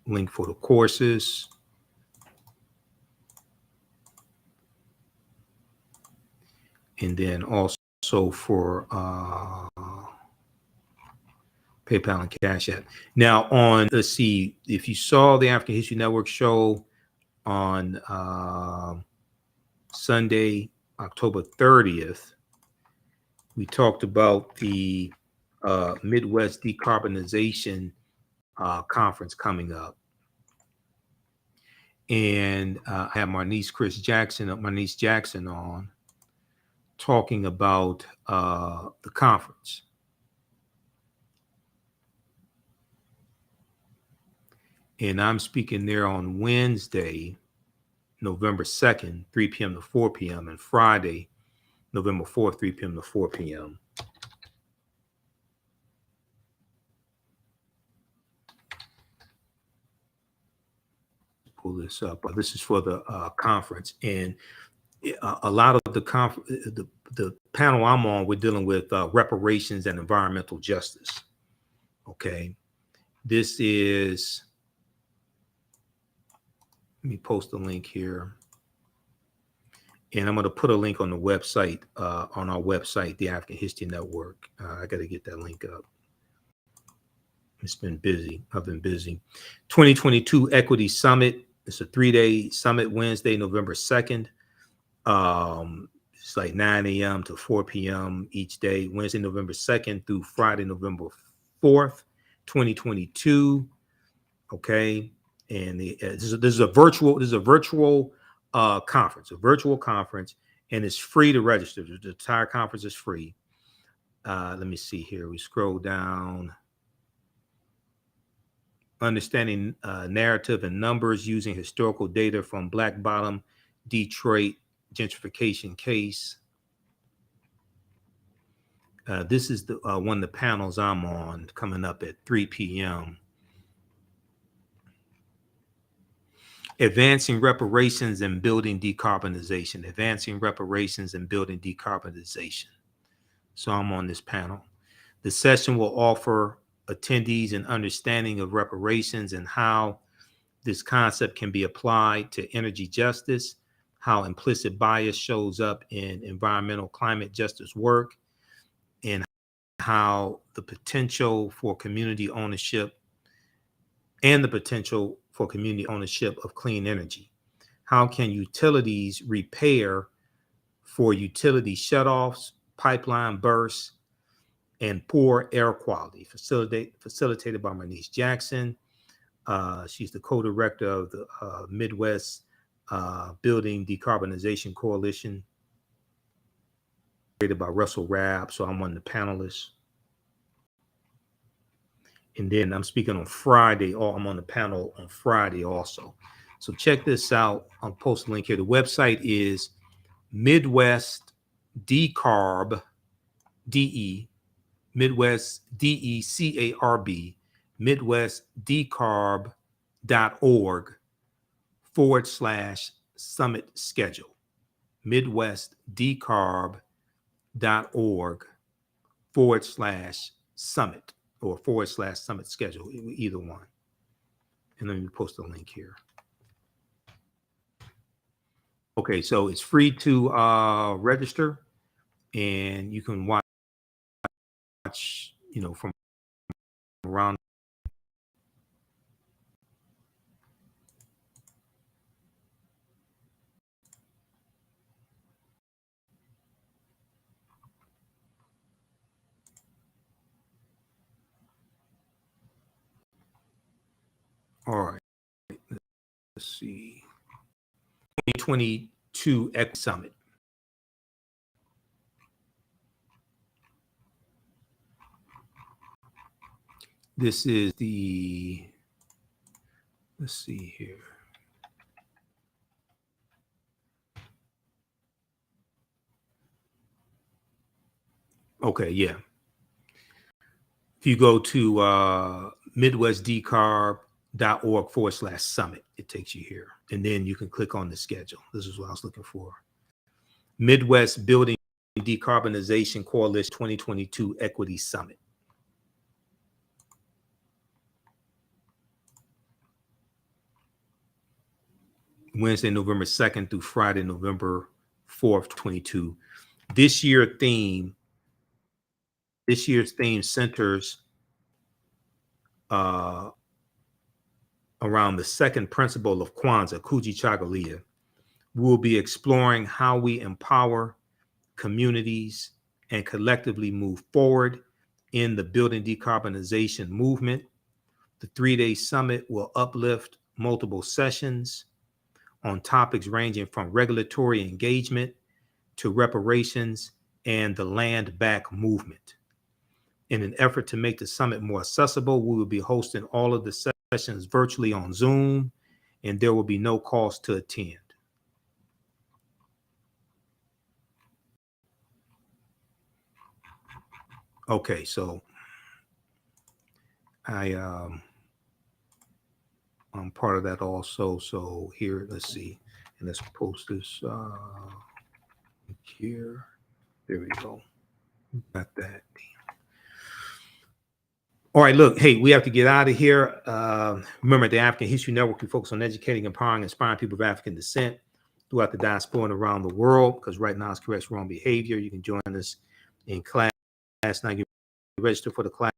link for the courses. And then also for PayPal and Cash App. Now let's see, if you saw the African History Network show on Sunday, October 30th, we talked about the Midwest Decarbonization Conference coming up. And I had Marnice Jackson on talking about the conference. And I'm speaking there on Wednesday, November 2nd, 3 p.m. to 4 p.m. and Friday, November 4th, 3 p.m. to 4 p.m. Pull this up. This is for the conference. And a lot of the panel I'm on, we're dealing with reparations and environmental justice. Okay. This is, let me post the link here. And I'm going to put a link on the website, on our website, the African History Network. I got to get that link up. It's been busy. I've been busy. 2022 Equity Summit. It's a 3-day summit, Wednesday, November 2nd. It's like 9 a.m. to 4 p.m. each day, Wednesday, November 2nd through Friday, November 4th, 2022. Okay. And this is a virtual conference, and it's free to register. The entire conference is free. Let me see here. We scroll down. Understanding narrative and numbers using historical data from Black Bottom Detroit gentrification case. This is the one of the panels I'm on, coming up at 3 p.m. Advancing reparations and building decarbonization. Advancing reparations and building decarbonization. So I'm on this panel. The session will offer attendees an understanding of reparations and how this concept can be applied to energy justice, how implicit bias shows up in environmental climate justice work, and how the potential for community ownership of clean energy. How can utilities repair for utility shutoffs, pipeline bursts, and poor air quality, facilitated by Bernice Jackson. She's the co-director of the Midwest Building Decarbonization Coalition, created by Russell Rabb. So I'm one of the panelists. And then I'm speaking on Friday, or I'm on the panel on Friday also. So check this out. I'll post a link here. The website is Midwest Decarb, DE, Midwest DECARB, midwestdecarb.org/summit schedule. midwestdecarb.org/summit or /summit schedule, either one. And let me post a link here. Okay, so it's free to register, and you can watch, from around. All right, let's see. 2022 Equity Summit. This is the, let's see here. Okay, yeah. If you go to midwestdecarb.org/summit, it takes you here. And then you can click on the schedule. This is what I was looking for. Midwest Building Decarbonization Coalition 2022 Equity Summit. Wednesday, November 2nd through Friday, November 4th, 22. This year's theme centers around the second principle of Kwanzaa, Kujichagulia. We'll be exploring how we empower communities and collectively move forward in the building decarbonization movement. The 3-day summit will uplift multiple sessions on topics ranging from regulatory engagement to reparations and the land back movement. In an effort to make the summit more accessible, we will be hosting all of the sessions virtually on Zoom, and there will be no cost to attend. Okay, so I'm part of that also. So here, let's see, and let's post this here. There we go. Got that. All right, look, hey, we have to get out of here. Remember, the African History Network, we focus on educating, empowering, inspiring people of African descent throughout the diaspora and around the world, because right now it's corrects wrong behavior. You can join us in class. Now you register for the class.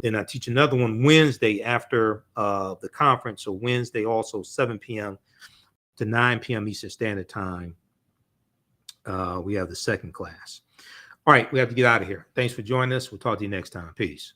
Then I teach another one Wednesday after the conference. So Wednesday also 7 p.m. to 9 p.m. Eastern Standard Time. We have the second class. All right, we have to get out of here. Thanks for joining us. We'll talk to you next time. Peace.